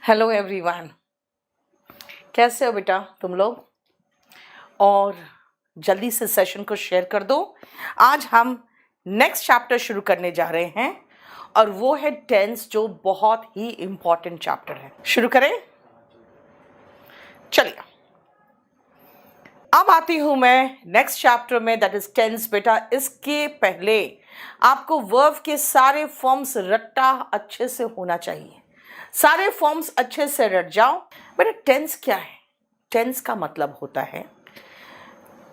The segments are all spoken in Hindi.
हेलो एवरीवन, कैसे हो बेटा तुम लोग। और जल्दी से सेशन को शेयर कर दो। आज हम नेक्स्ट चैप्टर शुरू करने जा रहे हैं और वो है टेंस, जो बहुत ही इंपॉर्टेंट चैप्टर है। शुरू करें, चलिए। अब आती हूं मैं नेक्स्ट चैप्टर में, दैट इज टेंस। बेटा इसके पहले आपको वर्ब के सारे फॉर्म्स रट्टा अच्छे से होना चाहिए। सारे फॉर्म्स अच्छे से रट जाओ। बेटा टेंस क्या है? टेंस का मतलब होता है,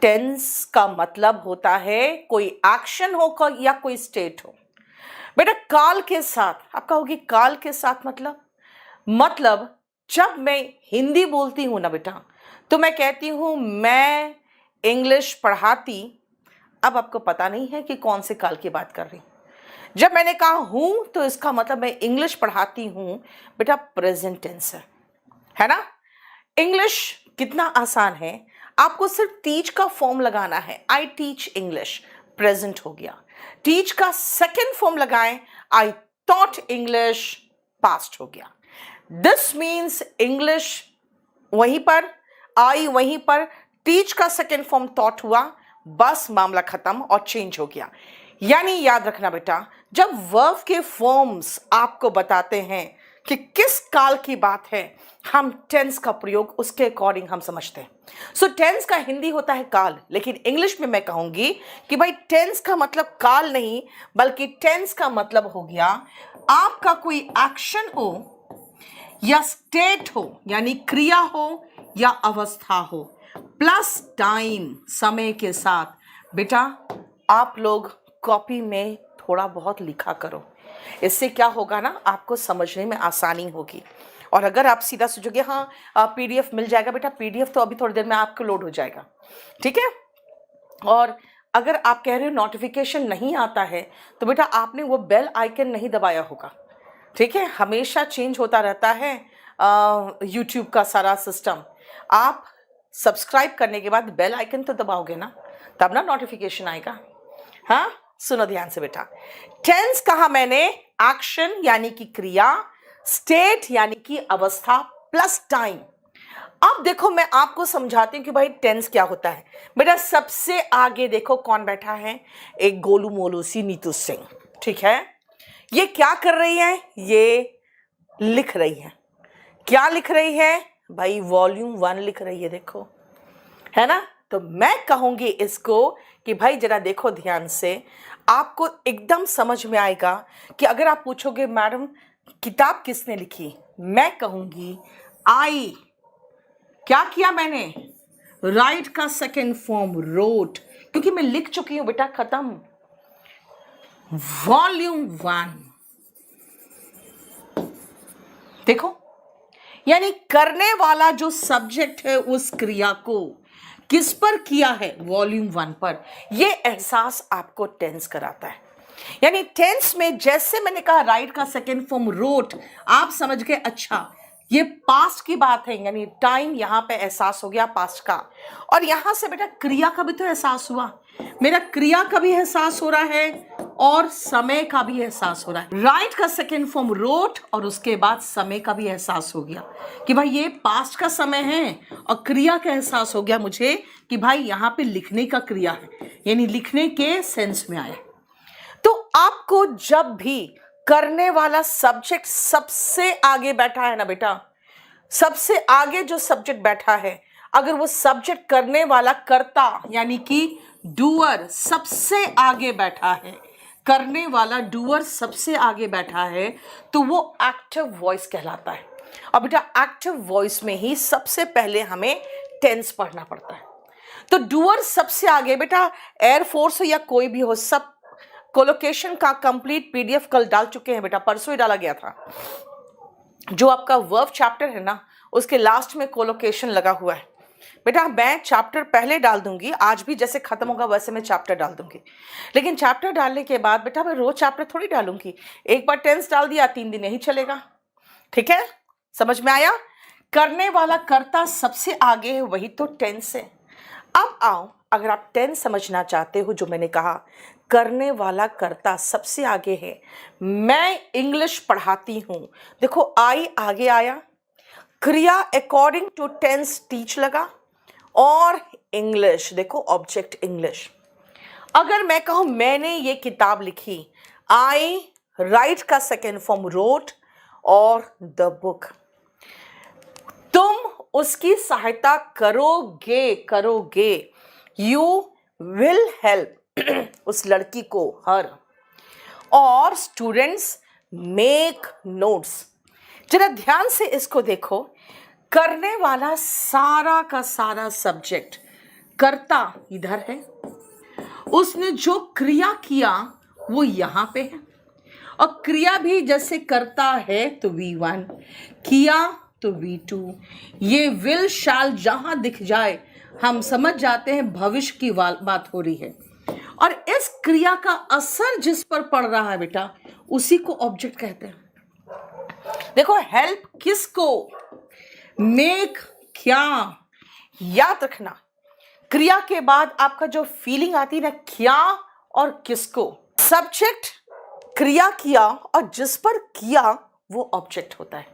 टेंस का मतलब होता है कोई एक्शन हो या कोई स्टेट हो। बेटा काल के साथ, आप कहोगे काल के साथ मतलब जब मैं हिंदी बोलती हूं ना बेटा, तो मैं कहती हूं मैं इंग्लिश पढ़ाती। अब आपको पता नहीं है कि कौन से काल की बात कर रही। जब मैंने कहा हूं तो इसका मतलब मैं इंग्लिश पढ़ाती हूं। बेटा प्रेजेंट टेंस है ना। इंग्लिश कितना आसान है, आपको सिर्फ टीच का फॉर्म लगाना है। आई टीच इंग्लिश, प्रेजेंट हो गया। टीच का सेकेंड फॉर्म लगाएं, आई टॉट इंग्लिश, पास्ट हो गया। दिस मीन्स इंग्लिश वहीं पर, आई वहीं पर, टीच का सेकेंड फॉर्म टॉट हुआ, बस मामला खत्म और चेंज हो गया। यानी याद रखना बेटा, जब वर्ब के फॉर्म्स आपको बताते हैं कि किस काल की बात है, हम टेंस का प्रयोग उसके अकॉर्डिंग हम समझते हैं। सो टेंस का हिंदी होता है काल, लेकिन इंग्लिश में मैं कहूंगी कि भाई टेंस का मतलब काल नहीं, बल्कि टेंस का मतलब हो गया आपका कोई एक्शन हो या स्टेट हो, यानी क्रिया हो या अवस्था हो, प्लस टाइम, समय के साथ। बेटा आप लोग कॉपी में थोड़ा बहुत लिखा करो, इससे क्या होगा ना, आपको समझने में आसानी होगी। और अगर आप सीधा सोचोगे हाँ पीडीएफ मिल जाएगा, बेटा पीडीएफ तो अभी थोड़ी देर में आपको लोड हो जाएगा, ठीक है। और अगर आप कह रहे हो नोटिफिकेशन नहीं आता है, तो बेटा आपने वो बेल आइकन नहीं दबाया होगा, ठीक है। हमेशा चेंज होता रहता है यूट्यूब का सारा सिस्टम। आप सब्सक्राइब करने के बाद बेल आइकन तो दबाओगे ना, तब ना नोटिफिकेशन आएगा। हाँ सुनो ध्यान से बेटा, टेंस कहा मैंने एक्शन यानी कि क्रिया, स्टेट यानी कि अवस्था, प्लस टाइम। अब देखो मैं आपको समझाती हूँ कि भाई टेंस क्या होता है। बेटा सबसे आगे देखो कौन बैठा है, एक गोलू मोलू सी नीतू सिंह, ठीक है। ये क्या कर रही है, ये लिख रही है। क्या लिख रही है भाई, वॉल्यूम 1 लिख रही है, देखो है ना। तो मैं कहूंगी इसको कि भाई जरा देखो ध्यान से, आपको एकदम समझ में आएगा कि अगर आप पूछोगे मैडम किताब किसने लिखी, मैं कहूंगी आई। क्या किया मैंने, राइट का सेकेंड फॉर्म रोट, क्योंकि मैं लिख चुकी हूं बेटा, खत्म। वॉल्यूम 1 देखो, यानी करने वाला जो सब्जेक्ट है उस क्रिया को किस पर किया है, वॉल्यूम 1 पर। यह एहसास आपको टेंस कराता है। यानी टेंस में जैसे मैंने कहा राइट का सेकेंड फॉर्म रोट, आप समझ गए अच्छा ये पास्ट की बात है, यानी टाइम यहां पे एहसास हो गया पास्ट का। और यहां से बेटा क्रिया का भी तो एहसास हुआ, मेरा क्रिया का भी एहसास हो रहा है और समय का भी एहसास हो रहा है। राइट का सेकेंड फॉर्म रोट और उसके बाद समय का भी एहसास हो गया कि भाई ये पास्ट का समय है, और क्रिया का एहसास हो गया मुझे कि भाई यहाँ पे लिखने का क्रिया है, यानी लिखने के सेंस में आया। तो आपको जब भी करने वाला सब्जेक्ट सबसे आगे बैठा है ना बेटा, सबसे आगे जो सब्जेक्ट बैठा है, अगर वो सब्जेक्ट करने वाला कर्ता यानी कि डूअर सबसे आगे बैठा है, करने वाला डूअर सबसे आगे बैठा है, तो वो एक्टिव वॉइस कहलाता है। और बेटा एक्टिव वॉइस में ही सबसे पहले हमें टेंस पढ़ना पड़ता है। तो डूअर सबसे आगे, बेटा एयरफोर्स हो या कोई भी हो, सब कोलोकेशन का कंप्लीट पीडीएफ कल डाल चुके हैं बेटा, परसों ही डाला गया था। जो आपका वर्ब चैप्टर है ना, उसके लास्ट में कोलोकेशन लगा हुआ है बेटा। मैं चैप्टर पहले डाल दूंगी, आज भी जैसे खत्म होगा वैसे मैं चैप्टर डाल दूंगी, लेकिन चैप्टर डालने के बाद बेटा मैं रोज चैप्टर थोड़ी डालूंगी। एक बार टेंस डाल दिया 3 दिन नहीं चलेगा, ठीक है। समझ में आया, करने वाला कर्ता सबसे आगे है, वही तो टेंस है। अब आओ, अगर आप टेंस समझना चाहते हो, जो मैंने कहा करने वाला कर्ता सबसे आगे है, मैं इंग्लिश पढ़ाती हूं, देखो आई आगे आया, क्रिया अकॉर्डिंग टू टेंस टीच लगा, और इंग्लिश देखो ऑब्जेक्ट इंग्लिश। अगर मैं कहूं मैंने ये किताब लिखी, आई राइट का सेकेंड फॉर्म रोट, और द बुक, तुम उसकी सहायता करोगे, यू विल हेल्प उस लड़की को, हर। और स्टूडेंट्स मेक नोट्स। जरा ध्यान से इसको देखो, करने वाला सारा का सारा सब्जेक्ट, कर्ता इधर है, उसने जो क्रिया किया वो यहां पे है, और क्रिया भी जैसे करता है तो V1, किया तो V2। ये विल शाल जहां दिख जाए हम समझ जाते हैं भविष्य की बात हो रही है, और इस क्रिया का असर जिस पर पड़ रहा है बेटा उसी को ऑब्जेक्ट कहते हैं। देखो हेल्प किसको, मेक क्या, याद रखना क्रिया के बाद आपका जो फीलिंग आती है ना, क्या और किसको, सब्जेक्ट क्रिया किया और जिस पर किया वो ऑब्जेक्ट होता है।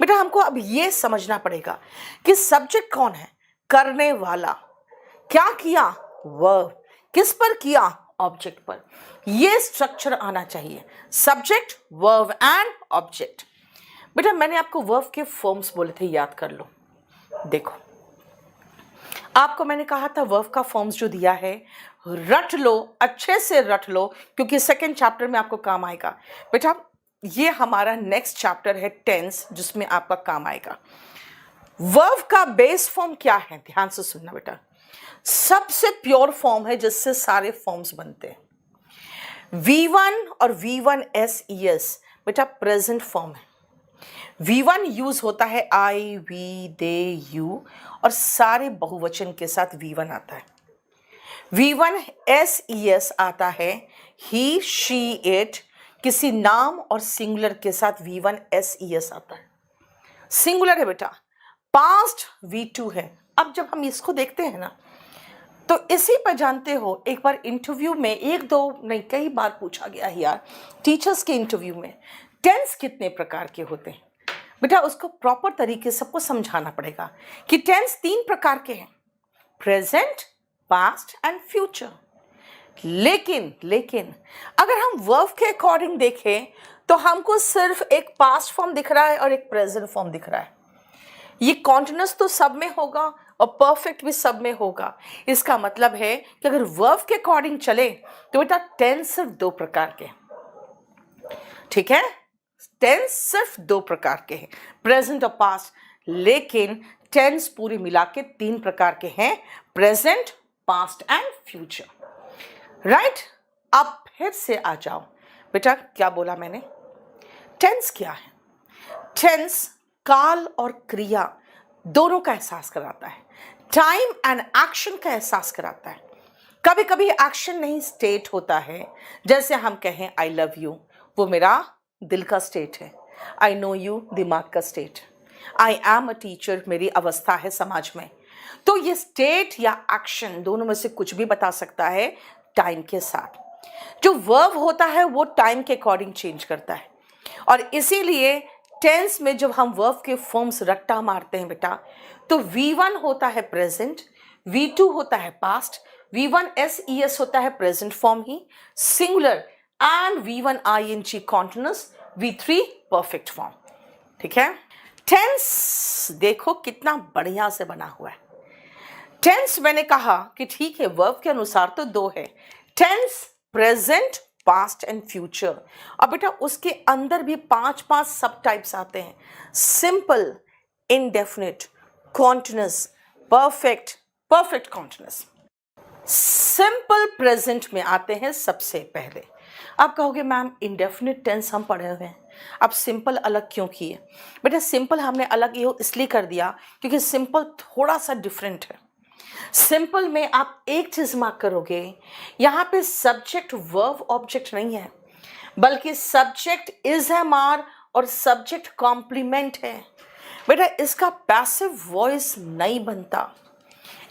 बेटा हमको अब ये समझना पड़ेगा कि सब्जेक्ट कौन है, करने वाला, क्या किया वर्ब, किस पर किया ऑब्जेक्ट पर। ये स्ट्रक्चर आना चाहिए, सब्जेक्ट वर्ब एंड ऑब्जेक्ट। बेटा मैंने आपको वर्ब के फॉर्म्स बोले थे, याद कर लो। देखो आपको मैंने कहा था वर्ब का फॉर्म्स जो दिया है रट लो, अच्छे से रट लो, क्योंकि सेकंड चैप्टर में आपको काम आएगा। बेटा ये हमारा नेक्स्ट चैप्टर है टेंस, जिसमें आपका काम आएगा। वर्ब का बेस फॉर्म क्या है, ध्यान से सुनना बेटा। सबसे प्योर फॉर्म है जिससे सारे फॉर्म्स बनते हैं। V1 और V1SES बेटा प्रेजेंट फॉर्म है। V1 यूज होता है आई, वी, दे, यू, और सारे बहुवचन के साथ V1 आता है। V1SES आता है ही, शी, इट, किसी नाम और सिंगुलर के साथ V1SES आता है। सिंगुलर है बेटा। पास्ट V2 है। अब जब हम इसको देखते हैं ना तो इसी पर जानते हो, एक बार इंटरव्यू में, एक दो नहीं कई बार पूछा गया है यार टीचर्स के इंटरव्यू में, टेंस कितने प्रकार के होते हैं। बेटा उसको प्रॉपर तरीके से सबको समझाना पड़ेगा कि टेंस 3 प्रकार के हैं, प्रेजेंट, पास्ट एंड फ्यूचर। लेकिन अगर हम वर्ब के अकॉर्डिंग देखें तो हमको सिर्फ एक पास्ट फॉर्म दिख रहा है और एक प्रेजेंट फॉर्म दिख रहा है। ये कॉन्टिन्यूअस तो सब में होगा और परफेक्ट भी सब में होगा। इसका मतलब है कि अगर वर्ब के अकॉर्डिंग चले तो बेटा टेंस सिर्फ 2 प्रकार के, ठीक है, टेंस सिर्फ 2 प्रकार के हैं, प्रेजेंट और पास्ट। लेकिन टेंस पूरी मिला के 3 प्रकार के हैं, present, past and future. Right, अब फिर से आ जाओ बेटा, क्या बोला मैंने, टेंस क्या है। टेंस काल और क्रिया दोनों का एहसास कराता है, टाइम एंड एक्शन का एहसास कराता है। कभी कभी एक्शन नहीं स्टेट होता है, जैसे हम कहें आई लव यू, वो मेरा दिल का स्टेट है। आई नो यू दिमाग का state. I am a teacher मेरी अवस्था है समाज में। तो ये स्टेट या एक्शन दोनों में से कुछ भी बता सकता है टाइम के साथ। जो वर्ब होता है वो टाइम के अकॉर्डिंग चेंज करता है, और इसीलिए टेंस में जब हम वर्ब के फॉर्म्स रट्टा मारते हैं बेटा, तो V1 होता है प्रेजेंट, V2 होता है पास्ट, V1SES होता है present form he singular, and V1ING continuous, V3 perfect form. ठीक है, टेंस देखो कितना बढ़िया से बना हुआ है। टेंस मैंने कहा कि ठीक है वर्ब के अनुसार तो 2 है, tense, present, past and future. और बेटा उसके अंदर भी 5 सब टाइप्स आते हैं, simple, indefinite, continuous, perfect, perfect continuous. Simple present में आते हैं सबसे पहले। आप कहोगे मैम इंडेफिनिट टेंस हम पढ़े हुए हैं, अब सिंपल अलग क्यों किए। बेटा सिंपल हमने अलग ये इसलिए कर दिया क्योंकि सिंपल थोड़ा सा डिफरेंट है। सिंपल में आप एक चीज मार्क करोगे, यहाँ पे सब्जेक्ट वर्ब ऑब्जेक्ट नहीं है, बल्कि सब्जेक्ट इज है मार और सब्जेक्ट कॉम्प्लीमेंट है। बेटा इसका पैसिव वॉइस नहीं बनता,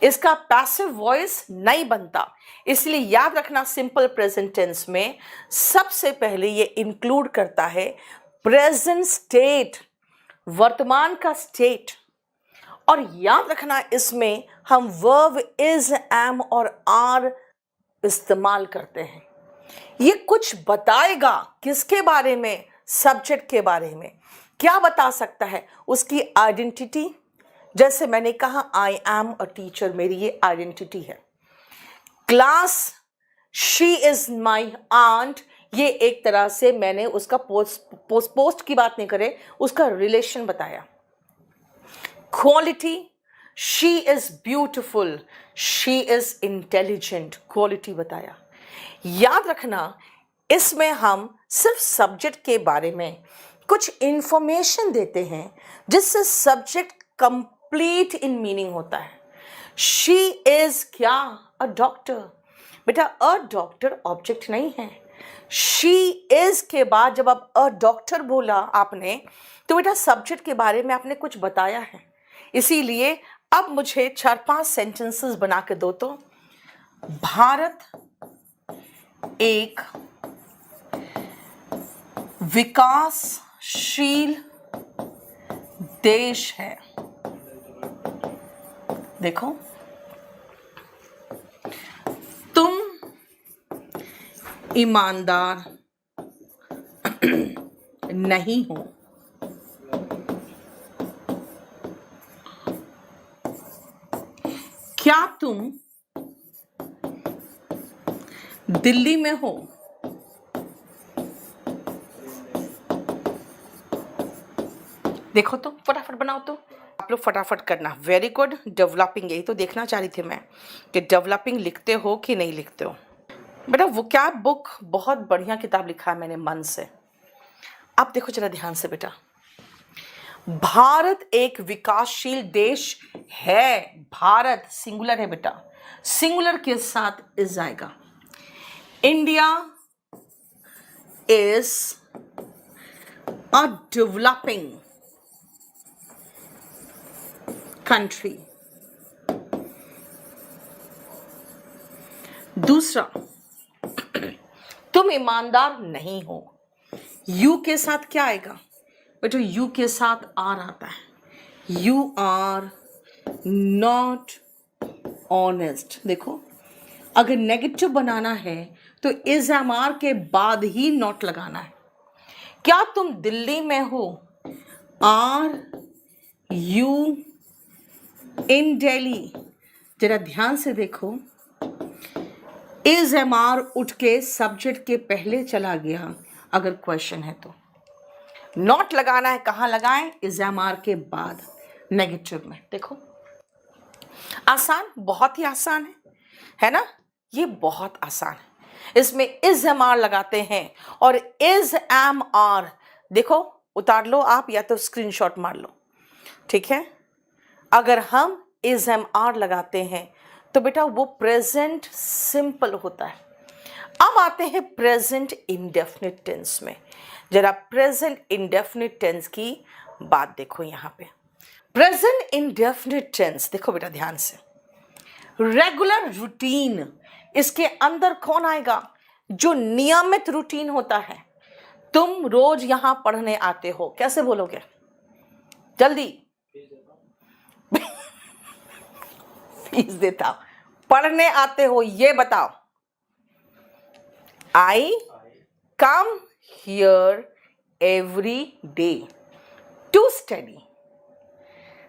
इसका पैसिव वॉइस नहीं बनता। इसलिए याद रखना सिंपल प्रेजेंट टेंस में सबसे पहले ये इंक्लूड करता है प्रेजेंट स्टेट, वर्तमान का स्टेट। और याद रखना इसमें हम वर्ब इज, एम और आर इस्तेमाल करते हैं। ये कुछ बताएगा किसके बारे में? सब्जेक्ट के बारे में। क्या बता सकता है? उसकी आइडेंटिटी। जैसे मैंने कहा आई एम अ टीचर, मेरी ये आइडेंटिटी है। Class, she is my aunt, ये एक तरह से मैंने उसका पोस्ट की बात नहीं करे, उसका रिलेशन बताया। Quality, she is beautiful, she is intelligent, quality बताया। याद रखना इसमें हम सिर्फ सब्जेक्ट के बारे में कुछ इंफॉर्मेशन देते हैं जिससे सब्जेक्ट कंप्लीट इन मीनिंग होता है। शी इज क्या? A doctor. बेटा अ डॉक्टर ऑब्जेक्ट नहीं है। शी इज के बाद जब आप अ डॉक्टर बोला आपने, तो बेटा सब्जेक्ट के बारे में आपने कुछ बताया है। इसीलिए अब मुझे 4-5 सेंटेंसेस बना के दो। तो भारत एक विकासशील देश है। देखो, तुम ईमानदार नहीं हो। क्या तुम दिल्ली में हो? देखो तो फटाफट बनाओ। तो आप लोग फटाफट करना। Very good. डेवलपिंग, यही तो देखना चाह रही थी मैं कि डेवलपिंग लिखते हो कि नहीं लिखते हो। बेटा वो क्या बुक, बहुत बढ़िया किताब लिखा है मैंने मन से। अब देखो जरा ध्यान से बेटा, भारत एक विकासशील देश है। भारत सिंगुलर है बेटा, सिंगुलर के साथ इज आएगा। India is a developing country. दूसरा, तुम ईमानदार नहीं हो। यू के साथ क्या आएगा बेटा? यू के साथ आर आता है। You are not honest. देखो, अगर नेगेटिव बनाना है तो इज एम आर के बाद ही नॉट लगाना है। क्या तुम दिल्ली में हो? Are you in Delhi? जरा ध्यान से देखो, इज एम आर उठ के सब्जेक्ट के पहले चला गया अगर क्वेश्चन है तो। नॉट लगाना है, कहाँ लगाएं? इज एम आर के बाद, नेगेटिव में। देखो आसान, बहुत ही आसान है ना? ये बहुत आसान है। इसमें इज एम आर लगाते हैं और इज एम आर, देखो उतार लो आप या तो स्क्रीनशॉट मार लो, ठीक है? अगर हम इज एम आर लगाते हैं तो बेटा वो प्रेजेंट सिंपल होता है। अब आते हैं प्रेजेंट इंडेफिनिट टेंस में। जरा प्रेजेंट इंडेफिनिट टेंस की बात देखो यहाँ पे। प्रेजेंट इंडेफिनिट टेंस देखो बेटा ध्यान से, रेगुलर रूटीन, इसके अंदर कौन आएगा? जो नियमित रूटीन होता है। तुम रोज यहां पढ़ने आते हो, कैसे बोलोगे? जल्दी फीस देता हूं, पढ़ने आते हो ये बताओ। I come here every day to study.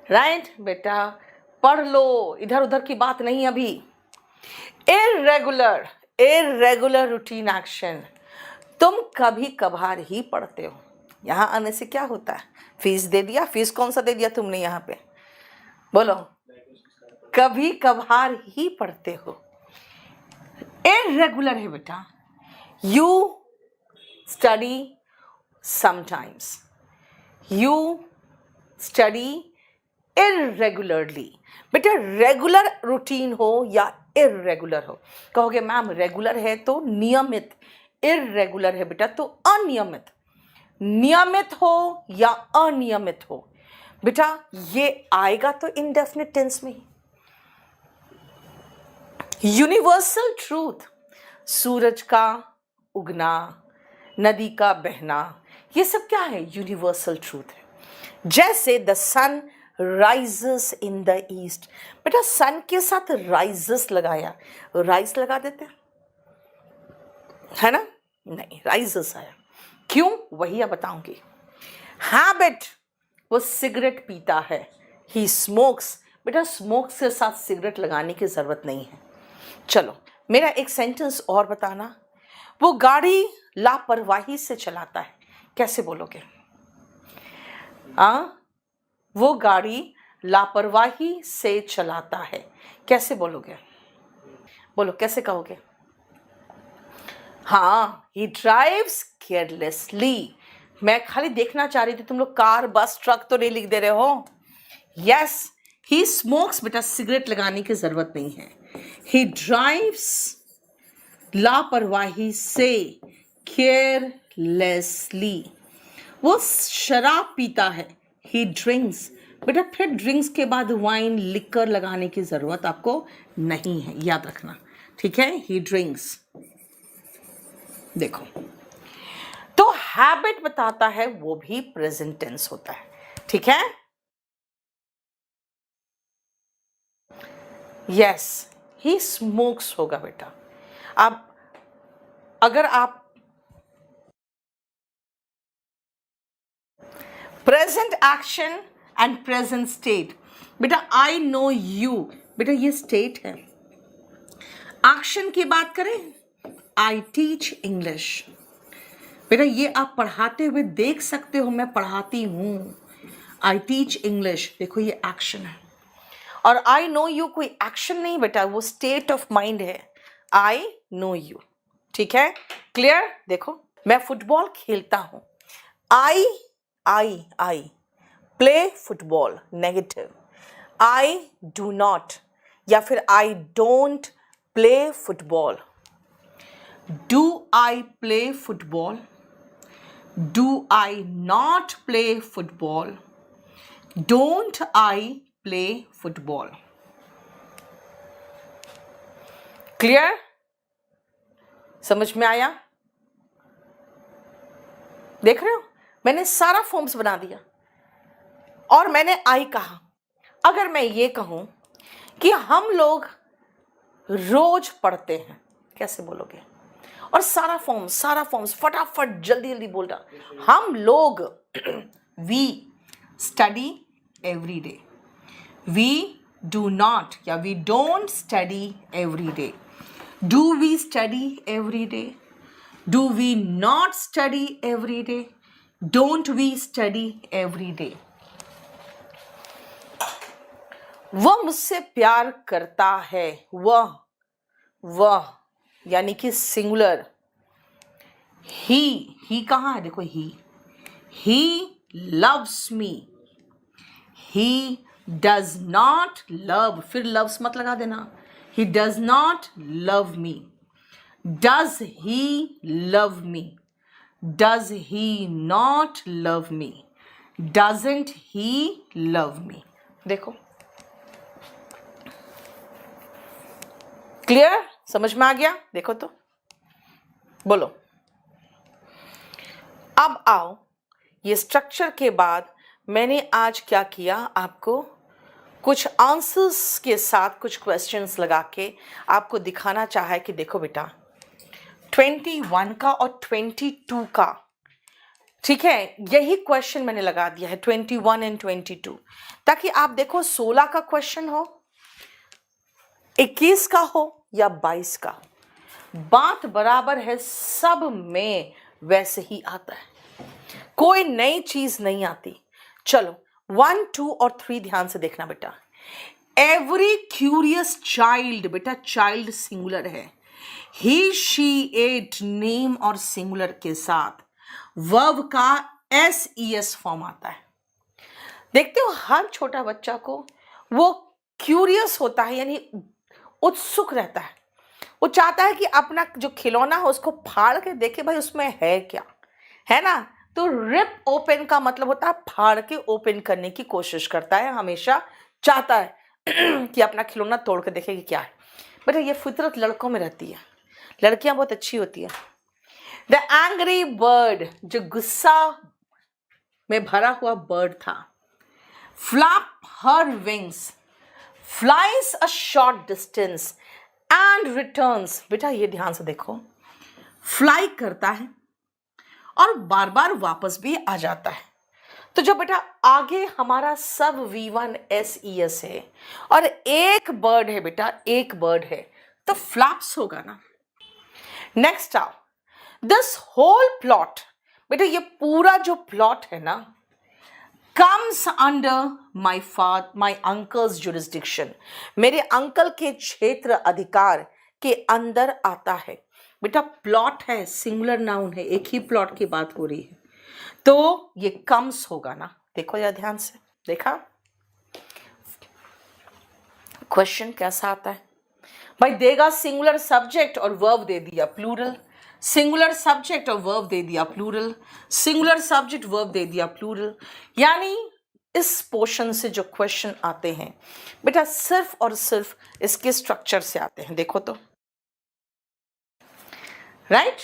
Right बेटा, पढ़ लो, इधर उधर की बात नहीं अभी। इर्रेगुलर, इर्रेगुलर रूटीन एक्शन, तुम कभी कभार ही पढ़ते हो। यहां आने से क्या होता है? फीस दे दिया। फीस कौन सा दे दिया तुमने? यहां पे बोलो, कभी कभार ही पढ़ते हो। इर्रेगुलर है बेटा, you study sometimes, you study irregularly. बेटा रेगुलर रूटीन हो या इरेगुलर हो, कहोगे मैम रेगुलर है तो नियमित, इरेगुलर है बेटा तो अनियमित। नियमित हो या अनियमित हो बेटा ये आएगा तो इंडेफिनिट टेंस में ही। यूनिवर्सल ट्रूथ, सूरज का उगना, नदी का बहना, ये सब क्या है? यूनिवर्सल ट्रूथ है। जैसे the sun rises in the east. बेटा सन के साथ राइजेस लगाया, राइज लगा देते है ना, नहीं राइजेस आया। क्यों, वही अब बताऊंगी। हैबिट, वो सिगरेट पीता है, ही स्मोक्स। बेटा स्मोक्स के साथ सिगरेट लगाने की जरूरत नहीं है। चलो मेरा एक सेंटेंस और बताना, वो गाड़ी लापरवाही से चलाता है, कैसे बोलोगे? वो गाड़ी लापरवाही से चलाता है, कैसे बोलोगे? बोलो कैसे कहोगे? हाँ, ही ड्राइव्स केयरलेसली। मैं खाली देखना चाह रही थी तुम लोग कार बस ट्रक तो नहीं लिख दे रहे हो। यस, ही स्मोक्स। बेटा सिगरेट लगाने की जरूरत नहीं है। ही ड्राइव्स लापरवाही से, केयरलेसली। वो शराब पीता है, ही ड्रिंक्स। बेटा फिर ड्रिंक्स के बाद वाइन लिकर लगाने की जरूरत आपको नहीं है, याद रखना, ठीक है? ही ड्रिंक्स। देखो तो हैबिट बताता है, वो भी प्रेजेंट टेंस होता है, ठीक है? यस, ही स्मोक्स होगा बेटा। अब अगर आप present action and present state, बेटा आई नो यू, बेटा ये स्टेट है। एक्शन की बात करें, आई टीच इंग्लिश। बेटा ये आप पढ़ाते हुए देख सकते हो, मैं पढ़ाती हूं, आई टीच इंग्लिश। देखो ये एक्शन है। और आई नो यू कोई एक्शन नहीं बेटा, वो स्टेट ऑफ माइंड है, आई नो यू, ठीक है? क्लियर? देखो मैं फुटबॉल खेलता हूं, I play football, negative. I do not या फिर I don't play football. Do I play football? Do I not play football? Don't I play football? Clear? समझ में आया? देख रहे हो, मैंने सारा फॉर्म्स बना दिया और मैंने आई कहा। अगर मैं ये कहूं कि हम लोग रोज पढ़ते हैं, कैसे बोलोगे? और सारा फॉर्म्स फटाफट जल्दी जल्दी बोल रहा। हम लोग we study every day, we do not या we don't study every day. Do we study every day? Do we not study every day? Don't we study every day? वह मुझसे प्यार करता है, वह यानी कि सिंगुलर। ही कहाँ है? देखो he loves me. He does not love, फिर लव्स मत लगा देना, ही does not love me. Does he love me? Does he not love me? Doesn't he love me? देखो क्लियर? समझ में आ गया? देखो तो बोलो। अब आओ, ये स्ट्रक्चर के बाद मैंने आज क्या किया, आपको कुछ आंसर्स के साथ कुछ क्वेश्चंस लगा के आपको दिखाना चाहा कि देखो बेटा 21 का और 22 का, ठीक है, यही क्वेश्चन मैंने लगा दिया है 21 एंड 22, ताकि आप देखो 16 का क्वेश्चन हो, 21 का हो या 22 का, बात बराबर है, सब में वैसे ही आता है, कोई नई चीज नहीं आती। चलो 1, 2 और 3 ध्यान से देखना बेटा। एवरी क्यूरियस चाइल्ड, बेटा चाइल्ड सिंगुलर है, ही शी एट नेम और सिंगुलर के साथ वर्ब का SES फॉर्म आता है। देखते हो हर छोटा बच्चा को वो क्यूरियस होता है, यानी उत्सुक रहता है, वो चाहता है कि अपना जो खिलौना है उसको फाड़ के देखे भाई उसमें है क्या, है ना? तो रिप ओपन का मतलब होता है फाड़ के ओपन करने की कोशिश करता है, हमेशा चाहता है कि अपना खिलौना तोड़ के देखे कि क्या है। बेटा ये फितरत लड़कों में रहती है, लड़कियां बहुत अच्छी होती है। द एंग्री बर्ड, जो गुस्सा में भरा हुआ बर्ड था, flap her wings, flies a short distance and returns. बेटा ये ध्यान से देखो, फ्लाई करता है और बार बार वापस भी आ जाता है। तो जो बेटा आगे हमारा सब V1SES है और एक बर्ड है बेटा, एक बर्ड है, तो फ्लैप्स होगा ना। नेक्स्ट आओ, दिस होल प्लॉट, बेटा ये पूरा जो प्लॉट है ना, comes under my uncle's jurisdiction, मेरे अंकल के क्षेत्र अधिकार के अंदर आता है। बेटा प्लॉट है, सिंगुलर नाउन है, एक ही प्लॉट की बात हो रही है, तो ये कम्स होगा ना। देखो यार ध्यान से, देखा क्वेश्चन कैसा आता है भाई, देगा सिंगुलर सब्जेक्ट और वर्ब दे दिया प्लूरल, सिंगुलर सब्जेक्ट और वर्ब दे दिया प्लूरल, सिंगुलर सब्जेक्ट वर्ब दे दिया प्लूरल। यानी इस पोर्शन से जो क्वेश्चन आते हैं बेटा सिर्फ और सिर्फ इसके स्ट्रक्चर से आते हैं। देखो तो, राइट।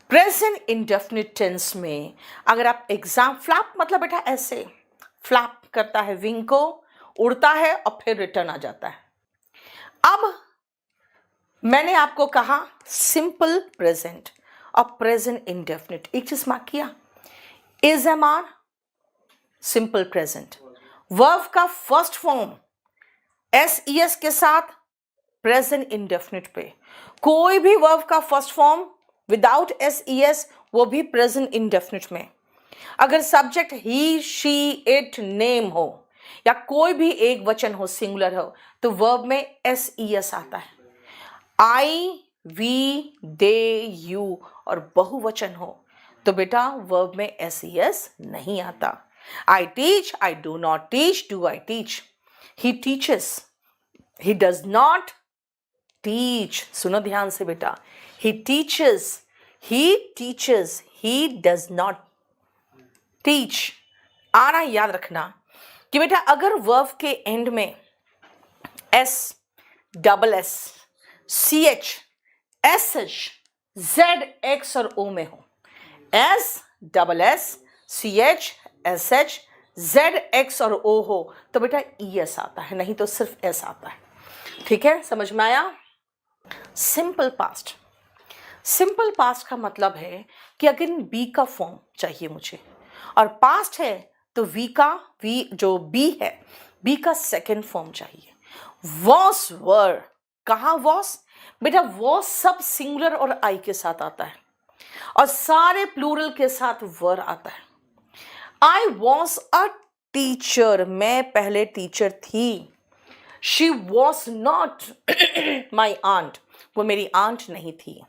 प्रेजेंट इंडेफिनिट टेंस में अगर आप एग्जाम, फ्लैप मतलब बेटा ऐसे फ्लैप करता है, विंग को उड़ता है और फिर रिटर्न आ जाता है। अब मैंने आपको कहा सिंपल प्रेजेंट और प्रेजेंट इंडेफिनिट, एक चीज मार्क किया, is am are simple present, verb का फर्स्ट फॉर्म SES के साथ प्रेजेंट इंडेफिनिट पे, कोई भी वर्ब का फर्स्ट फॉर्म विदाउट SES वो भी प्रेजेंट इंडेफिनिट में। अगर subject he, she, it, name हो या कोई भी एक वचन हो, सिंगुलर हो, तो वर्ब में SES आता है। I, we, they, you और बहुवचन हो तो बेटा वर्ब में SES नहीं आता। I teach, I do not teach, do I teach? He teaches, he does not teach. सुनो ध्यान से बेटा, he teaches, he does not teach। आना याद रखना कि बेटा अगर वर्ब के एंड में S, double S, CH, SH, ZX और O में हो, S, double S, CH, SH, ZX और O हो तो बेटा ES आता है, नहीं तो सिर्फ S आता है। ठीक है, समझ में आया? सिंपल पास्ट, सिंपल पास्ट का मतलब है कि अगर बी का फॉर्म चाहिए मुझे और पास्ट है तो वी जो बी है, बी का सेकेंड फॉर्म चाहिए। वॉस, वर, कहाँ वॉस बेटा, वॉस सब सिंगुलर और आई के साथ आता है और सारे प्लूरल के साथ वर आता है। आई वॉज अ टीचर, मैं पहले टीचर थी। She was not my aunt, वो मेरी आंट नहीं थी।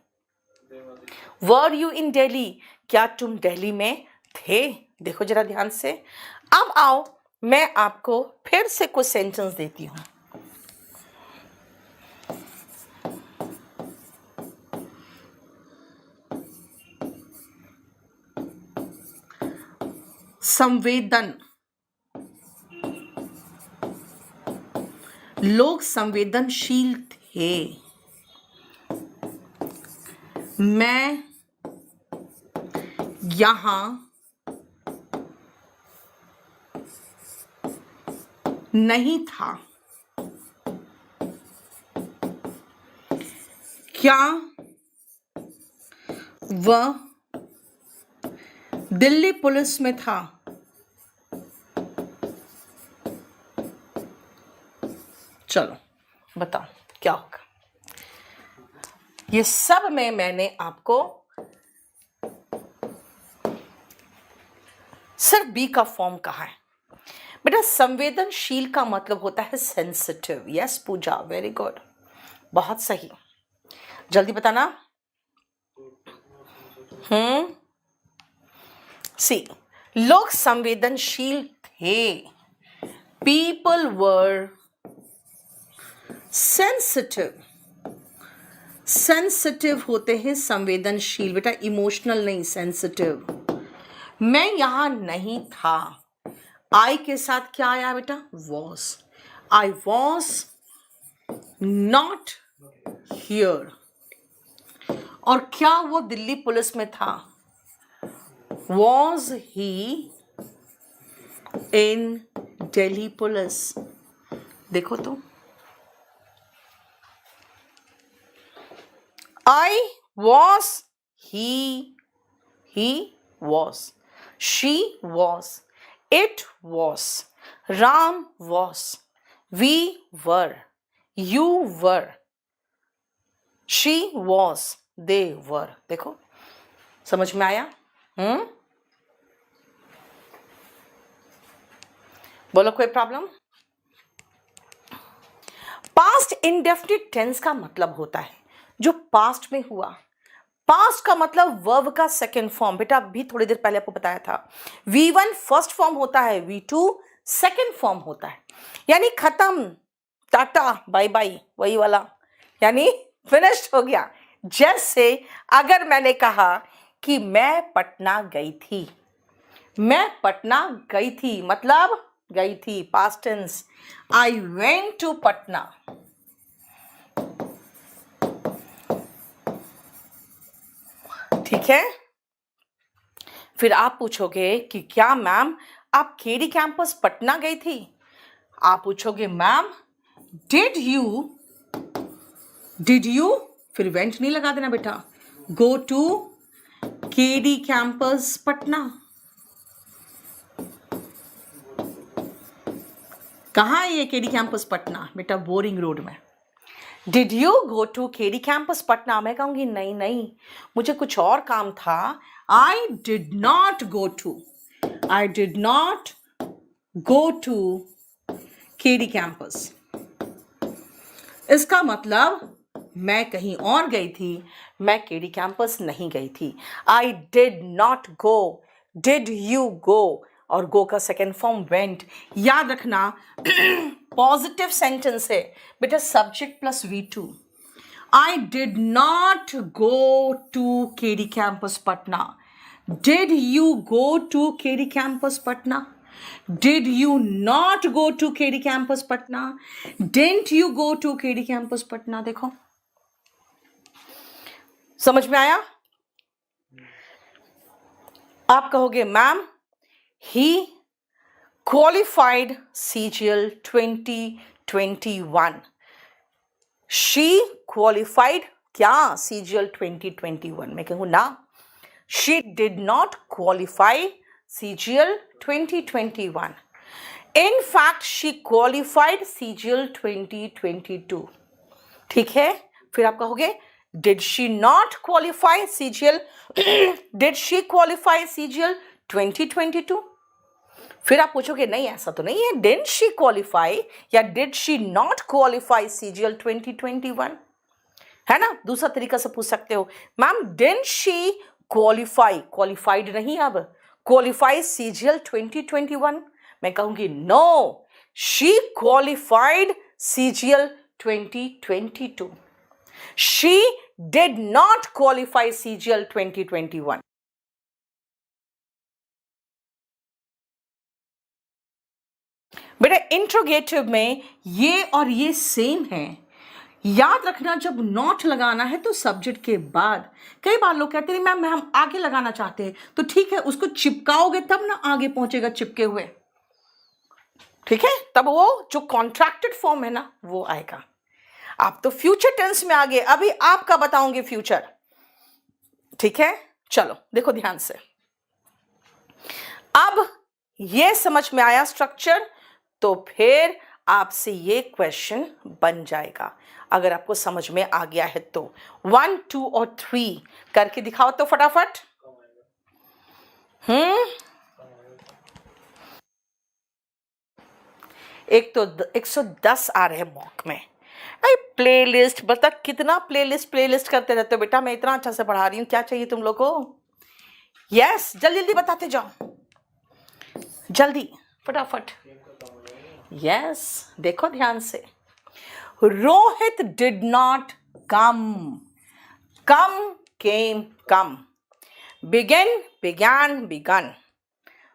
वर यू इन दिल्ली, क्या तुम दिल्ली में थे? देखो जरा ध्यान से। अब आओ मैं आपको फिर से कुछ सेंटेंस देती हूं। संवेदन, लोग संवेदनशील थे। मैं यहां नहीं था। क्या वह दिल्ली पुलिस में था? चलो बताओ क्या होगा। ये सब में मैंने आपको सिर्फ बी का फॉर्म कहा है। बेटा संवेदनशील का मतलब होता है सेंसिटिव। यस पूजा, वेरी गुड, बहुत सही, जल्दी बताना। सी, लोग संवेदनशील थे। People were sensitive. सेंसिटिव होते हैं संवेदनशील, बेटा इमोशनल नहीं, सेंसिटिव। मैं यहां नहीं था, आई के साथ क्या आया बेटा? Was. I was not here. और क्या वो दिल्ली पुलिस में था? Was he in Delhi police. देखो तो, I was, he was, she was, it was, Ram was, we were, you were, she was, they were। देखो समझ में आया? बोलो कोई प्रॉब्लम? पास्ट इंडेफिनिट टेंस का मतलब होता है जो पास्ट में हुआ। पास्ट का मतलब वर्ब का सेकेंड फॉर्म। बेटा अभी थोड़ी देर पहले आपको बताया था, V1 फर्स्ट फॉर्म होता है, V2 सेकेंड फॉर्म होता है। यानी खत्म, टाटा बाय बाय, वही वाला, यानी फिनिश्ड हो गया। जैसे अगर मैंने कहा कि मैं पटना गई थी, मैं पटना गई थी मतलब गई थी, past tense, I went to Patna. ठीक है। फिर आप पूछोगे कि क्या मैम आप केडी कैंपस पटना गई थी? आप पूछोगे मैम डिड यू, फिर वेंट नहीं लगा देना बेटा, go to KD campus Patna. कहाँ है ये केडी कैंपस पटना? बेटा बोरिंग रोड में। Did you go to KD campus Patna? मैं कहूँगी नहीं नहीं, मुझे कुछ और काम था। I did not go to KD campus. इसका मतलब मैं कहीं और गई थी, मैं केडी कैंपस नहीं गई थी। आई did not go, did you गो, और गो का सेकेंड फॉर्म वेंट। याद रखना पॉजिटिव सेंटेंस है बेटा, subject plus V2। I did not go to KD campus Patna. Did you go to KD campus Patna? Did you not go to KD campus Patna? Didn't you go to KD campus Patna? देखो समझ में आया? आप कहोगे ma'am he qualified CGL 2021। she qualified क्या CGL 2021? मैं कहूँ ना, she did not qualify CGL 2021। in fact she qualified CGL 2022। ठीक है। फिर आप कहोगे did she not qualify CGL did she qualify CGL 2022? फिर आप पूछोगे नहीं ऐसा तो नहीं है, डिडंट शी क्वालिफाई या did she not qualify CGL 2021, है ना? दूसरा तरीका से पूछ सकते हो ma'am didn't she qualify, qualified नहीं, अब क्वालिफाई CGL 2021। मैं कहूंगी no, she qualified CGL 2022। She did not qualify CGL 2021। बेटा इंट्रोगेटिव में ये और ये सेम है। याद रखना जब नॉट लगाना है तो सब्जेक्ट के बाद। कई बार लोग कहते हैं मैम हम आगे लगाना चाहते हैं, तो ठीक है उसको चिपकाओगे तब ना आगे पहुंचेगा चिपके हुए। ठीक है, तब वो जो कॉन्ट्रैक्टेड फॉर्म है ना वो आएगा। आप तो फ्यूचर टेंस में आगे, अभी आपका बताऊंगे फ्यूचर। ठीक है, चलो देखो ध्यान से। अब ये समझ में आया स्ट्रक्चर, तो फिर आपसे ये क्वेश्चन बन जाएगा अगर आपको समझ में आ गया है तो। 1, 2 और 3 करके दिखाओ तो फटाफट। एक तो 110 आ रहे हैं मॉक में। अरे प्लेलिस्ट, बता कितना प्लेलिस्ट करते रहते हो बेटा। मैं इतना अच्छा से पढ़ा रही हूँ, क्या चाहिए तुम लोग को? यस, जल्दी जल्दी बताते जाओ, जल्दी फटाफट। यस, देखो ध्यान से। Rohit did not come, come came come, begin began begun,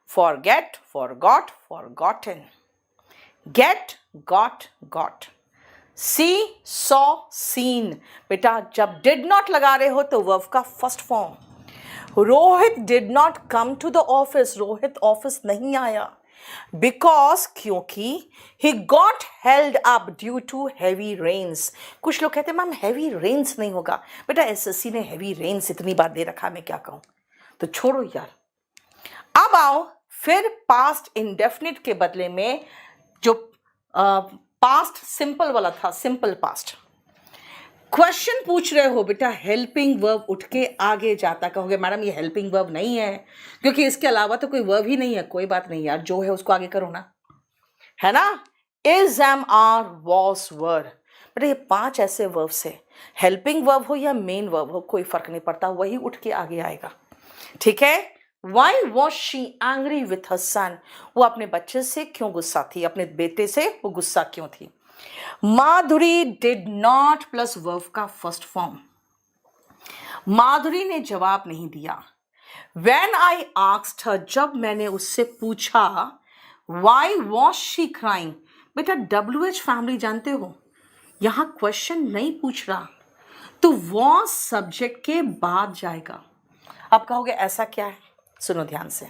forget forgot forgotten, get got got, see saw seen। बेटा जब डिड नॉट लगा रहे हो तो वर्ब का first form. Rohit did not come to the office, Rohit office नहीं आया। बिकॉज क्योंकि he got held up due to heavy rains. कुछ लोग कहते हैं मैम हैवी रेन्स नहीं होगा। बेटा एसएससी ने हैवी रेन्स इतनी बार दे रखा, मैं क्या कहूँ, तो छोड़ो यार। अब आओ फिर पास्ट इंडेफिनिट के बदले में जो पास्ट सिंपल वाला था, सिंपल पास्ट। क्वेश्चन पूछ रहे हो बेटा, हेल्पिंग वर्ब उठ के आगे जाता। कहोगे मैडम ये हेल्पिंग वर्ब नहीं है क्योंकि इसके अलावा तो कोई वर्ब ही नहीं है। कोई बात नहीं यार, जो है उसको आगे करो ना, है ना। इज, एम, आर, वॉज, वर। बेटा ये 5 ऐसे वर्ब्स है, हेल्पिंग वर्ब हो या मेन वर्ब हो कोई फर्क नहीं पड़ता, वही उठ के आगे आएगा। ठीक है। Why was she angry with her son. वो अपने बच्चे से क्यों गुस्सा थी, अपने बेटे से वो गुस्सा क्यों थी। माधुरी डिड नॉट प्लस वर्ब का फर्स्ट फॉर्म। माधुरी ने जवाब नहीं दिया। When I asked her, जब मैंने उससे पूछा, why was she crying? बेटा WH फैमिली जानते हो, यहां क्वेश्चन नहीं पूछ रहा, तो was सब्जेक्ट के बाद जाएगा। आप कहोगे ऐसा क्या है, सुनो ध्यान से।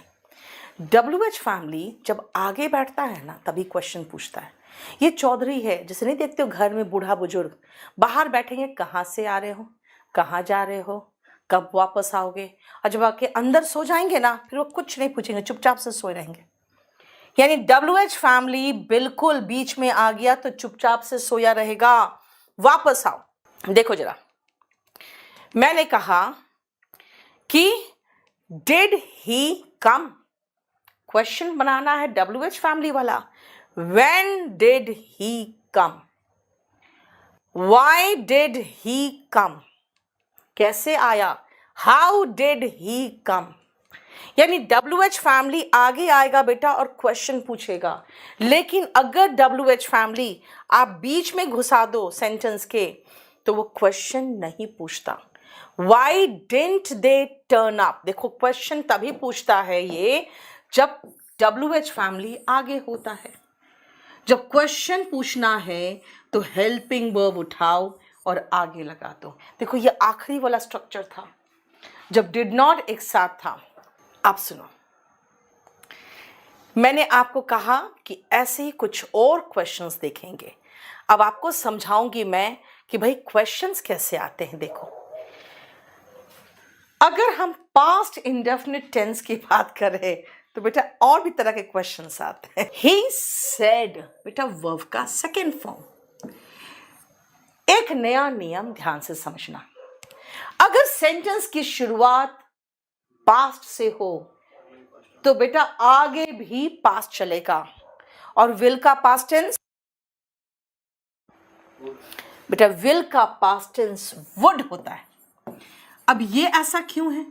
WH फैमिली जब आगे बैठता है ना तभी क्वेश्चन पूछता है। ये चौधरी है, जैसे नहीं देखते हो घर में बूढ़ा बुजुर्ग बाहर बैठेंगे, कहाँ से आ रहे हो, कहाँ जा रहे हो, कब वापस आओगे, और जब आके अंदर सो जाएंगे ना फिर वो कुछ नहीं पूछेंगे, चुपचाप से सोए रहेंगे। यानी WH फैमिली बिल्कुल बीच में आ गया तो चुपचाप से सोया रहेगा, वापस आओ। देखो जरा, मैंने कहा कि डिड ही कम, क्वेश्चन बनाना है WH फैमिली वाला। When did he come? Why did he come? कैसे आया, How did he come? यानी WH फैमिली आगे आएगा बेटा और क्वेश्चन पूछेगा। लेकिन अगर WH फैमिली आप बीच में घुसा दो सेंटेंस के तो वो क्वेश्चन नहीं पूछता। Why didn't they turn up? देखो क्वेश्चन तभी पूछता है ये जब WH फैमिली आगे होता है। जब क्वेश्चन पूछना है तो हेल्पिंग वर्ब उठाओ और आगे लगा दो। देखो ये आखिरी वाला स्ट्रक्चर था जब डिड नॉट एक साथ था। आप सुनो, मैंने आपको कहा कि ऐसे ही कुछ और क्वेश्चंस देखेंगे। अब आपको समझाऊंगी मैं कि भाई क्वेश्चंस कैसे आते हैं। देखो अगर हम पास्ट इंडेफिनिट टेंस की बात करें तो बेटा और भी तरह के क्वेश्चंस आते हैं। ही सेड, बेटा वर्ब का सेकेंड फॉर्म। एक नया नियम ध्यान से समझना, अगर सेंटेंस की शुरुआत पास्ट से हो तो बेटा आगे भी पास्ट चलेगा। और विल का पास्ट टेंस, बेटा विल का पास्ट टेंस वुड होता है। अब ये ऐसा क्यों है?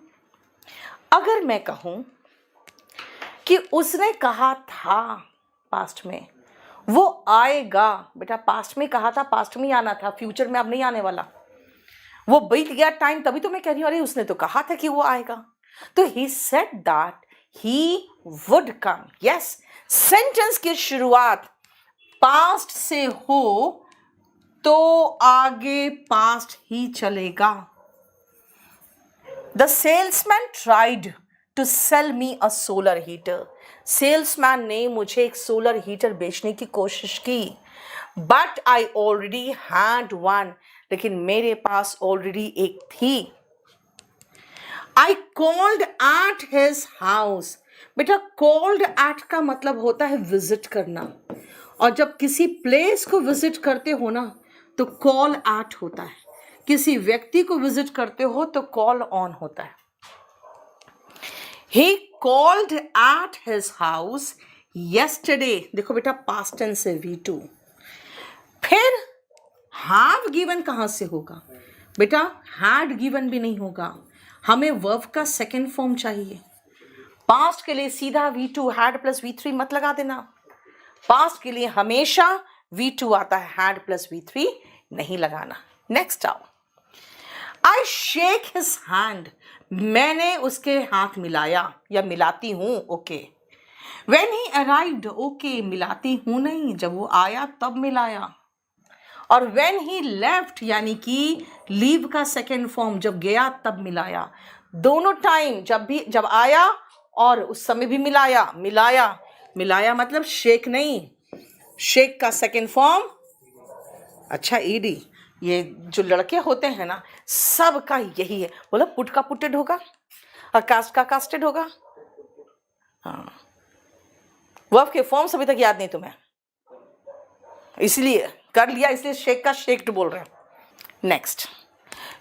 अगर मैं कहूं कि उसने कहा था पास्ट में, वो आएगा, बेटा पास्ट में कहा था, पास्ट में आना था, फ्यूचर में अब नहीं आने वाला। वो बीत गया टाइम, तभी तो मैं कह रही हूं अरे उसने तो कहा था कि वो आएगा। तो he said that he would come. Yes, sentence की शुरुआत पास्ट से हो तो आगे पास्ट ही चलेगा। The salesman tried to sell me a solar heater. Salesman ने मुझे एक सोलर हीटर बेचने की कोशिश की। But I already had one, लेकिन मेरे पास ऑलरेडी एक थी। I called at his house. बेटा कॉल्ड एट का मतलब होता है विजिट करना, और जब किसी प्लेस को विजिट करते हो ना तो कॉल एट होता है। किसी व्यक्ति को विजिट करते हो तो कॉल ऑन होता है। He called at his house yesterday। देखो बेटा पास्ट टेंस से V2। फिर have given कहां से होगा? बेटा had given भी नहीं होगा, हमें वर्ब का सेकेंड फॉर्म चाहिए। पास्ट के लिए सीधा V2 had प्लस V3 मत लगा देना। पास्ट के लिए हमेशा V2 आता है, had प्लस V3 नहीं लगाना। नेक्स्ट आओ, आई शेक हिज हैंड। मैंने उसके हाथ मिलाया या मिलाती हूं। Okay, when he arrived, okay मिलाती हूं नहीं, जब वो आया तब मिलाया। और वेन ही लेफ्ट यानी कि लीव का सेकेंड फॉर्म, जब गया तब मिलाया। दोनों टाइम जब आया और उस समय भी मिलाया। मिलाया मतलब शेक नहीं, शेक का सेकेंड फॉर्म अच्छा ईडी। ये जो लड़के होते हैं ना, सबका यही है। बोला पुट का पुटेड होगा और कास्ट का कास्टेड होगा। हाँ, वर्ब के फॉर्म्स अभी तक याद नहीं तुम्हें, इसलिए कर लिया, इसलिए शेक का शेक्ड बोल रहे हैं। Next,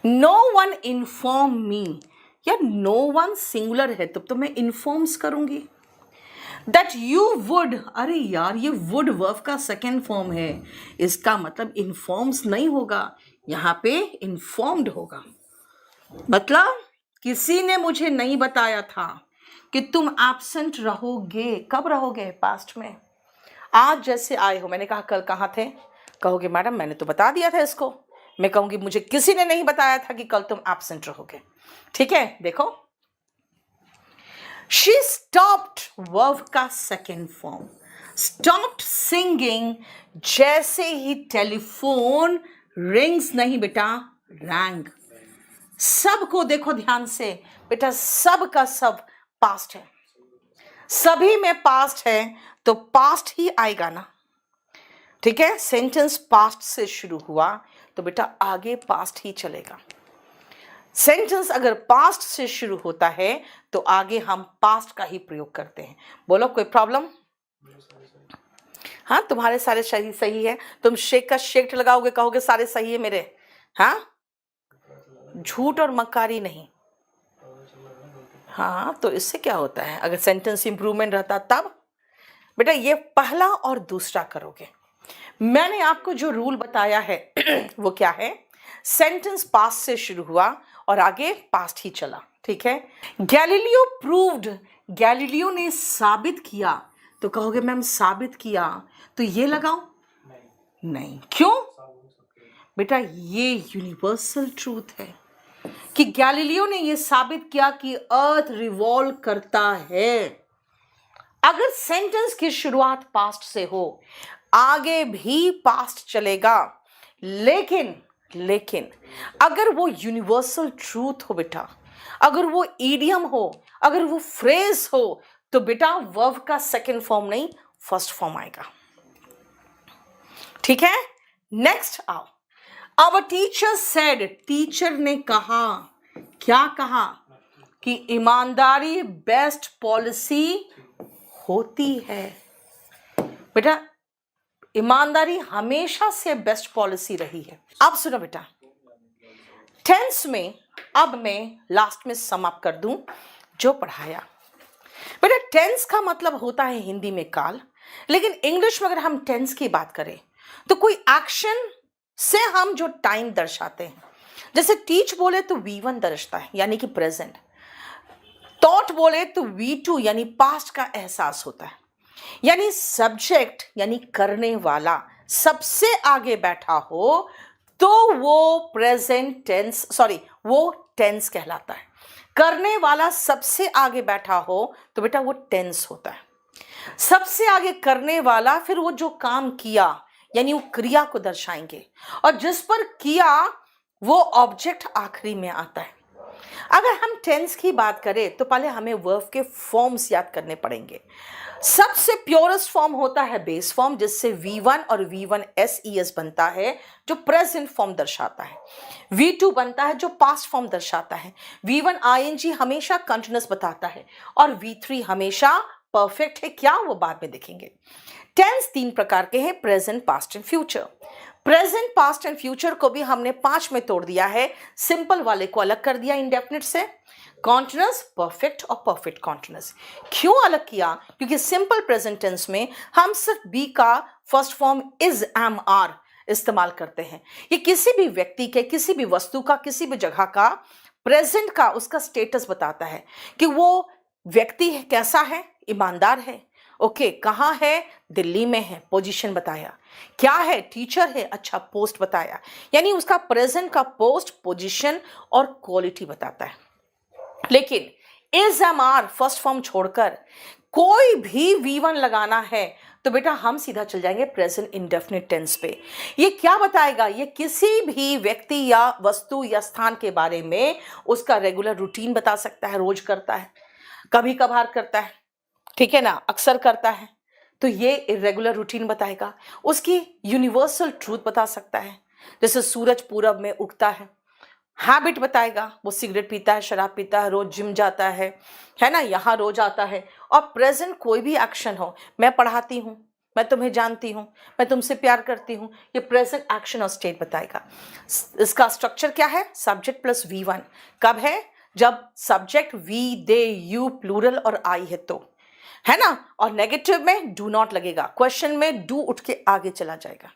no one inform me, या नो वन सिंगुलर है तो मैं इन्फॉर्म्स करूंगी। दैट यू वुड, अरे यार ये वुड वर्ब का सेकेंड फॉर्म है, इसका मतलब इन्फॉर्म्स नहीं होगा, यहाँ पे इन्फॉर्म्ड होगा। मतलब किसी ने मुझे नहीं बताया था कि तुम एब्सेंट रहोगे। कब रहोगे? पास्ट में। आज जैसे आए हो, मैंने कहा कल कहाँ थे, कहोगे मैडम मैंने तो बता दिया था इसको। मैं कहूंगी मुझे किसी ने नहीं बताया था कि कल तुम एब्सेंट रहोगे। ठीक है, देखो शी स्टॉप्ड वर्ब का सेकेंड फॉर्म, स्टॉप्ड सिंगिंग जैसे ही टेलीफोन रिंग्स नहीं बेटा, रैंग। सबको देखो ध्यान से बेटा, सब का सब पास्ट है, सभी में पास्ट है तो पास्ट ही आएगा ना। ठीक है, सेंटेंस पास्ट से शुरू हुआ तो बेटा आगे पास्ट ही चलेगा। सेंटेंस अगर पास्ट से शुरू होता है तो आगे हम पास्ट का ही प्रयोग करते हैं। बोलो कोई प्रॉब्लम? हाँ, तुम्हारे सारे सही सही है। तुम शेक का शेक्ड लगाओगे, कहोगे सारे सही है मेरे। हाँ, झूठ और मक्कारी नहीं। हाँ, तो इससे क्या होता है, अगर सेंटेंस इंप्रूवमेंट रहता तब। बेटा ये पहला और दूसरा करोगे। मैंने आपको जो रूल बताया है वो क्या है, सेंटेंस पास्ट से शुरू हुआ और आगे पास्ट ही चला। ठीक है, गैलीलियो प्रूव्ड, गैलीलियो ने साबित किया, तो कहोगे मैम साबित किया तो ये लगाओ, नहीं। क्यों? बेटा ये यूनिवर्सल ट्रूथ है कि गैलीलियो ने ये साबित किया कि अर्थ रिवॉल्व करता है। अगर सेंटेंस की शुरुआत पास्ट से हो, आगे भी पास्ट चलेगा, लेकिन अगर वो यूनिवर्सल ट्रूथ हो बेटा, अगर वो ईडियम हो, अगर वो फ्रेज हो, तो बेटा वर्ब का सेकेंड फॉर्म नहीं फर्स्ट फॉर्म आएगा। ठीक है, नेक्स्ट आओ। आवर टीचर सेड, टीचर ने कहा, क्या कहा? कि ईमानदारी बेस्ट पॉलिसी होती है। बेटा ईमानदारी हमेशा से बेस्ट पॉलिसी रही है। अब सुनो बेटा, टेंस में अब मैं लास्ट में समाप्त कर दूं जो पढ़ाया। बेटा टेंस का मतलब होता है हिंदी में काल, लेकिन इंग्लिश में अगर हम टेंस की बात करें तो कोई एक्शन से हम जो टाइम दर्शाते हैं। जैसे टीच बोले तो V1 दर्शाता है यानी कि प्रेजेंट, थॉट बोले तो V2 यानी पास्ट का एहसास होता है, यानी सब्जेक्ट यानी करने वाला सबसे आगे बैठा हो तो वो प्रेजेंट टेंस, सॉरी वो टेंस कहलाता है। करने वाला सबसे आगे बैठा हो तो बेटा वो टेंस होता है। सबसे आगे करने वाला, फिर वो जो काम किया यानी वो क्रिया को दर्शाएंगे, और जिस पर किया वो ऑब्जेक्ट आखिरी में आता है। अगर हम टेंस की बात करें तो पहले हमें वर्ब के फॉर्म्स याद करने पड़ेंगे। सबसे प्योरेस्ट फॉर्म होता है बेस फॉर्म, जिससे V1 और V1 SES बनता है जो प्रेजेंट फॉर्म दर्शाता है, V2 बनता है जो पास्ट फॉर्म दर्शाता है, V1 ING हमेशा कंटिन्यूअस बताता है, और V3 हमेशा परफेक्ट है। क्या, वो बाद में देखेंगे। टेंस 3 प्रकार के हैं, present, past and future. Present, past and future को भी हमने 5 में तोड़ दिया है। सिंपल वाले को अलग कर दिया इंडेफिनिट से, कॉन्टिन्यूअस, परफेक्ट और परफेक्ट कॉन्टिन्यूअस। क्यों अलग किया? क्योंकि सिंपल प्रेजेंट टेंस में हम सिर्फ बी का first form is, am, are इस्तेमाल करते हैं। ये किसी भी व्यक्ति के, किसी भी वस्तु का, किसी भी जगह का प्रेजेंट का उसका स्टेटस बताता है कि वो व्यक्ति कैसा है, ईमानदार है, ओके, कहाँ है, दिल्ली में है, पोजीशन बताया, क्या है, टीचर है, अच्छा पोस्ट बताया, यानी उसका प्रेजेंट का पोस्ट, पोजीशन और क्वालिटी बताता है। लेकिन is, am, are first form छोड़कर कोई भी V1 लगाना है तो बेटा हम सीधा चल जाएंगे प्रेजेंट इंडेफिनिट टेंस पे। ये क्या बताएगा? ये किसी भी व्यक्ति या वस्तु या स्थान के बारे में उसका रेगुलर रूटीन बता सकता है, रोज करता है, कभी कभार करता है, ठीक है ना, अक्सर करता है, तो ये इरेगुलर रूटीन बताएगा, उसकी यूनिवर्सल ट्रूथ बता सकता है, जैसे सूरज पूरब में उगता है। हैबिट बताएगा, वो सिगरेट पीता है, शराब पीता है, रोज जिम जाता है ना, यहाँ रोज आता है। और प्रेजेंट कोई भी एक्शन हो, मैं पढ़ाती हूँ, मैं तुम्हें जानती हूँ, मैं तुमसे प्यार करती हूँ, ये प्रेजेंट एक्शन और स्टेट बताएगा। इसका स्ट्रक्चर क्या है, सब्जेक्ट प्लस V1। कब है, जब subject we, they, you, plural और आई है तो, है ना। और नेगेटिव में डू नॉट लगेगा, क्वेश्चन में डू उठ के आगे चला जाएगा।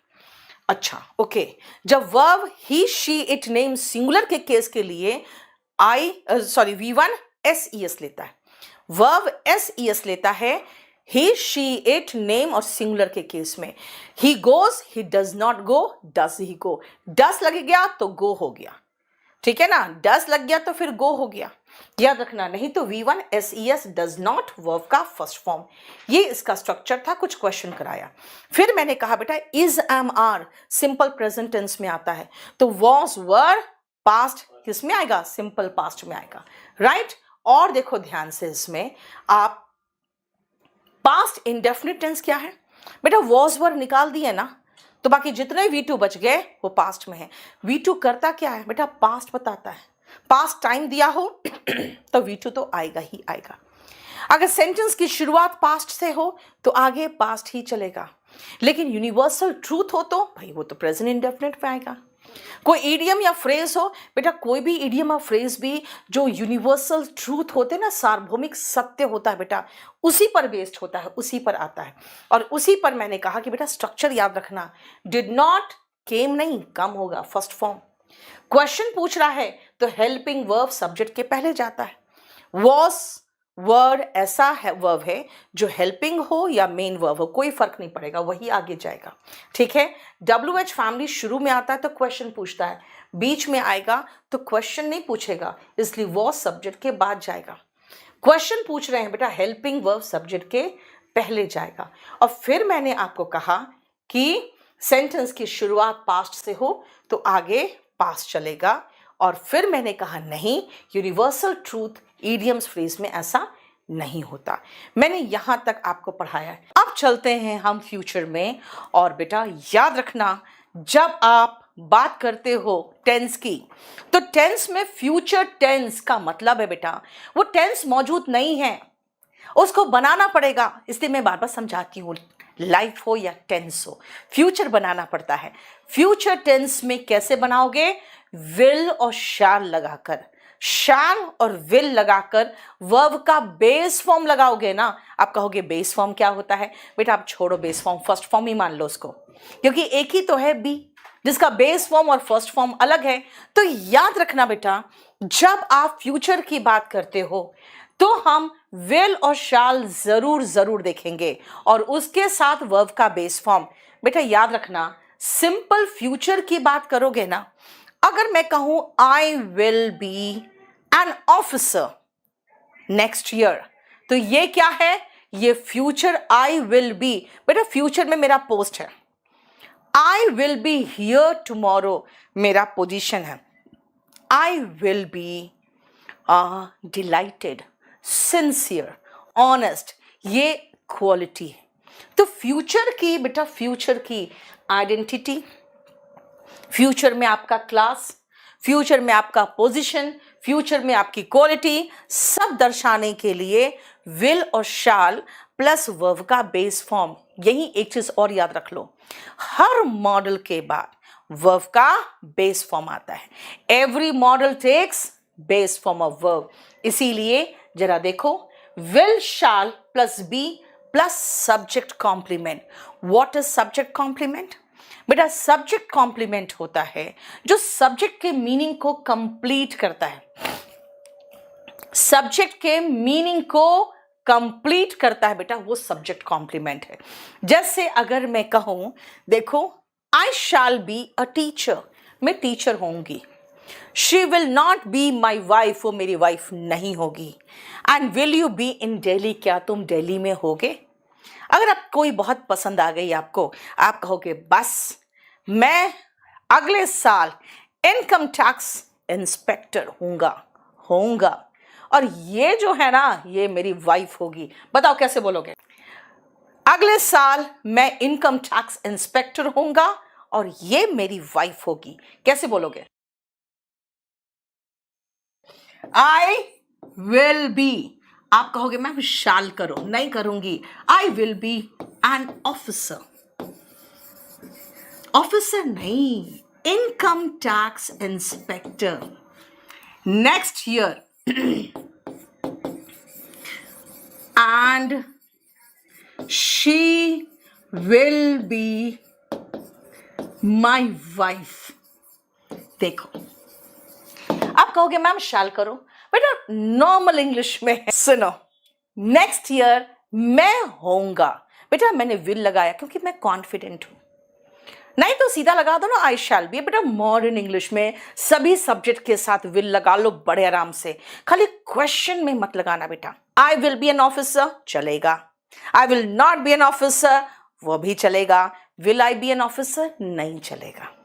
अच्छा ओके, जब verb he, she, it, name singular के केस के लिए V1 SES लेता है, वर्ब SES लेता है ही, शी, इट, नेम और सिंगुलर के केस में। He goes, he does not go, does he go. Does लग गया तो गो हो गया, ठीक है ना, डस लग गया तो फिर गो हो गया, याद रखना। नहीं तो V1 SES does not verb का फर्स्ट फॉर्म। ये इसका स्ट्रक्चर था, कुछ क्वेश्चन कराया। फिर मैंने कहा बेटा is, am, are simple present tense में आता है, तो वॉज, वर, पास्ट किस में आएगा, सिंपल पास्ट में आएगा, राइट। और देखो ध्यान से, इसमें आप पास्ट इंडेफिनिट टेंस क्या है बेटा, वॉज, वर निकाल दिए ना, तो बाकी जितने V2 बच गए वो पास्ट में है। V2 करता क्या है बेटा, पास्ट बताता है, पास्ट टाइम दिया हो तो V2 तो आएगा ही आएगा। अगर सेंटेंस की शुरुआत पास्ट से हो तो आगे पास्ट ही चलेगा, लेकिन यूनिवर्सल ट्रूथ हो तो भाई वो तो प्रेजेंट इंडेफिनिट में आएगा। कोई इडियम या फ्रेज हो बेटा, कोई भी इडियम या फ्रेज भी जो यूनिवर्सल ट्रूथ होते ना, सार्वभौमिक सत्य होता है बेटा, उसी पर बेस्ड होता है, उसी पर आता है। और उसी पर मैंने कहा कि बेटा स्ट्रक्चर याद रखना, डिड नॉट, केम नहीं, कम होगा, फर्स्ट फॉर्म। क्वेश्चन पूछ रहा है तो हेल्पिंग वर्ब सब्जेक्ट के पहले जाता है। वॉज वर्ड ऐसा है, वर्ब है जो हेल्पिंग हो या मेन वर्ब हो, कोई फर्क नहीं पड़ेगा, वही आगे जाएगा, ठीक है। WH फैमिली शुरू में आता है तो क्वेश्चन पूछता है, बीच में आएगा तो क्वेश्चन नहीं पूछेगा, इसलिए वॉज सब्जेक्ट के बाद जाएगा। क्वेश्चन पूछ रहे हैं बेटा, हेल्पिंग वर्ब सब्जेक्ट के पहले जाएगा। और फिर मैंने आपको कहा कि सेंटेंस की शुरुआत पास्ट से हो तो आगे पास्ट चलेगा। और फिर मैंने कहा नहीं, यूनिवर्सल ट्रूथ इडियम्स फ्रेज में ऐसा नहीं होता। मैंने यहां तक आपको पढ़ाया है। अब चलते हैं हम फ्यूचर में। और बेटा याद रखना, जब आप बात करते हो टेंस की, तो टेंस में फ्यूचर टेंस का मतलब है बेटा वो टेंस मौजूद नहीं है, उसको बनाना पड़ेगा। इसलिए मैं बार बार समझाती हूँ, लाइफ हो या टेंस हो, फ्यूचर बनाना पड़ता है। फ्यूचर टेंस में कैसे बनाओगे, विल और शैल लगाकर, शैल और विल लगाकर वर्ब का बेस फॉर्म लगाओगे ना। आप कहोगे बेस फॉर्म क्या होता है बेटा, आप छोड़ो बेस फॉर्म, फर्स्ट फॉर्म ही मान लो उसको, क्योंकि एक ही तो है बी जिसका बेस फॉर्म और फर्स्ट फॉर्म अलग है। तो याद रखना बेटा, जब आप फ्यूचर की बात करते हो तो हम विल और शैल जरूर देखेंगे, और उसके साथ वर्ब का बेस फॉर्म। बेटा याद रखना, सिंपल फ्यूचर की बात करोगे ना, अगर मैं कहूं आई will be an officer next year, तो ये क्या है, ये फ्यूचर आई विल बी। बेटा फ्यूचर में मेरा पोस्ट है, आई विल बी हियर टुमारो मेरा पोजीशन है। आई will B dilated, sincere, honest, ये क्वालिटी है। तो फ्यूचर की बेटा, फ्यूचर की आइडेंटिटी, फ्यूचर में आपका क्लास, फ्यूचर में आपका पोजीशन, फ्यूचर में आपकी क्वालिटी, सब दर्शाने के लिए विल और शैल प्लस वर्ब का बेस फॉर्म। यही एक चीज और याद रख लो, हर मॉडल के बाद वर्ब का बेस फॉर्म आता है। Every modal takes base form of verb. इसीलिए जरा देखो, will shall plus be plus subject complement. What is subject complement बेटा, सब्जेक्ट कॉम्प्लीमेंट होता है जो सब्जेक्ट के मीनिंग को कंप्लीट करता है, सब्जेक्ट के मीनिंग को कंप्लीट करता है बेटा, वो सब्जेक्ट कॉम्प्लीमेंट है। जैसे अगर मैं कहूं, देखो आई शैल बी अ टीचर, मैं टीचर होंगी। She will not B my wife, वो मेरी वाइफ नहीं होगी। And will you be in Delhi, क्या तुम दिल्ली में होगे। अगर आप कोई बहुत पसंद आ गई आपको, आप कहोगे बस मैं अगले साल इनकम टैक्स इंस्पेक्टर होऊंगा, और ये जो है ना, ये मेरी वाइफ होगी। बताओ कैसे बोलोगे। अगले साल मैं इनकम टैक्स इंस्पेक्टर होऊंगा और ये मेरी वाइफ होगी। कैसे बोलोगे? आई विल बी, आप कहोगे मैम शाल करो, नहीं करूंगी। I will be an officer, officer नहीं, income tax inspector next year and she will be my wife. देखो, आप कहोगे मैम शाल करो, बेटा नॉर्मल इंग्लिश में है। सुनो, नेक्स्ट ईयर मैं होऊंगा, बेटा मैंने विल लगाया क्योंकि मैं कॉन्फिडेंट हूं, नहीं तो सीधा लगा दो ना आई शैल बी। बेटा मॉडर्न इंग्लिश में सभी सब्जेक्ट के साथ विल लगा लो बड़े आराम से, खाली क्वेश्चन में मत लगाना बेटा। I will be an officer चलेगा, I will not be an officer वो भी चलेगा, will I be an officer नहीं चलेगा।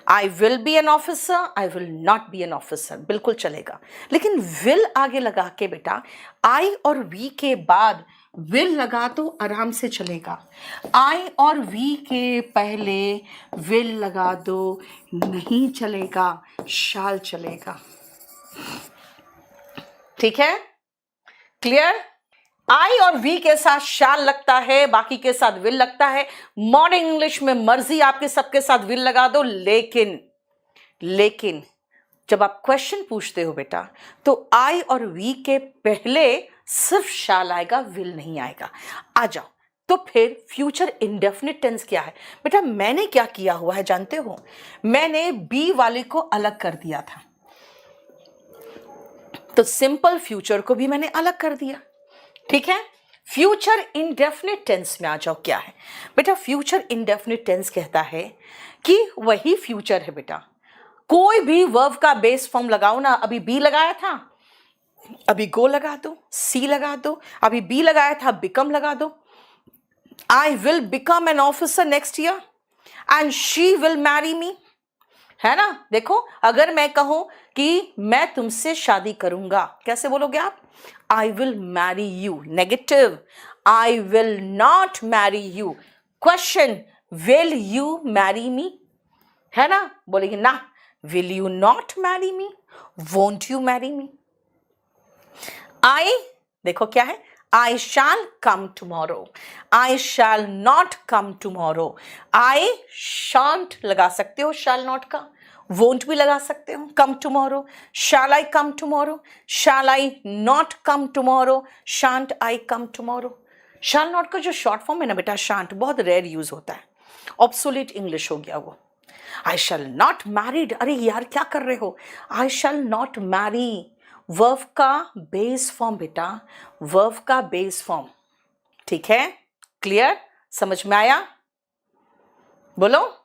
I will be an officer, I will not be an officer बिल्कुल चलेगा, लेकिन विल आगे लगा के बेटा आई और वी के बाद विल लगा तो आराम से चलेगा। आई और वी के पहले विल लगा दो नहीं चलेगा, शाल चलेगा। ठीक है, क्लियर? आई और वी के साथ शाल लगता है, बाकी के साथ विल लगता है। मॉडर्न इंग्लिश में मर्जी आपके सबके साथ विल लगा दो, लेकिन जब आप क्वेश्चन पूछते हो बेटा तो आई और वी के पहले सिर्फ शाल आएगा, विल नहीं आएगा। आ जाओ, तो फिर फ्यूचर इंडेफिनिट टेंस क्या है बेटा? मैंने क्या किया हुआ है जानते हो? मैंने बी वाले को अलग कर दिया था, तो सिंपल फ्यूचर को भी मैंने अलग कर दिया। ठीक है, फ्यूचर इंडेफिनिट टेंस में आ जाओ। क्या है बेटा? फ्यूचर इंडेफिनिट टेंस कहता है कि वही फ्यूचर है बेटा, कोई भी वर्ब का बेस फॉर्म लगाओ ना। अभी बी लगाया था, अभी गो लगा दो, सी लगा दो, अभी बी लगाया था बिकम लगा दो। I will become an officer next year and she will marry me, है ना? देखो, अगर मैं कहूं कि मैं तुमसे शादी करूंगा, कैसे बोलोगे आप? I will marry you, negative. I will not marry you, question, will you marry me, है ना? बोलेंगे ना, will you not marry me, won't you marry me. I, देखो क्या है? I shall come tomorrow, I shall not come tomorrow. I shan't लगा सकते हो शैल नॉट का, वोंट भी लगा सकते हो। Come tomorrow, shall I come tomorrow, shall I not come tomorrow, shan't I come tomorrow. Shall not का जो शॉर्ट फॉर्म है ना बेटा, शांट, बहुत रेयर यूज होता है, ऑब्सोलीट इंग्लिश हो गया वो। आई शैल नॉट मैरिड, अरे यार क्या कर रहे हो? आई शैल नॉट मैरी, वर्ब का बेस फॉर्म बेटा, वर्ब का बेस फॉर्म। ठीक है, क्लियर? समझ में आया? बोलो।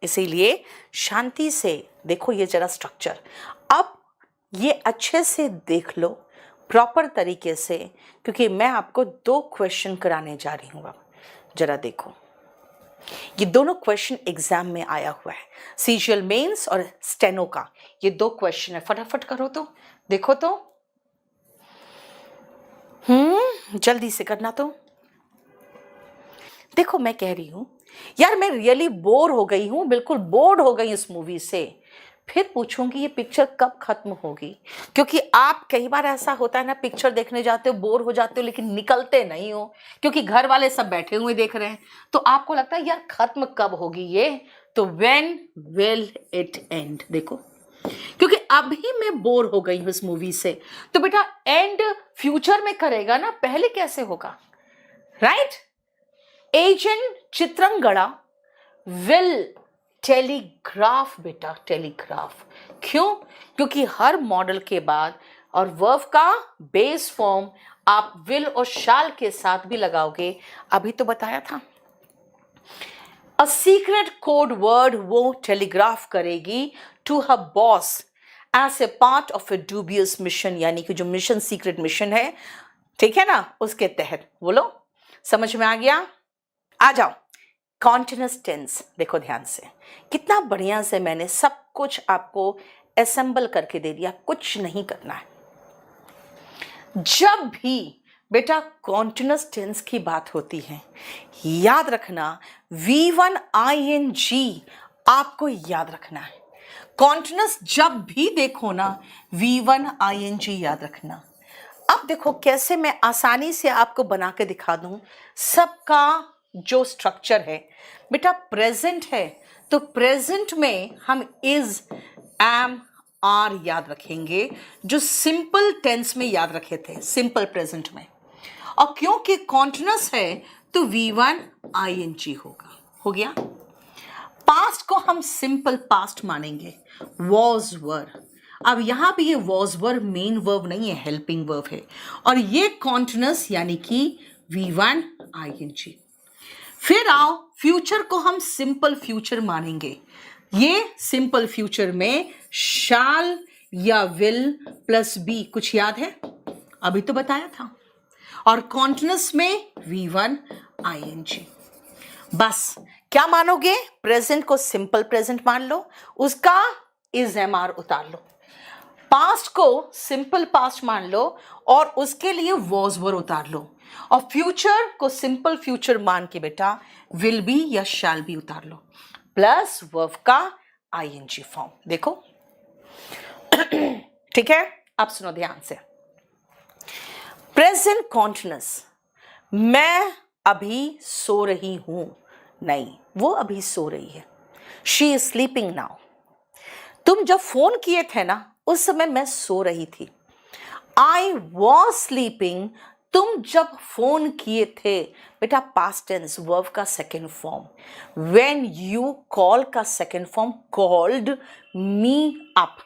इसीलिए शांति से देखो ये जरा स्ट्रक्चर, अब ये अच्छे से देख लो प्रॉपर तरीके से, क्योंकि मैं आपको 2 क्वेश्चन कराने जा रही हूँ। अब जरा देखो, ये दोनों क्वेश्चन एग्जाम में आया हुआ है, सीजीएल मेंस और स्टेनो का। ये 2 क्वेश्चन है, फटाफट करो तो, देखो तो, जल्दी से करना तो। देखो, मैं कह रही हूं यार, मैं रियली बोर हो गई हूं, बिल्कुल बोर्ड हो गई इस मूवी से। फिर पूछूंगी ये पिक्चर कब खत्म होगी, क्योंकि आप कई बार ऐसा होता है ना, पिक्चर देखने जाते हो, बोर हो जाते हो, लेकिन निकलते नहीं हो, क्योंकि घर वाले सब बैठे हुए देख रहे हैं, तो आपको लगता है यार खत्म कब होगी ये, तो व्हेन विल इट एंड। देखो, क्योंकि अभी मैं बोर हो गई हूं इस मूवी से, तो बेटा एंड फ्यूचर में करेगा ना, पहले कैसे होगा? राइट? एजेंट चित्रंगड़ा विल टेलीग्राफ बेटा, टेलीग्राफ। क्यों? क्योंकि हर मॉडल के बाद और वर्ब का बेस फॉर्म आप विल और शाल के साथ भी लगाओगे, अभी तो बताया था। अ सीक्रेट कोड वर्ड वो टेलीग्राफ करेगी to her boss as a part of a dubious mission, यानी कि जो मिशन सीक्रेट मिशन है, ठीक है ना, उसके तहत। बोलो, समझ में आ गया? आ जाओ, कॉन्टिन्यूअस टेंस देखो ध्यान से, कितना बढ़िया से मैंने सब कुछ आपको असेंबल करके दे दिया, कुछ नहीं करना है। जब भी बेटा कॉन्टिन्यूअस टेंस की बात होती है, याद रखना V1 ing आपको याद रखना है। कॉन्टिन्यूअस जब भी देखो ना V1 ing याद रखना। अब देखो कैसे मैं आसानी से आपको बना के दिखा दूं। सबका जो स्ट्रक्चर है बेटा प्रेजेंट है, तो प्रेजेंट में हम इज, एम, आर याद रखेंगे जो सिंपल टेंस में याद रखे थे, सिंपल प्रेजेंट में। और क्योंकि कॉन्टिन्यूअस है तो V1 ing होगा। हो गया। पास्ट को हम सिंपल पास्ट मानेंगे, वॉज वर। अब यहां पे ये वॉज वर मेन वर्ब नहीं है, हेल्पिंग वर्ब है, और ये कॉन्टिन्यूअस यानी कि V1 ing। फिर आओ फ्यूचर को हम सिंपल फ्यूचर मानेंगे। ये सिंपल फ्यूचर में शाल या विल प्लस बी, कुछ याद है? अभी तो बताया था। और कॉन्टिन्यूअस में V1 ing। बस क्या मानोगे? प्रेजेंट को सिंपल प्रेजेंट मान लो, उसका इज एम आर उतार लो। पास्ट को सिंपल पास्ट मान लो और उसके लिए वॉज वर उतार लो। और फ्यूचर को सिंपल फ्यूचर मान के बेटा विल बी या शैल बी उतार लो, प्लस वर्ब का ing फॉर्म। देखो ठीक है, अब सुनो ध्यान से। प्रेजेंट कॉन्टिन्यूअस, मैं अभी सो रही हूं, नहीं वो अभी सो रही है, शी इज स्लीपिंग नाउ। तुम जब फोन किए थे ना उस समय मैं सो रही थी। आई वॉज स्लीपिंग, तुम जब फोन किए थे, बेटा पास्ट टेंस वर्ब का second form. When you call का second form called me up.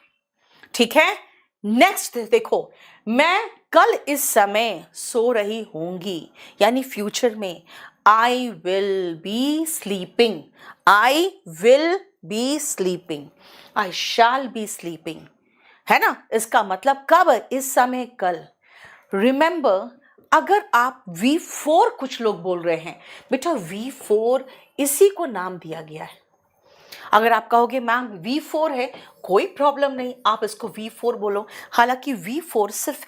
ठीक है, नेक्स्ट देखो, मैं कल इस समय सो रही होंगी, यानी फ्यूचर में आई will B sleeping, I will B sleeping, I shall be sleeping, है ना? इसका मतलब कब? इस समय, कल। रिमेंबर, अगर आप V4 कुछ लोग बोल रहे हैं, बेटा V4 इसी को नाम दिया गया है। अगर आप कहोगे मैम V4 है, कोई प्रॉब्लम नहीं, आप इसको V4 बोलो। हालांकि V4 सिर्फ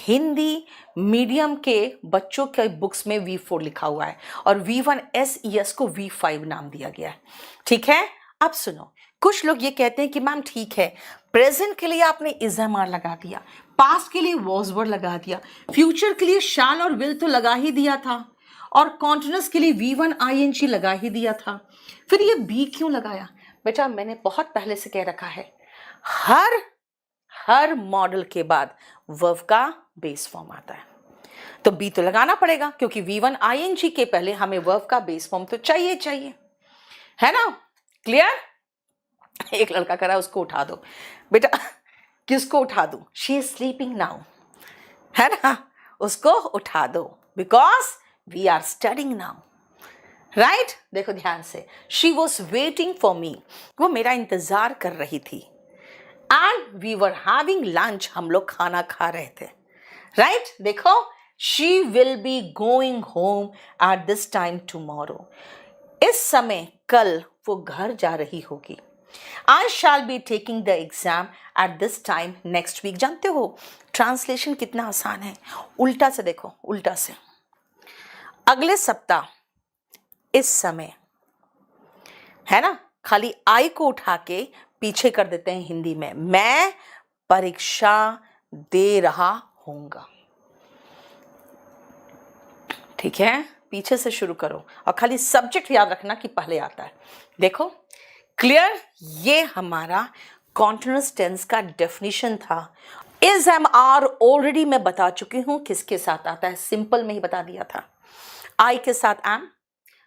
हिंदी मीडियम के बच्चों के बुक्स में V4 लिखा हुआ है और V1 SES को V5 नाम दिया गया है। ठीक है, अब सुनो, कुछ लोग ये कहते हैं कि मैम ठीक है, प्रेजेंट के लिए आपने इज एम आर लगा दिया, पास्ट के लिए वॉज वर लगा दिया, फ्यूचर के लिए शाल और विल तो लगा ही दिया था, और कॉन्टिन्यूअस के लिए V1 ing लगा ही दिया था, फिर ये बी क्यों लगाया? बेटा मैंने बहुत पहले से कह रखा है, हर मॉडल के बाद वर्ब का बेस फॉर्म आता है, तो बी तो लगाना पड़ेगा, क्योंकि V1 ing के पहले हमें वर्ब का बेस फॉर्म तो चाहिए, है ना? क्लियर? एक लड़का करा, उसको उठा दो बेटा। किसको उठा दूं? शी इज स्लीपिंग नाउ, है ना? उसको उठा दो, because we are studying now, right? देखो ध्यान से, she was waiting for me, वो मेरा इंतजार कर रही थी, and we were having lunch, हम लोग खाना खा रहे थे, राइट? देखो, she will be going home at this time tomorrow, इस समय कल वो घर जा रही होगी। I shall be taking the exam at this time next week। जानते हो ट्रांसलेशन कितना आसान है? उल्टा से देखो, उल्टा से, अगले सप्ताह, इस समय, है ना? खाली आई को उठा के पीछे कर देते हैं हिंदी में, मैं परीक्षा दे रहा होऊंगा। ठीक है, पीछे से शुरू करो और खाली सब्जेक्ट याद रखना कि पहले आता है। देखो क्लियर? ये हमारा कॉन्टिन्यूअस टेंस का डेफिनेशन था। इज एम आर ऑलरेडी मैं बता चुकी हूं किसके साथ आता है, सिंपल में ही बता दिया था। आई के साथ एम,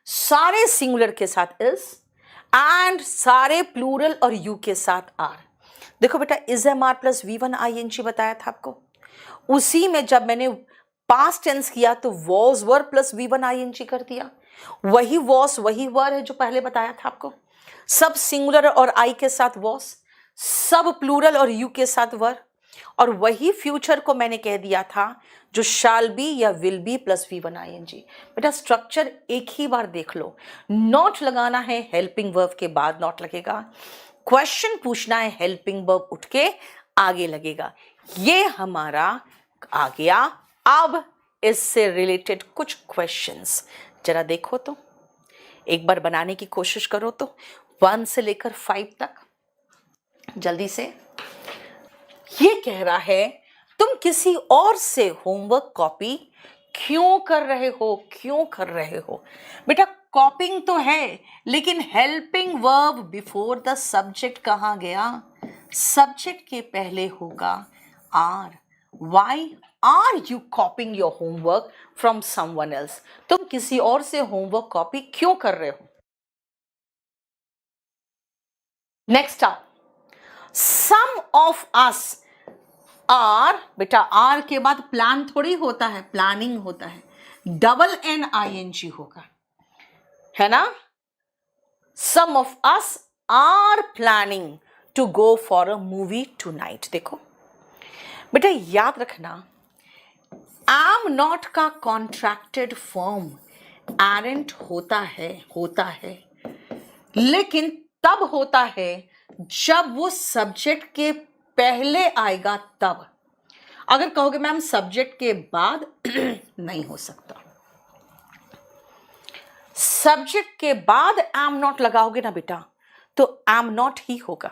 सारे सिंगुलर के साथ इज, एंड सारे प्लूरल और यू के साथ आर। देखो बेटा, is am are plus V1 ing बताया था आपको, उसी में जब मैंने पास्ट टेंस किया तो was were plus V1 ing कर दिया, वही वॉस वही वर है जो पहले बताया था आपको। सब सिंगुलर और आई के साथ वॉस, सब प्लूरल और यू के साथ वर, और वही फ्यूचर को मैंने कह दिया था जो शाल बी या will be plus V1 ing। बेटा स्ट्रक्चर एक ही बार देख लो, नॉट लगाना है, हेल्पिंग वर्ब के बाद नॉट लगेगा, क्वेश्चन पूछना है, हेल्पिंग वर्ब उठ के आगे लगेगा। ये हमारा आ गया। अब इससे रिलेटेड कुछ क्वेश्चंस जरा देखो तो, एक बार बनाने की कोशिश करो तो, 1 से लेकर 5 तक जल्दी से। ये कह रहा है तुम किसी और से होमवर्क कॉपी क्यों कर रहे हो, क्यों कर रहे हो। बेटा कॉपिंग तो है, लेकिन helping verb before the subject कहाँ गया, सब्जेक्ट के पहले होगा are. Why are you copying your homework from someone else, तुम किसी और से होमवर्क कॉपी क्यों कर रहे हो। नेक्स्ट आप, सम ऑफ अस आर, बेटा आर के बाद प्लान थोड़ी होता है, प्लानिंग होता है, double N I N G होगा, है ना। Some of us are planning to go for a movie tonight. देखो बेटा याद रखना, एम नॉट का कॉन्ट्रैक्टेड फॉर्म एरेंट होता है, लेकिन तब होता है जब वो सब्जेक्ट के पहले आएगा तब। अगर कहोगे मैम सब्जेक्ट के बाद नहीं हो सकता। सब्जेक्ट के बाद एम नॉट लगाओगे ना बेटा तो एम नॉट ही होगा।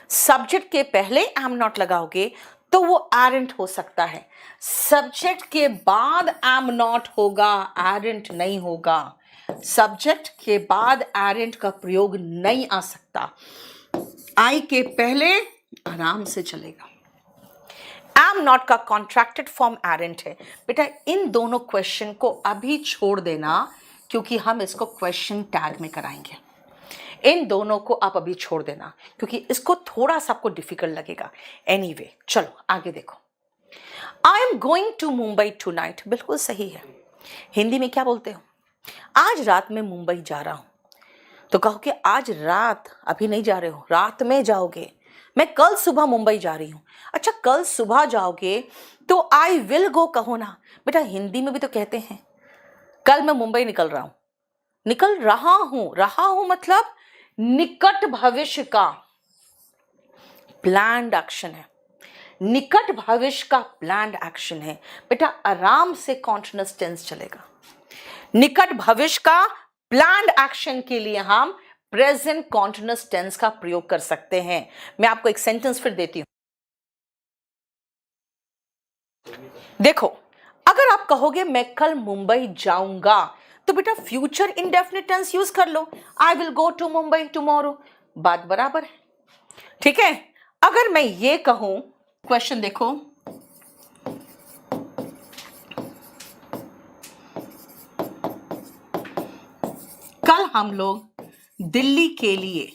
सब्जेक्ट के पहले एम नॉट लगाओगे तो वो एरेंट हो सकता है। सब्जेक्ट के बाद एम नॉट होगा, एरेंट नहीं होगा। सब्जेक्ट के बाद एरेंट का प्रयोग नहीं आ सकता। आई के पहले आराम से चलेगा। एम नॉट का कॉन्ट्रैक्टेड फॉर्म एरेंट है। बेटा इन दोनों क्वेश्चन को अभी छोड़ देना, क्योंकि हम इसको क्वेश्चन टैग में कराएंगे। इन दोनों को आप अभी छोड़ देना, क्योंकि इसको थोड़ा सा आपको डिफिकल्ट लगेगा। एनीवे चलो आगे देखो। I am going to Mumbai tonight, बिल्कुल सही है। हिंदी में क्या बोलते हो, आज रात में मुंबई जा रहा हूं। तो कहो कि आज रात, अभी नहीं जा रहे हो, रात में जाओगे। मैं कल सुबह मुंबई जा रही हूं। अच्छा कल सुबह जाओगे तो आई विल गो कहो ना। बेटा हिंदी में भी तो कहते हैं कल मैं मुंबई निकल रहा हूं, निकल रहा हूं मतलब निकट भविष्य का प्लान्ड एक्शन है। निकट भविष्य का प्लान्ड एक्शन है। बेटा आराम से कॉन्टिन्यूअस टेंस चलेगा। निकट भविष्य का प्लान्ड एक्शन के लिए हम प्रेजेंट कॉन्टिन्यूअस टेंस का प्रयोग कर सकते हैं। मैं आपको एक सेंटेंस फिर देती हूं। देखो अगर आप कहोगे मैं कल मुंबई जाऊंगा, तो बेटा फ्यूचर इंडेफिनिट टेंस यूज कर लो, I will go to Mumbai tomorrow, बात बराबर है। ठीक है। अगर मैं ये कहूं, क्वेश्चन देखो, कल हम लोग दिल्ली के लिए,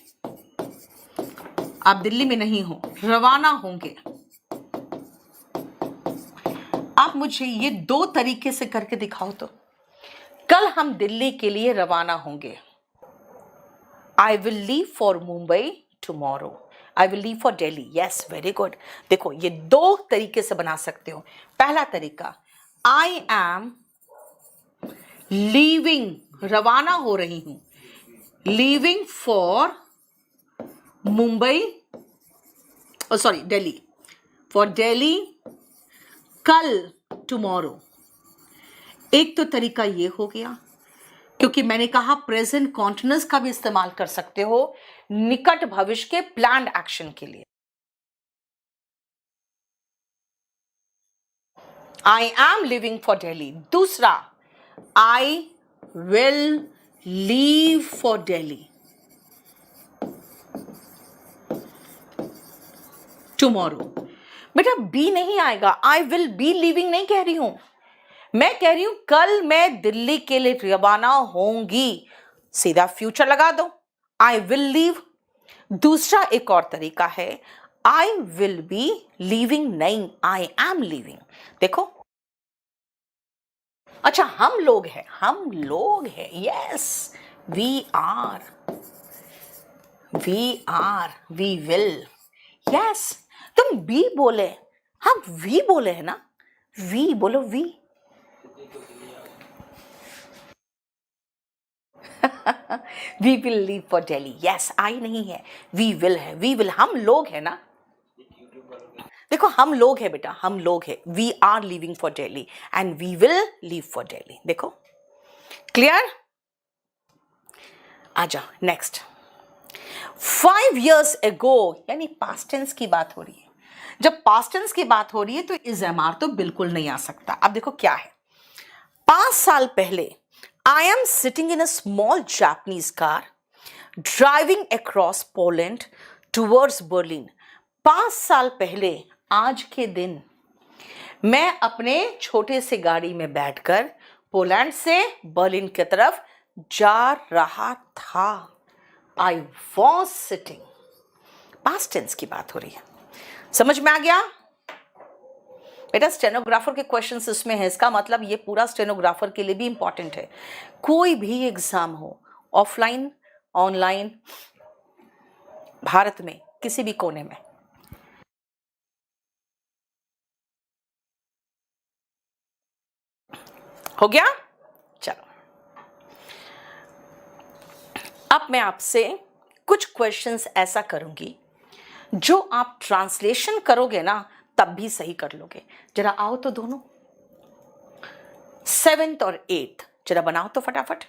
आप दिल्ली में नहीं हो, रवाना होंगे। आप मुझे ये 2 तरीके से करके दिखाओ तो। कल हम दिल्ली के लिए रवाना होंगे। आई will leave for Mumbai tomorrow. I will leave for Delhi. Yes very good. देखो ये 2 तरीके से बना सकते हो। पहला तरीका, आई एम लीविंग, रवाना हो रही हूं, leaving for Mumbai, sorry Delhi, for Delhi कल, टुमारो। एक तो तरीका ये हो गया, क्योंकि मैंने कहा प्रेजेंट कॉन्टिन्यूअस का भी इस्तेमाल कर सकते हो निकट भविष्य के प्लान्ड एक्शन के लिए। I am living for Delhi. दूसरा, I will leave for Delhi tomorrow. बेटा बी नहीं आएगा, आई विल बी लिविंग नहीं कह रही हूं, मैं कह रही हूं कल मैं दिल्ली के लिए रवाना होंगी, सीधा फ्यूचर लगा दो, आई विल लीव। दूसरा एक और तरीका है, आई विल बी लीविंग नहीं, आई एम लीविंग। देखो अच्छा हम लोग हैं, yes we are, we will, yes. तुम बी बोले, हम वी बोले है ना, वी बोलो, we. We will leave for Delhi. Yes I नहीं है, वी विल है, वी विल, हम लोग है ना। देखो हम लोग हैं बेटा, हम लोग हैं, we are living for Delhi and we will live for Delhi. देखो क्लियर। आजा नेक्स्ट। 5 years ago, यानी पास्ट टेंस की बात हो रही है। जब पास्ट टेंस की बात हो रही है तो इज एम आर तो बिल्कुल नहीं आ सकता। अब देखो क्या है, 5 साल पहले I am sitting in a small Japanese car driving across Poland towards Berlin. 5 साल पहले आज के दिन मैं अपने छोटे से गाड़ी में बैठकर पोलैंड से बर्लिन की तरफ जा रहा था। I was sitting, past tense की बात हो रही है। समझ में आ गया बेटा? स्टेनोग्राफर के क्वेश्चंस इसमें है, इसका मतलब ये पूरा स्टेनोग्राफर के लिए भी इंपॉर्टेंट है। कोई भी एग्जाम हो, ऑफलाइन ऑनलाइन, भारत में किसी भी कोने में। हो गया? चलो अब मैं आपसे कुछ क्वेश्चंस ऐसा करूंगी जो आप ट्रांसलेशन करोगे ना तब भी सही कर लोगे। जरा आओ तो दोनों, 7th और 8th जरा बनाओ तो फटाफट।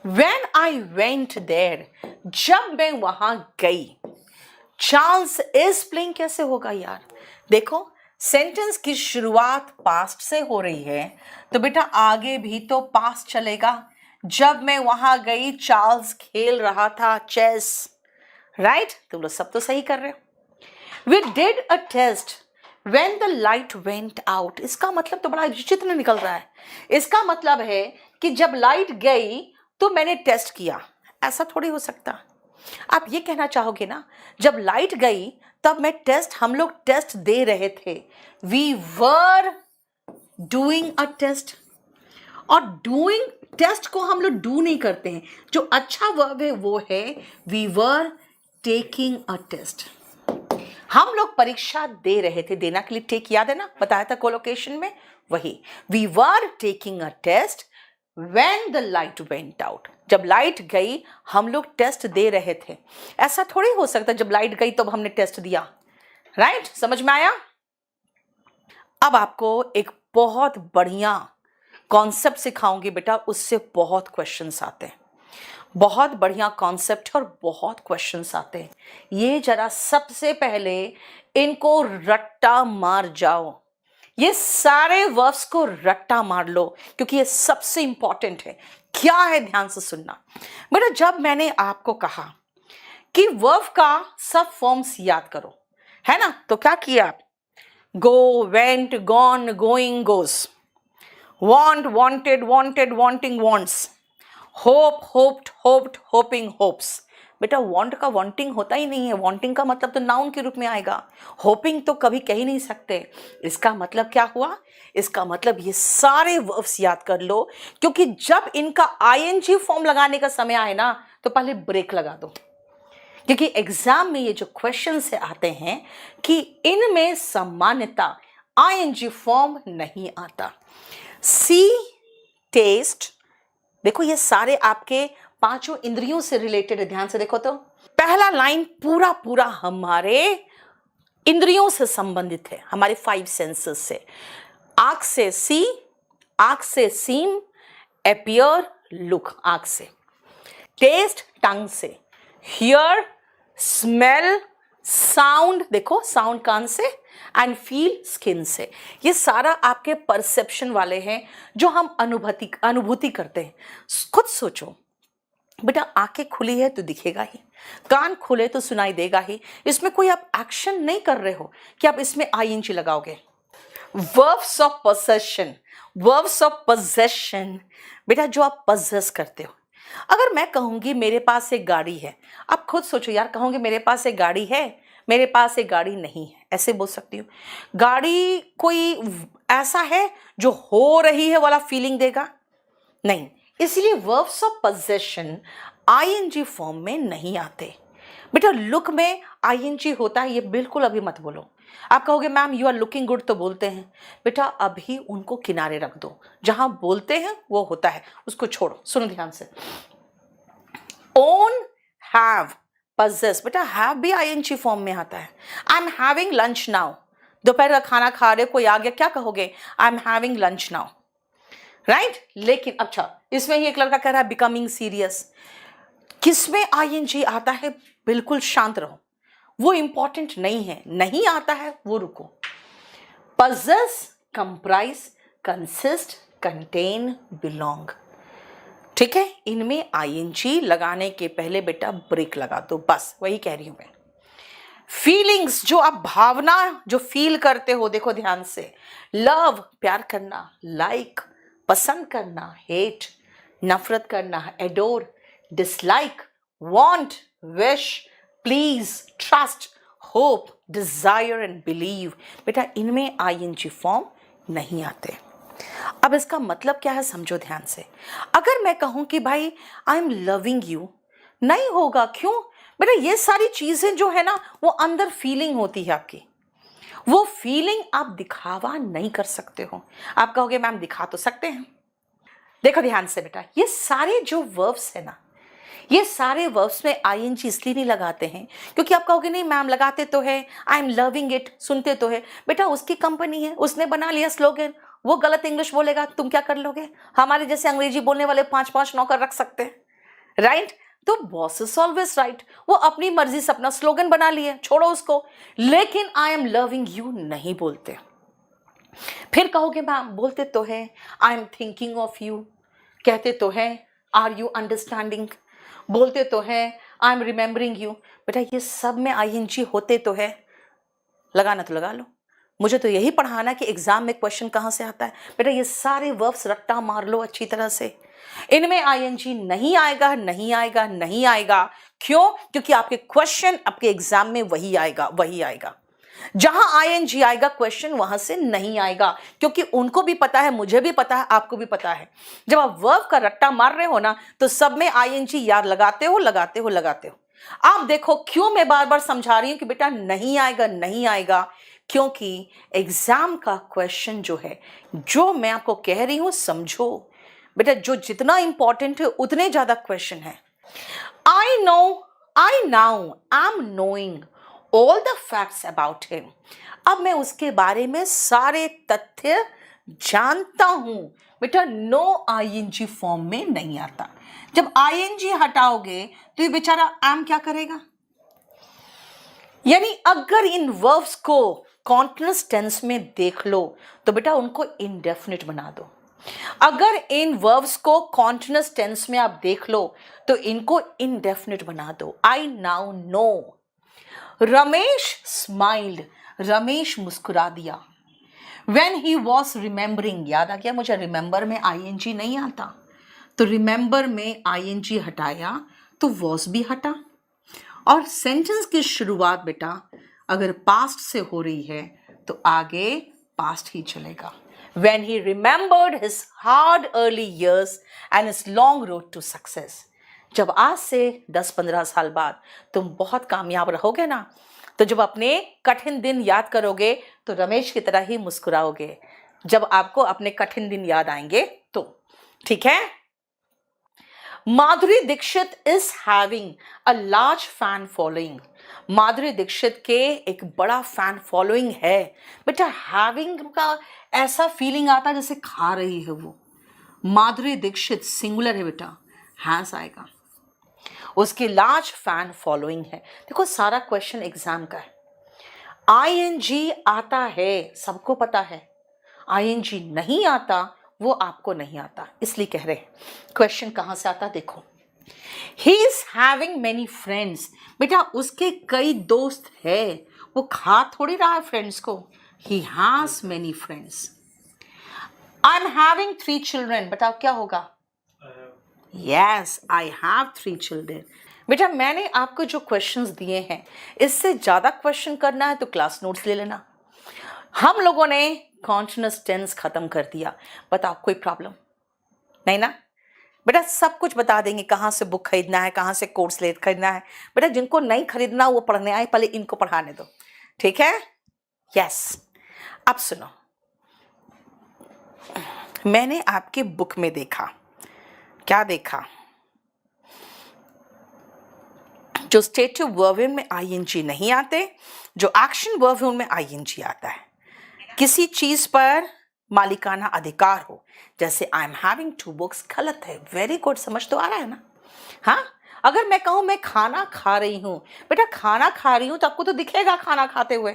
When I went there, जब मैं वहां गई, चार्ल्स इज प्लेइंग कैसे होगा यार? देखो सेंटेंस की शुरुआत पास्ट से हो रही है तो बेटा आगे भी तो पास्ट चलेगा। जब मैं वहां गई चार्ल्स खेल रहा था चेस, राइट? तुम लोग सब तो सही कर रहे हो। We did a test when the light went out. इसका मतलब तो बड़ा विचित्र निकल रहा है। इसका मतलब है कि जब लाइट गई तो मैंने टेस्ट किया, ऐसा थोड़ी हो सकता। आप ये कहना चाहोगे ना जब लाइट गई तब मैं टेस्ट, हम लोग टेस्ट दे रहे थे। We were doing a test. और डूइंग टेस्ट को हम लोग डू नहीं करते हैं, जो अच्छा वर्ब है वो है we were taking a test. हम लोग परीक्षा दे रहे थे, देना के लिए टेक याद है ना, बताया था कोलोकेशन में, वही we were taking a test when the light went out. जब लाइट गई हम लोग टेस्ट दे रहे थे। ऐसा थोड़ी हो सकता जब लाइट गई तो हमने टेस्ट दिया, राइट? समझ में आया? अब आपको एक बहुत बढ़िया कॉन्सेप्ट सिखाऊंगी बेटा, उससे बहुत क्वेश्चंस आते हैं। बहुत बढ़िया कॉन्सेप्ट और बहुत क्वेश्चंस आते हैं। ये जरा सबसे पहले इनको रट्टा मार जाओ, ये सारे वर्ब्स को रट्टा मार लो क्योंकि ये सबसे इंपॉर्टेंट है। क्या है ध्यान से सुनना बेटा। जब मैंने आपको कहा कि वर्ब का सब फॉर्म्स याद करो, है ना, तो क्या किया आप? गो, वेंट, गॉन, गोइंग, गोस, want, wanted, wanted, wanting, wants, hope, hoped, hoped, hoping, hopes। बेटा want का wanting होता ही नहीं है, wanting का मतलब तो नाउन के रूप में आएगा, hoping तो कभी कह ही नहीं सकते। इसका मतलब क्या हुआ? इसका मतलब ये सारे वर्ब्स याद कर लो क्योंकि जब इनका ing फॉर्म लगाने का समय आए ना तो पहले ब्रेक लगा दो, क्योंकि एग्जाम में ये जो क्वेश्चन से आते हैं कि इनमें सामान्यता ing फॉर्म नहीं आता। सी, टेस्ट, देखो ये सारे आपके पांचों इंद्रियों से रिलेटेड है। ध्यान से देखो तो पहला लाइन पूरा पूरा हमारे इंद्रियों से संबंधित है, हमारे 5 सेंसेस से। आंख से सी, आंख से सीन, अपीयर लुक आंख से, टेस्ट टंग से, हियर स्मेल, साउंड देखो साउंड कान से, एंड फील स्किन से। ये सारा आपके परसेप्शन वाले हैं जो हम अनुभूति करते हैं। खुद सोचो बेटा, आंखें खुली है तो दिखेगा ही, कान खुले तो सुनाई देगा ही। इसमें कोई आप एक्शन नहीं कर रहे हो कि आप इसमें ing लगाओगे। Verbs of possession, verbs of possession बेटा जो आप पजेस करते हो। अगर मैं कहूंगी मेरे पास एक गाड़ी है, आप खुद सोचो यार, कहूंगी मेरे पास एक गाड़ी है, मेरे पास एक गाड़ी नहीं है, ऐसे बोल सकती हूँ। गाड़ी कोई ऐसा है जो हो रही है वाला फीलिंग देगा? नहीं। इसलिए verbs of possession ing form में नहीं आते। बेटा लुक में ing होता है, ये बिल्कुल अभी मत बोलो। आप कहोगे ma'am you are looking good तो बोलते हैं, बेटा अभी उनको किनारे रख दो। जहां बोलते हैं वो होता है, उसको छोड़ो। सुनो ध्यान से। ओन, हैव, पजेस बेटा हैव भी आईएनजी फॉर्म में आता है। I am having lunch now, दोपहर का खाना खा रहे, कोई आ गया, क्या कहोगे? I am having lunch now, right. लेकिन अच्छा, इसमें ही एक लड़का कह रहा है बिकमिंग सीरियस, किसमें आईएनजी आता है? बिल्कुल शांत रहो, वो इंपॉर्टेंट नहीं है, नहीं आता है वो रुको। Possess, comprise, consist, contain, belong, ठीक है। इनमें आईएनजी लगाने के पहले बेटा ब्रेक लगा दो, बस वही कह रही हूं मैं। फीलिंग्स, जो आप भावना जो फील करते हो, देखो ध्यान से, लव प्यार करना, लाइक पसंद करना, हेट नफरत करना, adore dislike, want wish, please trust, hope desire and believe, बेटा इनमें आईएनजी फॉर्म नहीं आते। अब इसका मतलब क्या है, समझो ध्यान से। अगर मैं कहूं कि भाई आई एम लविंग यू, नहीं होगा, क्यों बेटा? ये सारी चीजें जो है ना, वो अंदर फीलिंग होती है आपकी, वो फीलिंग आप दिखावा नहीं कर सकते हो। आप कहोगे मैम दिखा तो सकते हैं। देखो ध्यान से बेटा, ये सारे जो वर्ब्स है ना, ये सारे वर्ब्स में आईएनजी इसलिए नहीं लगाते हैं क्योंकि आप कहोगे नहीं मैम लगाते तो है, आई एम लविंग इट सुनते तो है। बेटा उसकी कंपनी है, उसने बना लिया स्लोगन, वो गलत इंग्लिश बोलेगा, तुम क्या कर लोगे? हमारे जैसे अंग्रेजी बोलने वाले 5-5 नौकर रख सकते हैं, राइट। तो बॉस इज ऑलवेज राइट, वो अपनी मर्जी से अपना स्लोगन बना लिए, छोड़ो उसको। लेकिन आई एम लविंग यू नहीं बोलते। फिर कहोगे मैम बोलते तो है, I am thinking of you, कहते तो है आर यू अंडरस्टैंडिंग, बोलते तो है आई एम रिमेंबरिंग यू। बेटा ये सब में आईएनजी होते तो है, लगाना तो लगा लो। मुझे तो यही पढ़ाना कि एग्जाम में क्वेश्चन कहाँ से आता है। बेटा ये सारे वर्ब्स रट्टा मार लो अच्छी तरह से, इनमें आईएनजी नहीं आएगा, नहीं आएगा, नहीं आएगा। क्यों? क्योंकि आपके क्वेश्चन आपके एग्जाम में वही आएगा, वही आएगा। जहां आईएनजी आएगा क्वेश्चन वहां से नहीं आएगा, क्योंकि उनको भी पता है, मुझे भी पता है, आपको भी पता है। जब आप वर्ब का रट्टा मार रहे हो ना, तो सब में आईएनजी याद लगाते हो, लगाते हो, लगाते हो। आप देखो क्यों मैं बार बार समझा रही हूं कि बेटा नहीं आएगा, नहीं आएगा, क्योंकि एग्जाम का क्वेश्चन जो है, जो मैं आपको कह रही हूं समझो बेटा, जो जितना इंपॉर्टेंट है उतने ज्यादा क्वेश्चन है। I know, I now I am knowing all the facts about him, अब मैं उसके बारे में सारे तथ्य जानता हूं। बेटा नो आईएनजी फॉर्म में नहीं आता। जब आईएनजी हटाओगे तो ये बेचारा एम क्या करेगा? यानी अगर इन वर्ब्स को कॉन्टिन्यूअस टेंस में देख लो तो बेटा उनको इंडेफिनिट बना दो। अगर इन वर्ब्स को कॉन्टिन्यूअस टेंस में आप देख लो तो इनको इंडेफिनिट बना दो। I now know. Ramesh smiled, Ramesh मुस्कुरा दिया। When he was remembering, याद आ गया मुझे, रिमेंबर में आईएनजी नहीं आता, तो रिमेंबर में आईएनजी हटाया तो वॉज भी हटा। और सेंटेंस की शुरुआत बेटा अगर पास्ट से हो रही है तो आगे पास्ट ही चलेगा। When he remembered his hard early years and his long road to success, जब आज से 10-15 साल बाद तुम बहुत कामयाब रहोगे ना, तो जब अपने कठिन दिन याद करोगे तो रमेश की तरह ही मुस्कुराओगे जब आपको अपने कठिन दिन याद आएंगे तो, ठीक है। Madhuri Dixit is having a large fan following, Madhuri Dixit के एक बड़ा फैन फॉलोइंग है। बेटा हैविंग का ऐसा फीलिंग आता है जैसे खा रही है वो। माधुरी दीक्षित सिंगुलर है बेटा, हैज आएगा, उसकी लार्ज फैन फॉलोइंग है। देखो सारा क्वेश्चन एग्जाम का है। आईएनजी आता है, सबको पता है, आईएनजी नहीं आता, वो आपको नहीं आता, इसलिए कह रहे हैं। क्वेश्चन कहां से आता देखो, he is having many friends, बेटा उसके कई दोस्त है, वो खा थोड़ी रहा है फ्रेंड्स को, he has many friends. I am having 3 children, बताओ क्या होगा? Yes, I have 3 children. बेटा मैंने आपको जो क्वेश्चंस दिए हैं, इससे ज़्यादा क्वेश्चन करना है तो क्लास नोट्स ले लेना। हम लोगों ने कॉन्टिन्यूअस टेंस खत्म कर दिया, बताओ कोई प्रॉब्लम नहीं ना? बेटा सब कुछ बता देंगे, कहाँ से बुक खरीदना है, कहाँ से कोर्स ले खरीदना है। बेटा जिनको नहीं खरीदना वो पढ़ने आए, पहले इनको पढ़ाने दो, ठीक है? यस। अब सुनो, मैंने आपके बुक में देखा, क्या देखा? जो स्टेटिव वर्ब है उनमें आईएनजी नहीं आते, जो एक्शन वर्ब है उनमें आईएनजी आता है। किसी चीज पर मालिकाना अधिकार हो, जैसे आई एम हैविंग 2 बुक्स, गलत है। वेरी गुड, समझ तो आ रहा है ना? हाँ, अगर मैं कहूं मैं खाना खा रही हूं, बेटा खाना खा रही हूं तो आपको तो दिखेगा खाना खाते हुए,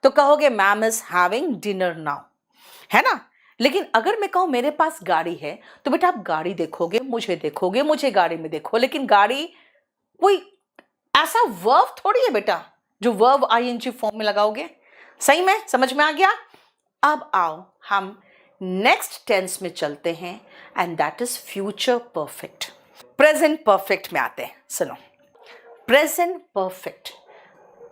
तो कहोगे ma'am is having dinner now, है ना? लेकिन अगर मैं कहूं मेरे पास गाड़ी है, तो बेटा आप गाड़ी देखोगे, मुझे गाड़ी में देखो, लेकिन गाड़ी कोई ऐसा वर्ब थोड़ी है बेटा जो वर्ब आईएनजी फॉर्म में लगाओगे। सही में समझ में आ गया? अब आओ हम नेक्स्ट टेंस में चलते हैं, and that is future perfect. Present perfect में आते हैं। सुनो, प्रेजेंट परफेक्ट,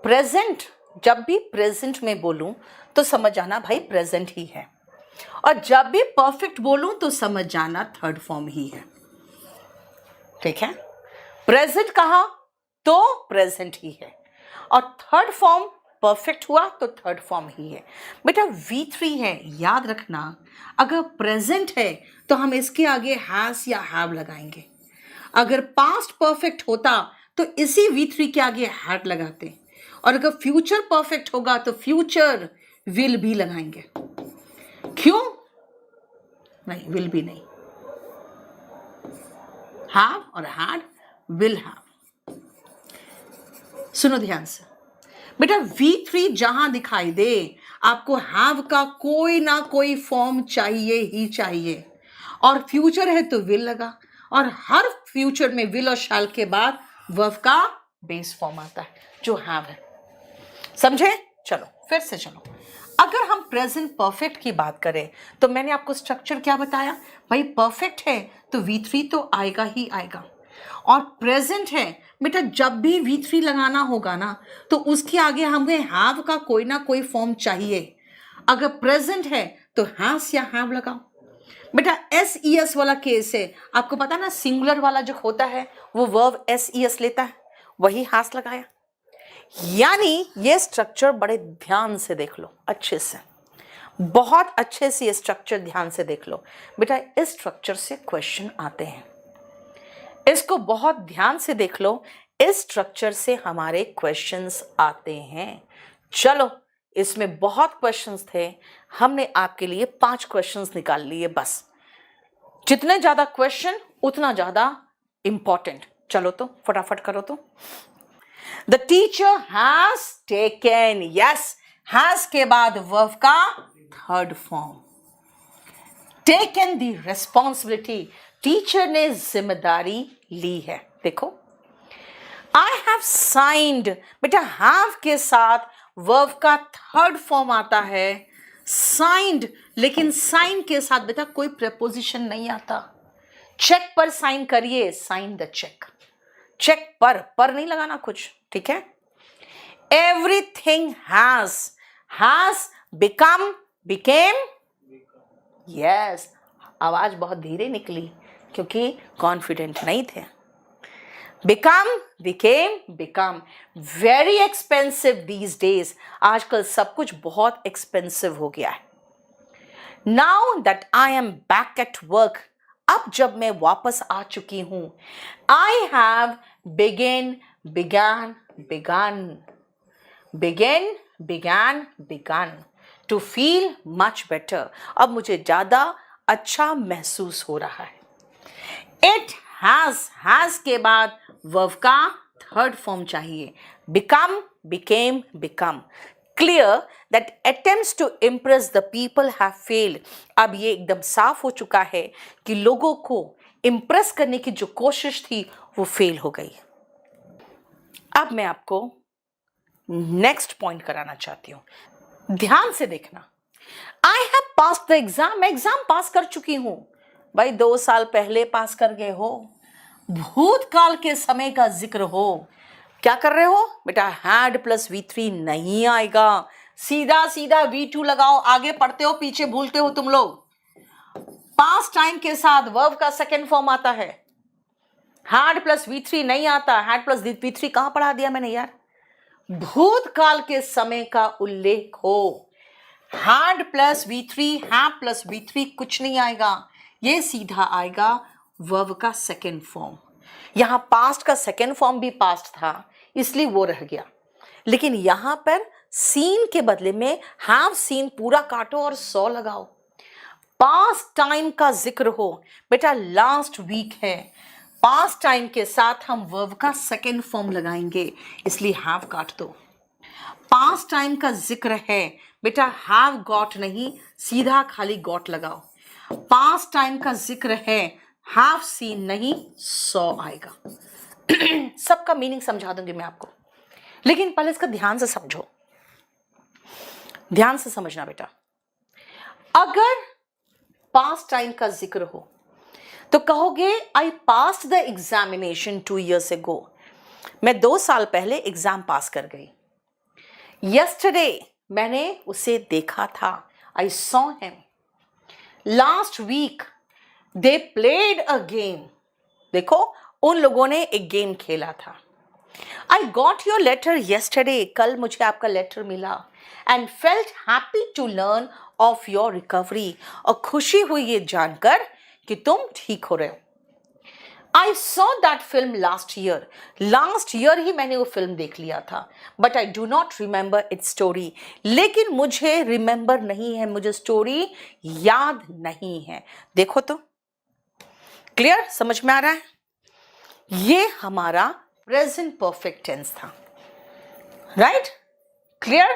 प्रेजेंट जब भी प्रेजेंट में बोलूं तो समझ जाना भाई प्रेजेंट ही है, और जब भी परफेक्ट बोलूं तो समझ जाना थर्ड फॉर्म ही है। ठीक है? प्रेजेंट कहा तो प्रेजेंट ही है, और थर्ड फॉर्म परफेक्ट हुआ तो थर्ड फॉर्म ही है। बेटा V3 है, याद रखना, अगर प्रेजेंट है तो हम इसके आगे हैज या हैव लगाएंगे। अगर पास्ट परफेक्ट होता तो इसी V3 के आगे हैड लगाते, और अगर फ्यूचर परफेक्ट होगा तो फ्यूचर विल भी लगाएंगे। क्यों? नहीं, विल भी नहीं, हैव और हैड, विल हैव। सुनो ध्यान से बेटा, V3 जहां दिखाई दे आपको हैव का कोई ना कोई फॉर्म चाहिए ही चाहिए, और फ्यूचर है तो विल लगा, और हर फ्यूचर में विल और शैल के बाद वर्ब का बेस फॉर्म आता है जो हैव है। समझे? चलो फिर से चलो, अगर हम प्रेजेंट परफेक्ट की बात करें तो मैंने आपको स्ट्रक्चर क्या बताया भाई? परफेक्ट है तो V3 तो आएगा ही आएगा, और प्रेजेंट है बेटा जब भी V3 लगाना होगा ना तो उसके आगे हमें हैव का कोई ना कोई फॉर्म चाहिए। अगर प्रेजेंट है तो हैज या हैव लगाओ। बेटा SES वाला केस है, आपको पता ना, सिंगुलर वाला जो होता है वो वर्ब SES लेता है, वही हैज लगाया। यानी ये स्ट्रक्चर बड़े ध्यान से देख लो, अच्छे से, बहुत अच्छे से ये स्ट्रक्चर ध्यान से देख लो बेटा। इस स्ट्रक्चर से क्वेश्चन आते हैं, इसको बहुत ध्यान से देख लो, इस स्ट्रक्चर से हमारे क्वेश्चंस आते हैं। चलो, इसमें बहुत क्वेश्चंस थे, हमने आपके लिए 5 क्वेश्चंस निकाल लिए बस। जितने ज्यादा क्वेश्चन उतना ज्यादा इंपॉर्टेंट। चलो तो फटाफट करो तो। The teacher has taken, yes, has के बाद वर्ब का third form, taken the responsibility, teacher ने जिम्मेदारी ली है। देखो, आई हैव साइंड, बेटा हैव के साथ वर्ब का थर्ड फॉर्म आता है साइंड, लेकिन साइन के साथ बेटा कोई प्रपोजिशन नहीं आता। चेक पर साइन करिए, साइन द चेक, चेक पर नहीं लगाना कुछ, ठीक है? Everything has become, became, yes, आवाज बहुत धीरे निकली क्योंकि कॉन्फिडेंट नहीं थे। Become, became, become, very expensive these days, आजकल सब कुछ बहुत एक्सपेंसिव हो गया है। Now that I am back at work, अब जब मैं वापस आ चुकी हूं, I have begun, began, begun, begun, began, begun, to feel much better, अब मुझे ज्यादा अच्छा महसूस हो रहा है। इट हैज के बाद वर्ब का थर्ड फॉर्म चाहिए, become, became, become. Clear that attempts to impress the people have failed, अब ये एकदम साफ हो चुका है कि लोगों को इम्प्रेस करने की जो कोशिश थी वो फेल हो गई। अब मैं आपको नेक्स्ट पॉइंट कराना चाहती हूं, ध्यान से देखना। I have pass the exam, मैं एग्जाम पास कर चुकी हूं। भाई 2 साल पहले पास कर गए हो, भूतकाल के समय का जिक्र हो, क्या कर रहे हो बेटा? हैड प्लस V3 नहीं आएगा, सीधा सीधा V2 लगाओ। आगे पढ़ते हो पीछे भूलते हो तुम लोग। पास्ट टाइम के साथ वर्ब का सेकेंड फॉर्म आता है, हैड प्लस V3 नहीं आता। हैड प्लस V3 कहां पढ़ा दिया मैंने यार? भूतकाल के समय का उल्लेख हो, had plus V3, have plus V3 कुछ नहीं आएगा, ये सीधा आएगा वर्ब का सेकेंड फॉर्म। यहां पास्ट का सेकेंड फॉर्म भी पास्ट था, इसलिए वो रह गया। लेकिन यहां पर सीन के बदले में हैव सीन पूरा काटो और सॉ लगाओ। पास्ट टाइम का जिक्र हो, बेटा लास्ट वीक है, पास्ट टाइम के साथ हम वर्ब का सेकेंड फॉर्म लगाएंगे, इसलिए हैव काट दो। पास्ट टाइम का जिक्र है, बेटा हैव गॉट नहीं, सीधा खाली गॉट लगाओ। पास्ट टाइम का जिक्र है, हैव सीन नहीं, सॉ आएगा। सबका मीनिंग समझा दूंगी मैं आपको, लेकिन पहले इसका ध्यान से समझो, ध्यान से समझना बेटा। अगर पास्ट टाइम का जिक्र हो तो कहोगे I passed the examination 2 years ago, मैं 2 साल पहले एग्जाम पास कर गई। यस्टरडे, मैंने उसे देखा था, I saw him. Last week they played a game, देखो उन लोगों ने एक गेम खेला था। I got your letter yesterday, कल मुझे आपका लेटर मिला। And felt happy to learn of your recovery, और खुशी हुई ये जानकर कि तुम ठीक हो रहे हो। I saw that film last year ही मैंने वो फिल्म देख लिया था। But I do not remember its story, लेकिन मुझे रिमेंबर नहीं है, मुझे स्टोरी याद नहीं है। देखो तो क्लियर, समझ में आ रहा है? ये हमारा प्रेजेंट परफेक्ट टेंस था, राइट? क्लियर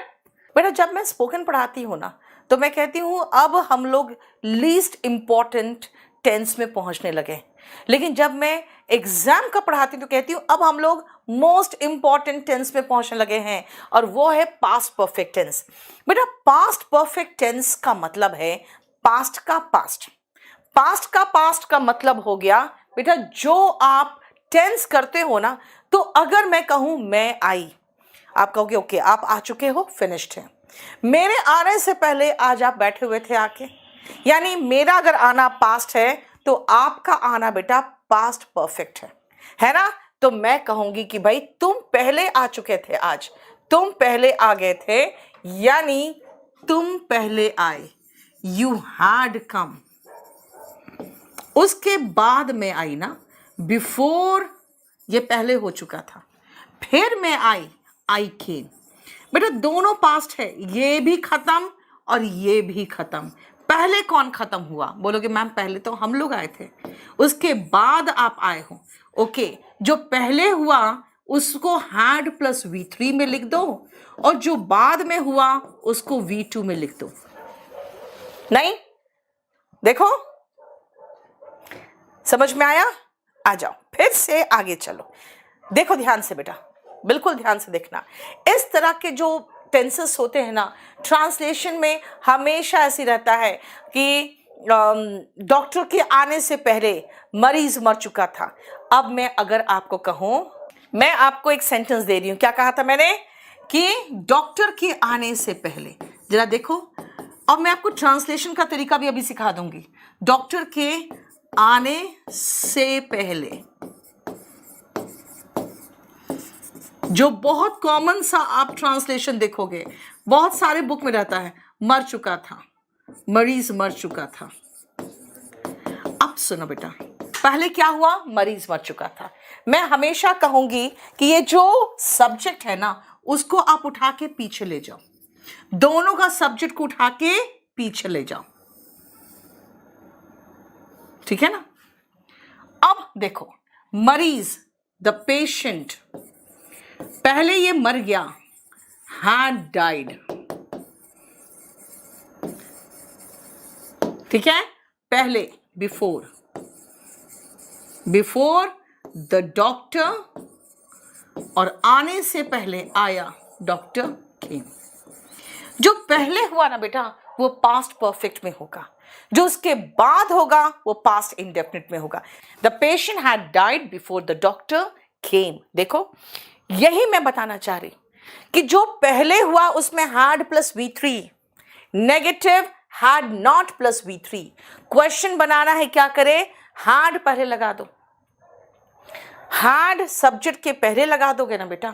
बेटा? जब मैं स्पोकन पढ़ाती हूँ ना, तो मैं कहती हूँ अब हम लोग लीस्ट इंपॉर्टेंट टेंस में पहुंचने लगे, लेकिन जब मैं एग्जाम का पढ़ाती हूँ तो कहती हूँ अब हम लोग मोस्ट इंपॉर्टेंट टेंस में पहुंचने लगे हैं, और वो है पास्ट परफेक्ट टेंस। बेटा पास्ट परफेक्ट टेंस का मतलब है पास्ट का पास्ट। पास्ट का पास्ट का मतलब हो गया बेटा जो आप टेंस करते हो ना, तो अगर मैं कहूं मैं आई, आप कहोगे ओके आप आ चुके हो, फिनिश्ड है। मेरे आने से पहले आज आप बैठे हुए थे आके, यानी मेरा अगर आना पास्ट है तो आपका आना बेटा पास्ट परफेक्ट है ना? तो मैं कहूंगी कि भाई तुम पहले आ चुके थे, आज तुम पहले आ गए थे, यानी तुम पहले आए, यू हैड कम। उसके बाद में आई ना, बिफोर ये पहले हो चुका था, फिर मैं आई केम। बेटा दोनों पास्ट है, ये भी खत्म और ये भी खत्म। पहले कौन खत्म हुआ? बोलोगे मैम पहले तो हम लोग आए थे, उसके बाद आप आए हो। ओके, जो पहले हुआ उसको हैड प्लस V3 में लिख दो, और जो बाद में हुआ उसको V2 में लिख दो। नहीं? देखो समझ में आया? आ जाओ फिर से आगे चलो। देखो ध्यान से बेटा, बिल्कुल ध्यान से देखना। इस तरह के जो टेंसेस होते हैं ना, ट्रांसलेशन में हमेशा ऐसी रहता है कि डॉक्टर के आने से पहले मरीज मर चुका था। अब मैं अगर आपको कहूं, मैं आपको एक सेंटेंस दे रही हूं, क्या कहा था मैंने? कि डॉक्टर के आने से पहले, जरा देखो। अब मैं आपको ट्रांसलेशन का तरीका भी अभी सिखा दूंगी। डॉक्टर के आने से पहले, जो बहुत कॉमन सा आप ट्रांसलेशन देखोगे, बहुत सारे बुक में रहता है, मर चुका था, मरीज मर चुका था। अब सुनो बेटा, पहले क्या हुआ? मरीज मर चुका था। मैं हमेशा कहूंगी कि ये जो सब्जेक्ट है ना, उसको आप उठा के पीछे ले जाओ, दोनों का सब्जेक्ट को उठा के पीछे ले जाओ, ठीक है ना? अब देखो, मरीज द पेशेंट, पहले ये मर गया, had died, ठीक है? पहले बिफोर द डॉक्टर, और आने से पहले आया, डॉक्टर केम। जो पहले हुआ ना बेटा वो पास्ट परफेक्ट में होगा, जो उसके बाद होगा वो पास्ट इंडेफिनिट में होगा। The patient had died before the doctor केम। देखो यही मैं बताना चाह रही कि जो पहले हुआ उसमें had plus V3, negative had not plus V3। Question बनाना है, क्या करे? हैड पहले लगा दो, हैड सब्जेक्ट के पहले लगा दोगे ना बेटा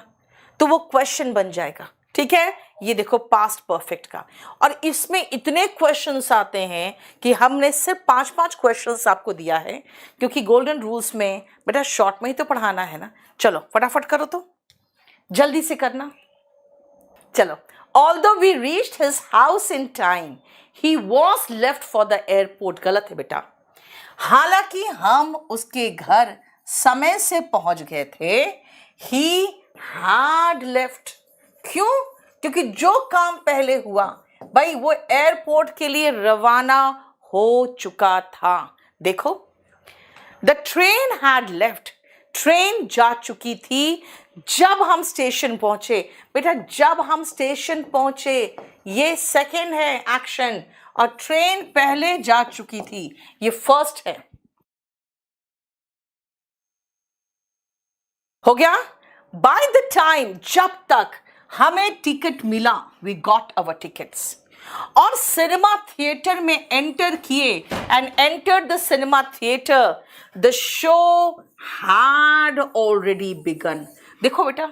तो वो क्वेश्चन बन जाएगा, ठीक है? ये देखो पास्ट परफेक्ट का, और इसमें इतने क्वेश्चंस आते हैं कि हमने सिर्फ 5-5 क्वेश्चंस आपको दिया है, क्योंकि गोल्डन रूल्स में बेटा शॉर्ट में ही तो पढ़ाना है ना। चलो फटाफट करो तो। जल्दी से करना। चलो, although we reached his house in time he was left for the airport. गलत है बेटा। हालांकि हम उसके घर समय से पहुंच गए थे, ही हैड लेफ्ट। क्यों? क्योंकि जो काम पहले हुआ भाई वो एयरपोर्ट के लिए रवाना हो चुका था। देखो, the train had left, train जा चुकी थी जब हम स्टेशन पहुंचे। बेटा जब हम स्टेशन पहुंचे, ये सेकंड है एक्शन, और ट्रेन पहले जा चुकी थी, ये फर्स्ट है। हो गया? बाय द टाइम, जब तक हमें टिकट मिला, वी गॉट अवर टिकट्स, और सिनेमा थिएटर में एंटर किए and enter the cinema theatre, the show had already begun. देखो बेटा,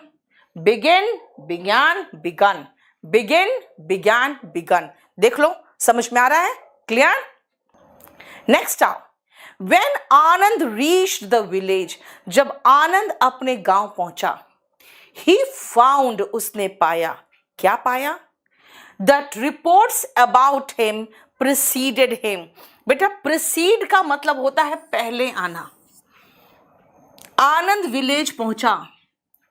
begin, begun, begun, begin, begun, begun. देख लो, समझ में आ रहा है? क्लियर? नेक्स्ट आओ, When Anand reached the village, जब आनंद अपने गांव पहुंचा, he found, उसने पाया, क्या पाया? That reports about him preceded him। बेटा precede का मतलब होता है पहले आना। आनंद विलेज पहुंचा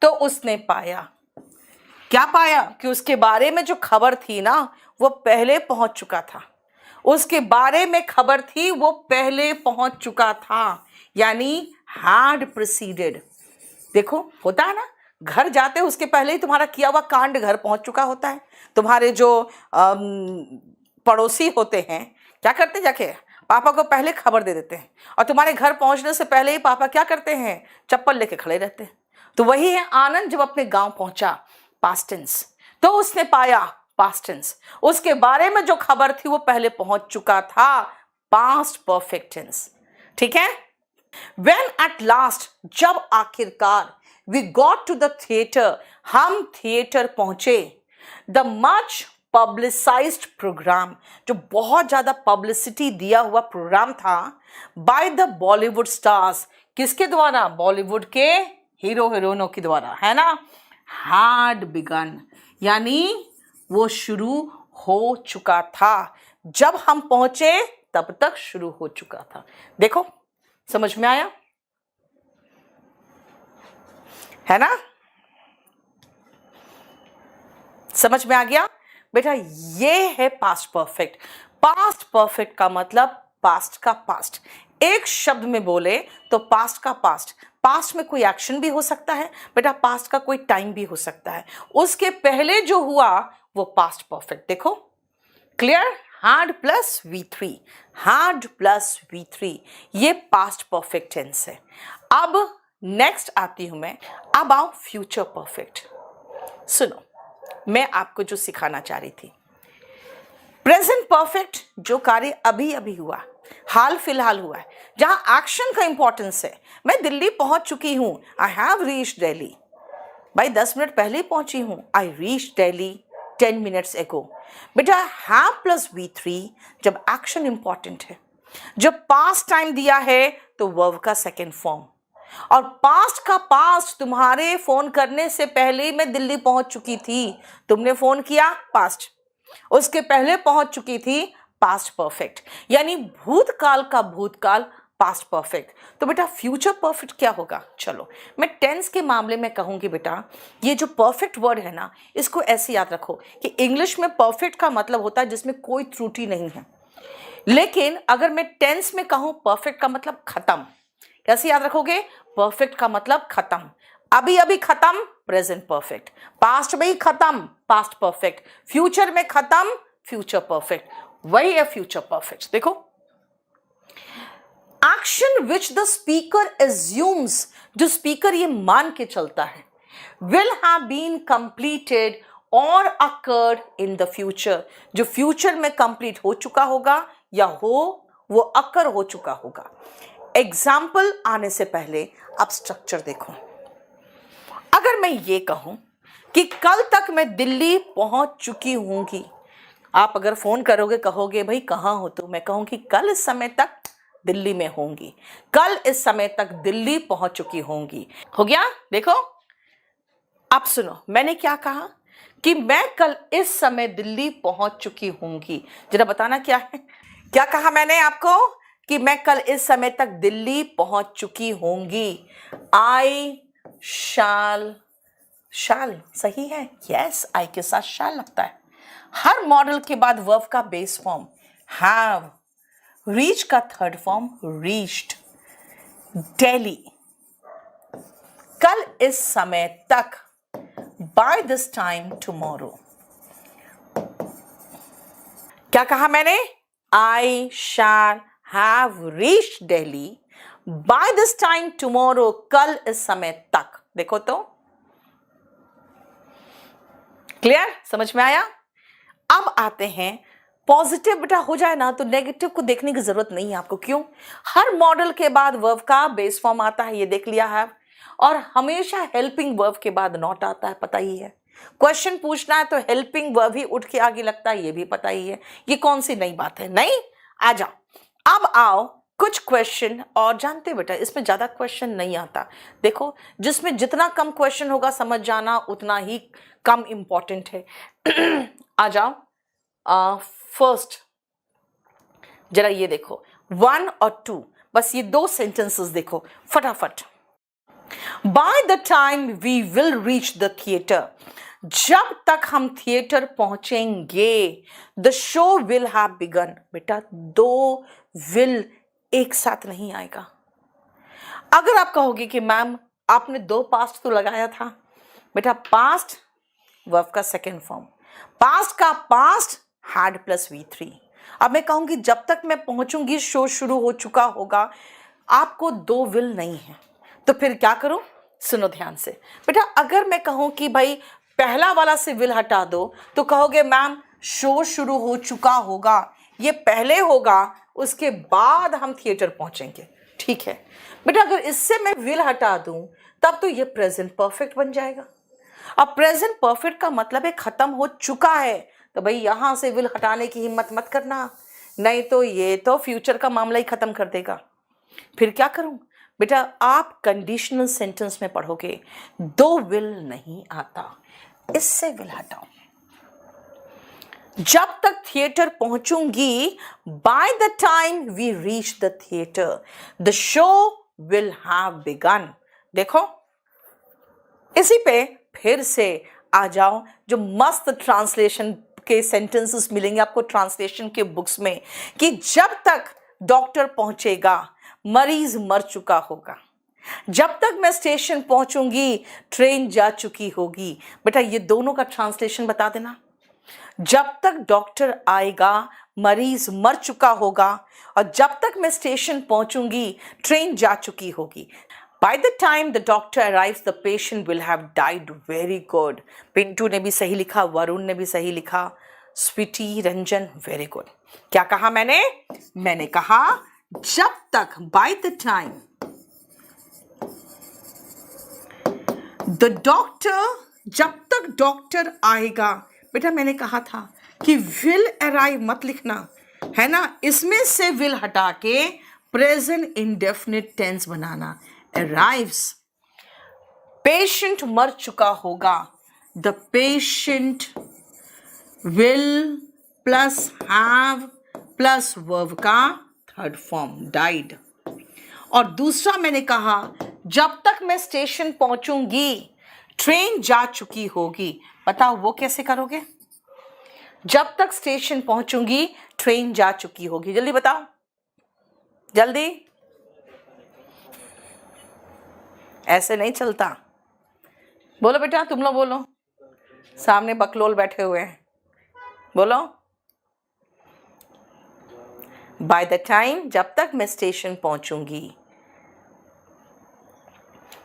तो उसने पाया, क्या पाया? कि उसके बारे में जो खबर थी ना, वो पहले पहुंच चुका था। उसके बारे में खबर थी, वो पहले पहुंच चुका था, यानी हैड प्रीसीडेड। देखो, होता है ना, घर जाते उसके पहले ही तुम्हारा किया हुआ कांड घर पहुंच चुका होता है। तुम्हारे जो पड़ोसी होते हैं, क्या करते, जाके पापा को पहले खबर दे देते हैं, और तुम्हारे घर पहुंचने से पहले ही पापा क्या करते हैं, चप्पल लेके खड़े रहते हैं। तो वही है आनंद जब अपने गांव पहुंचा, पास्ट टेंस, तो उसने पाया, पास्ट टेंस। उसके बारे में जो खबर थी वो पहले पहुंच चुका था, पास्ट परफेक्ट टेंस। ठीक है? When at last, जब आखिरकार, we got to the theater, हम थिएटर पहुंचे, the much publicized program, जो बहुत ज्यादा पब्लिसिटी दिया हुआ प्रोग्राम था, by the Bollywood stars, किसके द्वारा? बॉलीवुड के हीरो हीरोइनों के द्वारा, है ना? had begun, यानी वो शुरू हो चुका था। जब हम पहुंचे तब तक शुरू हो चुका था। देखो, समझ में आया? है ना? समझ में आ गया? बेटा ये है पास्ट परफेक्ट। पास्ट परफेक्ट का मतलब पास्ट का पास्ट। एक शब्द में बोले तो पास्ट का पास्ट। पास्ट में कोई एक्शन भी हो सकता है बेटा, पास्ट का कोई टाइम भी हो सकता है, उसके पहले जो हुआ वो पास्ट परफेक्ट। देखो, clear? Had plus V3, had plus V3, ये पास्ट परफेक्ट टेंस है। अब नेक्स्ट आती हूं मैं, अब आओ फ्यूचर परफेक्ट। सुनो, मैं आपको जो सिखाना चाह रही थी, प्रेजेंट परफेक्ट जो कार्य अभी अभी हुआ, हाल फिलहाल हुआ है, जहां एक्शन का इंपॉर्टेंस है। मैं दिल्ली पहुंच चुकी हूं, आई हैव रीच्ड दिल्ली, भाई 10 मिनट पहले पहुंची हूं, आई रीच्ड दिल्ली 10 मिनट्स एगो। बेटा हैव प्लस V3 जब एक्शन इंपॉर्टेंट है, जब पास्ट टाइम दिया है तो वर्ब का सेकेंड फॉर्म, और पास्ट का पास्ट, तुम्हारे फोन करने से पहले ही मैं दिल्ली पहुंच चुकी थी। तुमने फोन किया, पास्ट, उसके पहले पहुंच चुकी थी, पास्ट परफेक्ट, यानी भूतकाल का भूतकाल, पास्ट परफेक्ट। तो बेटा फ्यूचर परफेक्ट क्या होगा? चलो, मैं टेंस के मामले में कहूंगी बेटा, ये जो परफेक्ट वर्ड है ना, इसको ऐसे याद रखो कि इंग्लिश में परफेक्ट का मतलब होता है जिसमें कोई त्रुटि नहीं है, लेकिन अगर मैं टेंस में कहूं परफेक्ट का मतलब खत्म। कैसे याद रखोगे? परफेक्ट का मतलब खत्म, अभी अभी खत्म, प्रेजेंट परफेक्ट, पास्ट में ही खत्म, पास्ट परफेक्ट, फ्यूचर में खत्म, फ्यूचर परफेक्ट, वही है फ्यूचर परफेक्ट। देखो, action which the speaker assumes, जो स्पीकर ये मान के चलता है, विल हैव बीन कंप्लीटेड और अकर्ड इन द फ्यूचर, जो फ्यूचर में कंप्लीट हो चुका होगा या वो अकर हो चुका होगा। एग्जाम्पल आने से पहले आप स्ट्रक्चर देखो। अगर मैं ये कहूं कि कल तक मैं दिल्ली पहुंच चुकी हूंगी, आप अगर फोन करोगे कहोगे भाई कहाँ हो, तो मैं कहूंगी कल इस समय तक दिल्ली में होंगी, कल इस समय तक दिल्ली पहुंच चुकी होंगी। हो गया? देखो, अब सुनो, मैंने क्या कहा कि मैं कल इस समय दिल्ली पहुंच चुकी होंगी। जरा बताना क्या है, क्या कहा मैंने आपको कि मैं कल इस समय तक दिल्ली पहुंच चुकी होंगी। आई शैल, शैल सही है, यस, आई के साथ शैल लगता है। हर मॉडल के बाद वर्ब का बेस फॉर्म हैव, रीच का थर्ड फॉर्म रीच्ड, दिल्ली, कल इस समय तक, बाय दिस टाइम टुमारो। क्या कहा मैंने, I shall have reached Delhi by this time tomorrow, कल इस समय तक। देखो तो क्लियर, समझ में आया। अब आते हैं पॉजिटिव। बेटा हो जाए ना तो नेगेटिव को देखने की जरूरत नहीं है आपको। क्यों, हर मॉडल के बाद वर्ब का बेस फॉर्म आता है, ये देख लिया है, और हमेशा हेल्पिंग वर्ब के बाद नॉट आता है, पता ही है। क्वेश्चन पूछना है तो हेल्पिंग वर्ब ही उठ के आगे लगता है, ये भी पता ही है। ये कौन सी नई बात है, नहीं। आ जाओ, अब आओ कुछ क्वेश्चन और जानते बेटा, इसमें ज्यादा क्वेश्चन नहीं आता। देखो, जिसमें जितना कम क्वेश्चन होगा समझ जाना उतना ही कम इंपॉर्टेंट है। आ जाओ, फर्स्ट जरा ये देखो, 1 और 2, बस ये 2 सेंटेंसेस देखो फटाफट। By the time we will reach the theatre, जब तक हम थिएटर पहुंचेंगे, the show will have begun. बेटा 2 विल एक साथ नहीं आएगा। अगर आप कहोगे कि मैम आपने 2 पास्ट तो लगाया था, बेटा पास्ट वर्ब का सेकेंड फॉर्म, पास्ट का पास्ट हैड प्लस V3। अब मैं कहूंगी जब तक मैं पहुंचूंगी शो शुरू हो चुका होगा, आपको 2 विल नहीं है, तो फिर क्या करूं, सुनो ध्यान से बेटा। अगर मैं कहूं कि भाई पहला वाला से विल हटा दो, तो कहोगे मैम शो शुरू हो चुका होगा, ये पहले होगा, उसके बाद हम थिएटर पहुंचेंगे। ठीक है बेटा, अगर इससे मैं विल हटा दूं तब तो ये प्रेजेंट परफेक्ट बन जाएगा। अब प्रेजेंट परफेक्ट का मतलब है खत्म हो चुका है, तो भाई यहां से विल हटाने की हिम्मत मत करना, नहीं तो ये तो फ्यूचर का मामला ही खत्म कर देगा। फिर क्या करूं बेटा, आप कंडीशनल सेंटेंस में पढ़ोगे 2 विल नहीं आता, इससे विल हटाओ। जब तक थिएटर पहुंचूंगी, by the time we reach the theatre, the show will have begun. देखो, इसी पे फिर से आ जाओ, जो मस्त ट्रांसलेशन के सेंटेंसेस मिलेंगे आपको ट्रांसलेशन के बुक्स में, कि जब तक डॉक्टर पहुंचेगा मरीज मर चुका होगा, जब तक मैं स्टेशन पहुंचूंगी ट्रेन जा चुकी होगी। बेटा ये दोनों का ट्रांसलेशन बता देना। जब तक डॉक्टर आएगा मरीज मर चुका होगा, और जब तक मैं स्टेशन पहुंचूंगी ट्रेन जा चुकी होगी। By the time the doctor arrives, the patient will have died. Very good. Pintu ने भी सही लिखा, वरुण ने भी सही लिखा, स्वीटी, रंजन, वेरी गुड। क्या कहा मैंने, मैंने कहा जब तक, by the time the doctor, जब तक डॉक्टर आएगा। बेटा मैंने कहा था कि will arrive मत लिखना, है ना, इसमें से will हटा के प्रेजेंट इंडेफिनिट टेंस बनाना। arrives, पेशेंट मर चुका होगा, the patient will plus have plus verb का थर्ड फॉर्म डाइड। और दूसरा मैंने कहा जब तक मैं स्टेशन पहुंचूंगी ट्रेन जा चुकी होगी। बताओ वो कैसे करोगे, जब तक स्टेशन पहुंचूंगी ट्रेन जा चुकी होगी, जल्दी बताओ, जल्दी, ऐसे नहीं चलता। बोलो बेटा, तुम लोग बोलो, सामने बकलोल बैठे हुए हैं, बोलो। बाय द टाइम, जब तक मैं स्टेशन पहुंचूंगी,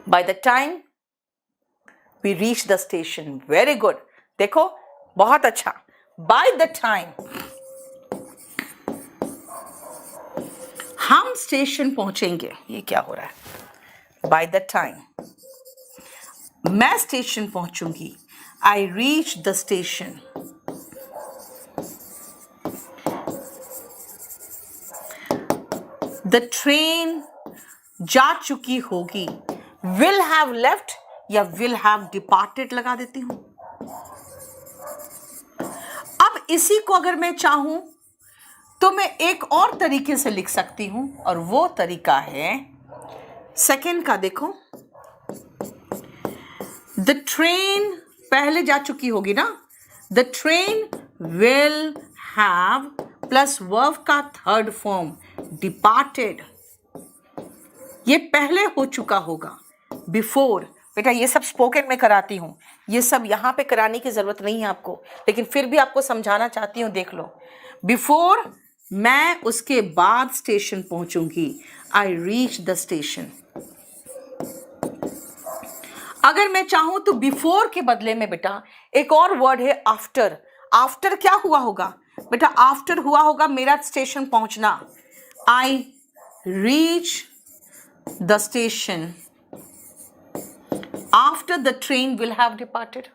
by the time we reach the station. Very good, देखो बहुत अच्छा। बाय द टाइम हम स्टेशन पहुंचेंगे, ये क्या हो रहा है, बाय द टाइम मैं स्टेशन पहुंचूंगी, I reach the station, the train जा चुकी होगी, विल हैव लेफ्ट, या विल हैव डिपार्टेड लगा देती हूं। अब इसी को अगर मैं चाहूं तो मैं एक और तरीके से लिख सकती हूं, और वो तरीका है सेकेंड का। देखो, द ट्रेन पहले जा चुकी होगी ना, the train will have plus verb का थर्ड फॉर्म डिपार्टेड, ये पहले हो चुका होगा। बिफोर, बेटा ये सब स्पोकन में कराती हूं, ये सब यहां पे कराने की जरूरत नहीं है आपको, लेकिन फिर भी आपको समझाना चाहती हूं। देख लो, बिफोर मैं उसके बाद स्टेशन पहुंचूंगी, आई रीच द स्टेशन। अगर मैं चाहूं तो बिफोर के बदले में बेटा एक और वर्ड है आफ्टर। आफ्टर क्या हुआ होगा बेटा? आफ्टर हुआ होगा मेरा स्टेशन पहुंचना, आई reach the station after the train will have departed,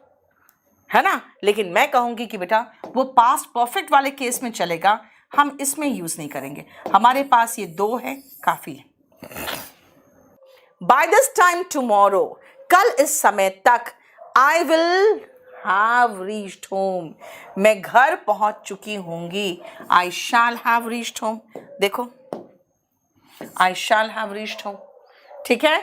है ना। लेकिन मैं कहूंगी कि बेटा वो पास्ट परफेक्ट वाले केस में चलेगा, हम इसमें यूज नहीं करेंगे। हमारे पास ये दो है, काफी है। बाय दिस टाइम टुमारो, कल इस समय तक, I will have reached home, मैं घर पहुंच चुकी होंगी, आई शैल हैव रीच्ड होम। देखो, आई शैल हैव रीच्ड होम, ठीक है।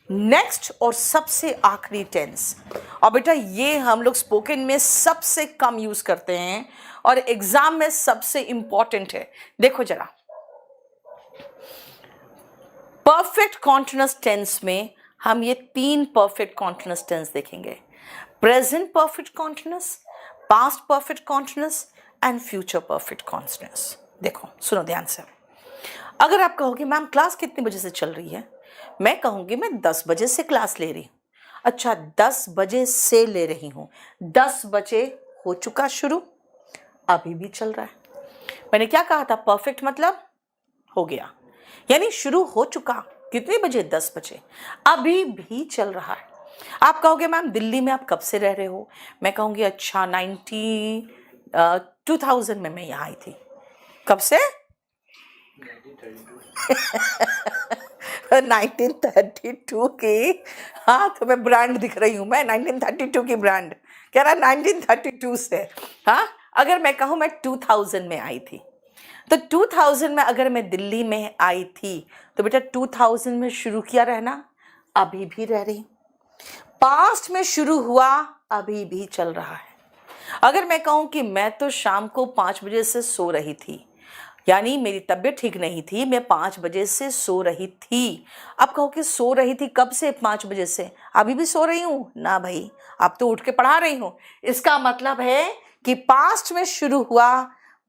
नेक्स्ट और सबसे आखिरी टेंस, और बेटा ये हम लोग स्पोकन में सबसे कम यूज करते हैं और एग्जाम में सबसे इंपॉर्टेंट है। देखो जरा, परफेक्ट कॉन्टिन्यूअस टेंस में हम ये तीन परफेक्ट कॉन्टिन्यूअस टेंस देखेंगे: present perfect continuous, past perfect continuous and future perfect continuous. देखो सुनो ध्यान से, अगर आप कहोगे मैम क्लास कितने बजे से चल रही है, मैं कहूंगी मैं 10 बजे से क्लास ले रही हूं। अच्छा, 10 बजे से ले रही हूं, 10 बजे हो चुका शुरू, अभी भी चल रहा है। मैंने क्या कहा था? परफेक्ट मतलब हो गया, यानी शुरू हो चुका। कितने बजे? 10 बजे, अभी भी चल रहा है। आप कहोगे मैम दिल्ली में आप कब से रह रहे हो, मैं कहूंगी अच्छा 2000 में मैं यहाँ आई थी। कब से? 1932 की। हाँ, तो मैं ब्रांड दिख रही हूँ, मैं 1932 की ब्रांड कह रहा, 1932 से। हाँ, अगर मैं कहूँ मैं 2000 में आई थी, तो 2000 में अगर मैं दिल्ली में आई थी तो बेटा 2000 में शुरू किया रहना, अभी भी रह रही। पास्ट में शुरू हुआ, अभी भी चल रहा है। अगर मैं कहूँ कि मैं तो शाम को 5 बजे से सो रही थी, यानी मेरी तबीयत ठीक नहीं थी, मैं 5 बजे से सो रही थी। अब कहो कि सो रही थी कब से? 5 बजे से। अभी भी सो रही हूँ ना भाई, अब तो उठ के पढ़ा रही हूँ। इसका मतलब है कि पास्ट में शुरू हुआ,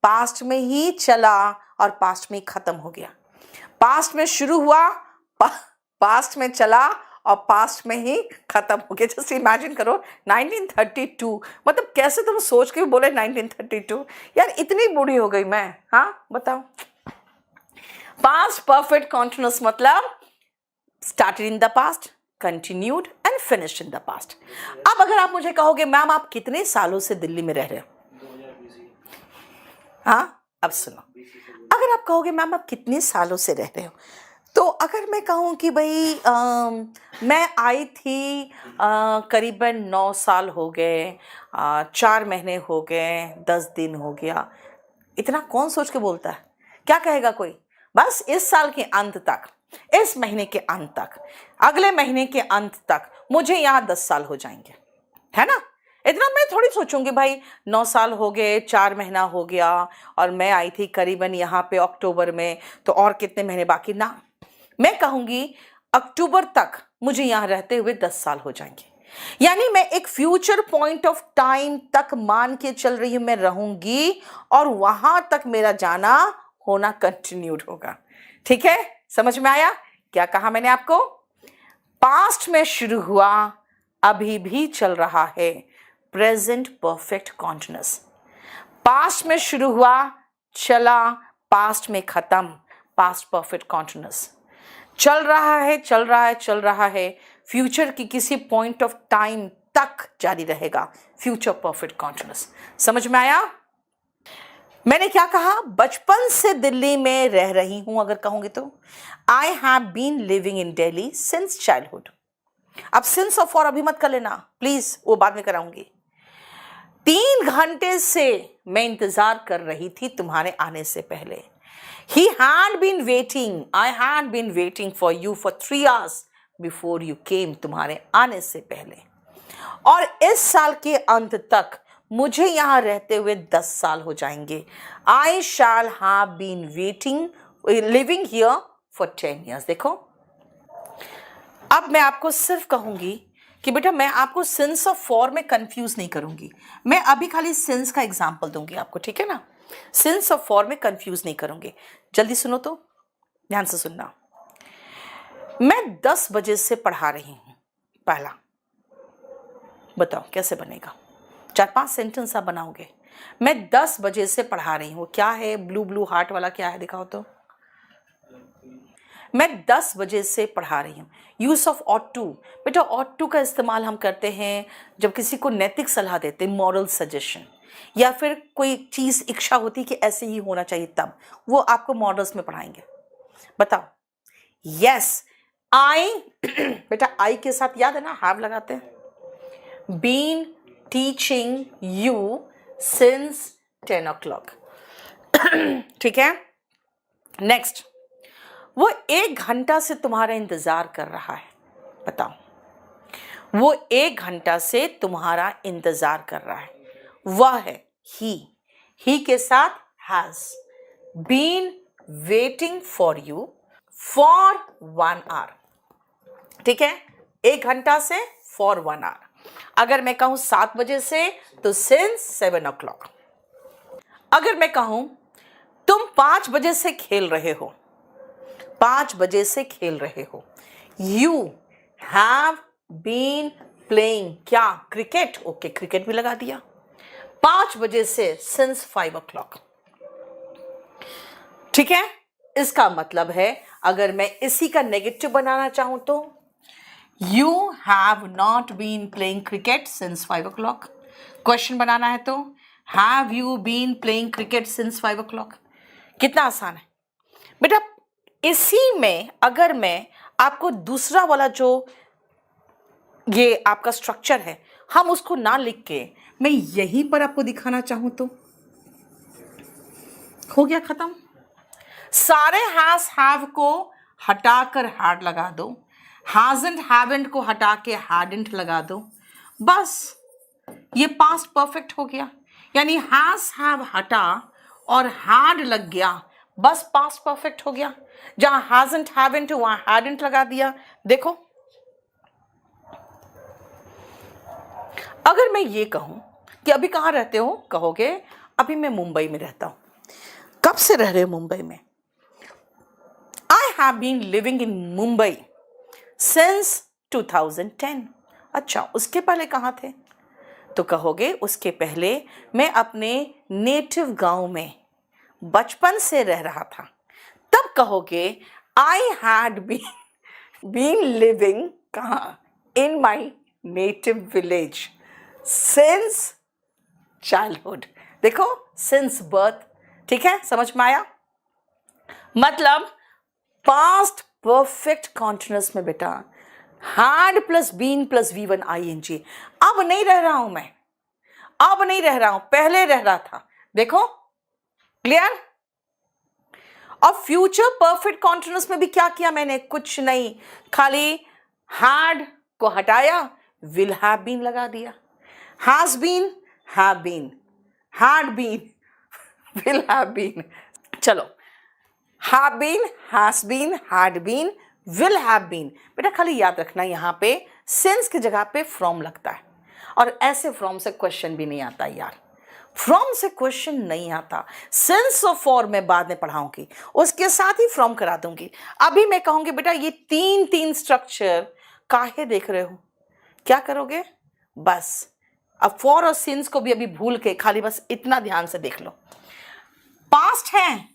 पास्ट में ही चला और पास्ट में ही खत्म हो गया। पास्ट में शुरू हुआ, पास्ट में चला और पास्ट में ही खत्म हो गया। जस्ट इमेजिन करो 1932, मतलब कैसे तुम सोच के बोले 1932? यार इतनी बूढ़ी हो गई मैं, हाँ बताओ। पास्ट परफेक्ट कॉन्टिन्यूअस मतलब started in the past, continued and finished in the past. अब अगर आप मुझे कहोगे मैम आप कितने सालों से दिल्ली में रह रहे हो, हाँ अब सुनो, अगर आप कहोगे मैम आप कितने सालों से रह रहे हो, तो अगर मैं कहूँ कि भाई मैं आई थी करीबन 9 साल हो गए, 4 महीने हो गए, 10 दिन हो गया, इतना कौन सोच के बोलता है? क्या कहेगा कोई? बस इस साल के अंत तक, इस महीने के अंत तक, अगले महीने के अंत तक मुझे यहाँ 10 साल हो जाएंगे, है ना। इतना मैं थोड़ी सोचूंगी भाई 9 साल हो गए, 4 महीना हो गया और मैं आई थी करीबन यहाँ पे अक्टूबर में, तो और कितने महीने बाकी ना। मैं कहूंगी अक्टूबर तक मुझे यहाँ रहते हुए 10 साल हो जाएंगे, यानी मैं एक फ्यूचर पॉइंट ऑफ टाइम तक मान के चल रही हूं, मैं रहूंगी और वहां तक मेरा जाना होना कंटिन्यूड होगा। ठीक है, समझ में आया क्या कहा मैंने आपको? पास्ट में शुरू हुआ, अभी भी चल रहा है, प्रेजेंट परफेक्ट कॉन्टिन्यूअस। पास्ट में शुरू हुआ, चला, पास्ट में खत्म, पास्ट परफेक्ट कॉन्टिन्यूअस। चल रहा है, चल रहा है, चल रहा है, फ्यूचर की किसी पॉइंट ऑफ टाइम तक जारी रहेगा, फ्यूचर परफेक्ट कॉन्टिन्यूअस। समझ में आया? मैंने क्या कहा? बचपन से दिल्ली में रह रही हूं अगर कहूंगी तो, I have been living in Delhi since childhood. अब सिंस और फॉर अभी मत कर लेना प्लीज, वो बाद में कराऊंगी। 3 घंटे से मैं इंतजार कर रही थी तुम्हारे आने से पहले। He had been waiting, I had been waiting for you for 3 hours before you came, तुम्हारे आने से पहले। और इस साल के अंत तक मुझे यहाँ रहते हुए 10 साल हो जाएंगे। I shall have been waiting, living here for 10 years। देखो, अब मैं आपको सिर्फ कहूंगी कि बेटा मैं आपको सिंस और फॉर में कंफ्यूज नहीं करूंगी। मैं अभी खाली सिंस का एग्जाम्पल दूंगी आपको, ठीक है ना। सिंस और फॉर में कंफ्यूज नहीं करूंगी। जल्दी सुनो, तो ध्यान से सुनना। मैं 10 बजे से पढ़ा रही हूं। पहला बताओ कैसे बनेगा, 4-5 सेंटेंस आप बनाओगे। मैं 10 बजे से पढ़ा रही हूं, क्या है ब्लू ब्लू हार्ट वाला, क्या है दिखाओ तो। मैं 10 बजे से पढ़ा रही हूँ। यूज ऑफ ऑट टू, बेटा ऑट टू का इस्तेमाल हम करते हैं जब किसी को नैतिक सलाह देते हैं, मॉरल सजेशन, या फिर कोई चीज इच्छा होती कि ऐसे ही होना चाहिए, तब वो आपको मॉडल्स में पढ़ाएंगे। बताओ। यस, आई बेटा आई के साथ याद है ना हैव लगाते हैं। Been teaching you since 10 o'clock। ठीक है। नेक्स्ट, वो 1 घंटा से तुम्हारा इंतजार कर रहा है। बताओ, वो 1 घंटा से तुम्हारा इंतजार कर रहा है। वह है ही के साथ has been waiting for you for 1 hour। ठीक है, 1 घंटा से फॉर 1 hour। अगर मैं कहूं 7 बजे से तो सिंस 7 o'clock। अगर मैं कहूं तुम 5 बजे से खेल रहे हो, 5 बजे से खेल रहे हो। यू हैव बीन प्लेइंग, क्या क्रिकेट, ओके क्रिकेट भी लगा दिया। 5 बजे से सिंस 5 o'clock। ठीक है, इसका मतलब है अगर मैं इसी का नेगेटिव बनाना चाहूं तो you have not been playing cricket since 5 o'clock। Question बनाना है तो have you been playing cricket since 5 o'clock। कितना आसान है बेटा। इसी में अगर मैं आपको दूसरा वाला जो ये आपका स्ट्रक्चर है, हम उसको ना लिख के मैं यहीं पर आपको दिखाना चाहूं तो हो गया खत्म। सारे हैज हैव को हटाकर हैड लगा दो, हैजंट हैवंट को हटा के हैडंट लगा दो, बस ये पास्ट परफेक्ट हो गया। यानी हैज हैव हटा और हैड लग गया, बस पास्ट परफेक्ट हो गया। जहां हैजंट हैवंट वहां हैडंट लगा दिया। देखो, अगर मैं ये कहूं कि अभी कहां रहते हो, कहोगे अभी मैं मुंबई में रहता हूं। कब से रह रहे हो मुंबई में? I have been living in Mumbai since 2010। अच्छा, उसके पहले कहां थे? तो कहोगे उसके पहले मैं अपने नेटिव गांव में बचपन से रह रहा था। तब कहोगे आई हैड बीन लिविंग कहाँ? In my native village since childhood. देखो, सिंस बर्थ। ठीक है, समझ में आया? मतलब पास्ट परफेक्ट कॉन्टिन्यूअस में बेटा had plus been plus V1 ING। अब नहीं रह रहा हूं मैं, अब नहीं रह रहा हूं, पहले रह रहा था। देखो, क्लियर? और फ्यूचर परफेक्ट कॉन्टिन्यूअस में भी क्या किया मैंने? कुछ नहीं, खाली हैड को हटाया, विल हैव बीन लगा दिया। Has been, have been, had been, will have been. चलो, have been, has been, had been, will have been. बेटा खाली याद रखना यहां पे सिंस की जगह पे फ्रॉम लगता है, और ऐसे फ्रॉम से क्वेश्चन भी नहीं आता यार, फ्रॉम से क्वेश्चन नहीं आता। सिंस और फॉर मैं बाद में पढ़ाऊंगी, उसके साथ ही फ्रॉम करा दूंगी। अभी मैं कहूंगी बेटा ये 3 स्ट्रक्चर काहे देख रहे हो? क्या करोगे? बस अब फॉर और सिंस को भी अभी भूल के खाली बस इतना ध्यान से देख लो। पास्ट है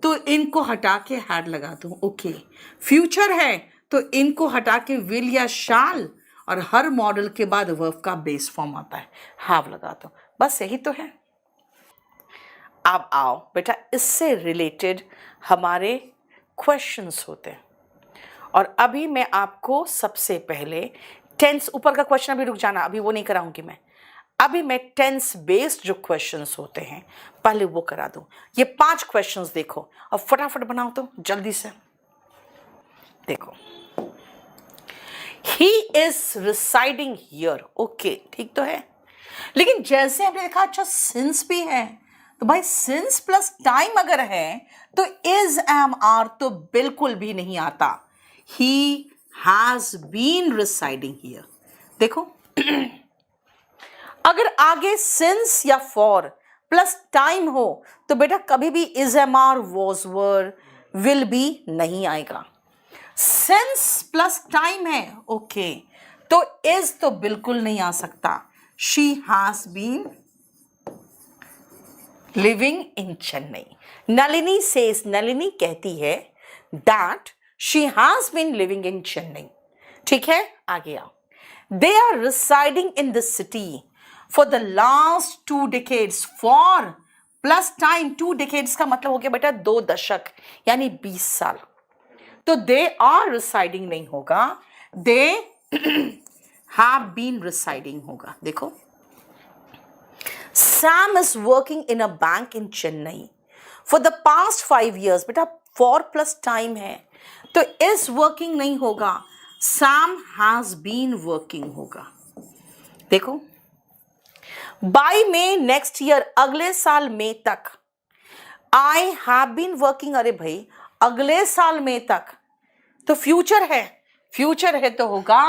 तो इनको हटा के हैड लगा दूं, ओके। फ्यूचर है तो इनको हटा के विल या शाल, और हर मॉडल के बाद वर्ब का बेस फॉर्म आता है, हैव लगा दो, बस यही तो है। अब आओ बेटा, इससे रिलेटेड हमारे क्वेश्चंस होते हैं, और अभी मैं आपको सबसे पहले टेंस, ऊपर का क्वेश्चन अभी रुक जाना, अभी वो नहीं कराऊंगी मैं। अभी मैं टेंस बेस्ड जो क्वेश्चंस होते हैं पहले वो करा दूं। ये 5 क्वेश्चंस देखो और फटाफट बनाओ तो जल्दी से। देखो, he is residing here, okay ठीक तो है, लेकिन जैसे हमने देखा अच्छा सिंस भी है, तो भाई सिंस प्लस टाइम अगर है तो इज एम आर तो बिल्कुल भी नहीं आता। He has been residing here. देखो अगर आगे सिंस या फॉर प्लस टाइम हो तो बेटा कभी भी is am are was were will be नहीं आएगा। सिंस प्लस टाइम है, ओके, तो इज तो बिल्कुल नहीं आ सकता। She has been living in Chennai. Nalini says, Nalini कहती है that she has been living in Chennai. ठीक है, आगे आओ। They are residing in the city for the last 2 decades। For plus time 2 decades का मतलब हो गया बेटा 2 दशक यानी 20 साल। तो दे आर रिसाइडिंग नहीं होगा, दे हैव बीन रिसाइडिंग होगा। देखो, Sam is working in a bank in Chennai for the past 5 years। बेटा for plus time है तो is working नहीं होगा, Sam has been working होगा। देखो, by May next year, अगले साल मई तक, I have been working। अरे भाई अगले साल मई तक तो फ्यूचर है, फ्यूचर है तो होगा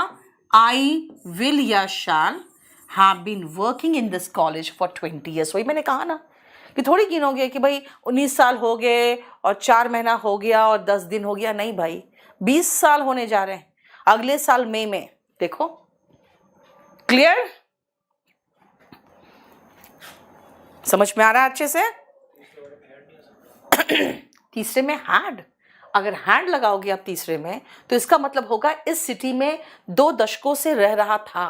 I will या shall have been working in this college for 20 years। वही मैंने कहा ना कि थोड़ी गिनोगे कि भाई 19 साल हो गए और 4 महीना हो गया और 10 दिन हो गया, नहीं भाई 20 साल होने जा रहे हैं अगले साल मई में। देखो क्लियर, समझ में आ रहा है अच्छे से। तीसरे में हैड, अगर हैड लगाओगे आप तीसरे में तो इसका मतलब होगा इस सिटी में 2 दशकों से रह रहा था।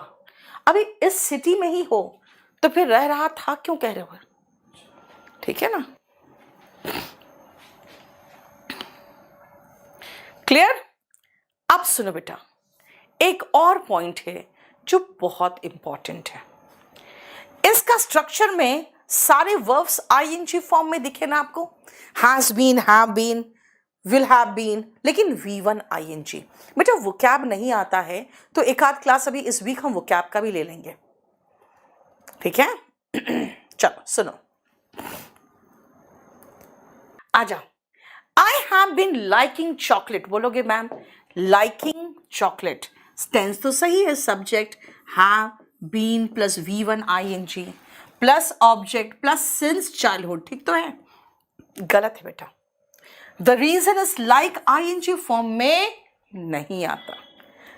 अभी इस सिटी में ही हो तो फिर रह रहा था क्यों कह रहे हो? ठीक है ना, क्लियर। अब सुनो बेटा, एक और पॉइंट है जो बहुत इंपॉर्टेंट है। इसका स्ट्रक्चर में सारे वर्ब्स आईएनजी फॉर्म में दिखे ना आपको, has been, have been, will have been, लेकिन V1 ING। बेटा वोकैब नहीं आता है तो एक आध क्लास अभी इस वीक हम वोकैब का भी ले लेंगे, ठीक है। चलो सुनो, आ जाओ। I have been liking chocolate, बोलोगे मैम लाइकिंग चॉकलेट, टेंस तो सही है, subject have been plus V1 ING plus object plus since childhood, ठीक तो है। गलत है बेटा, the reason is like ING form में नहीं आता।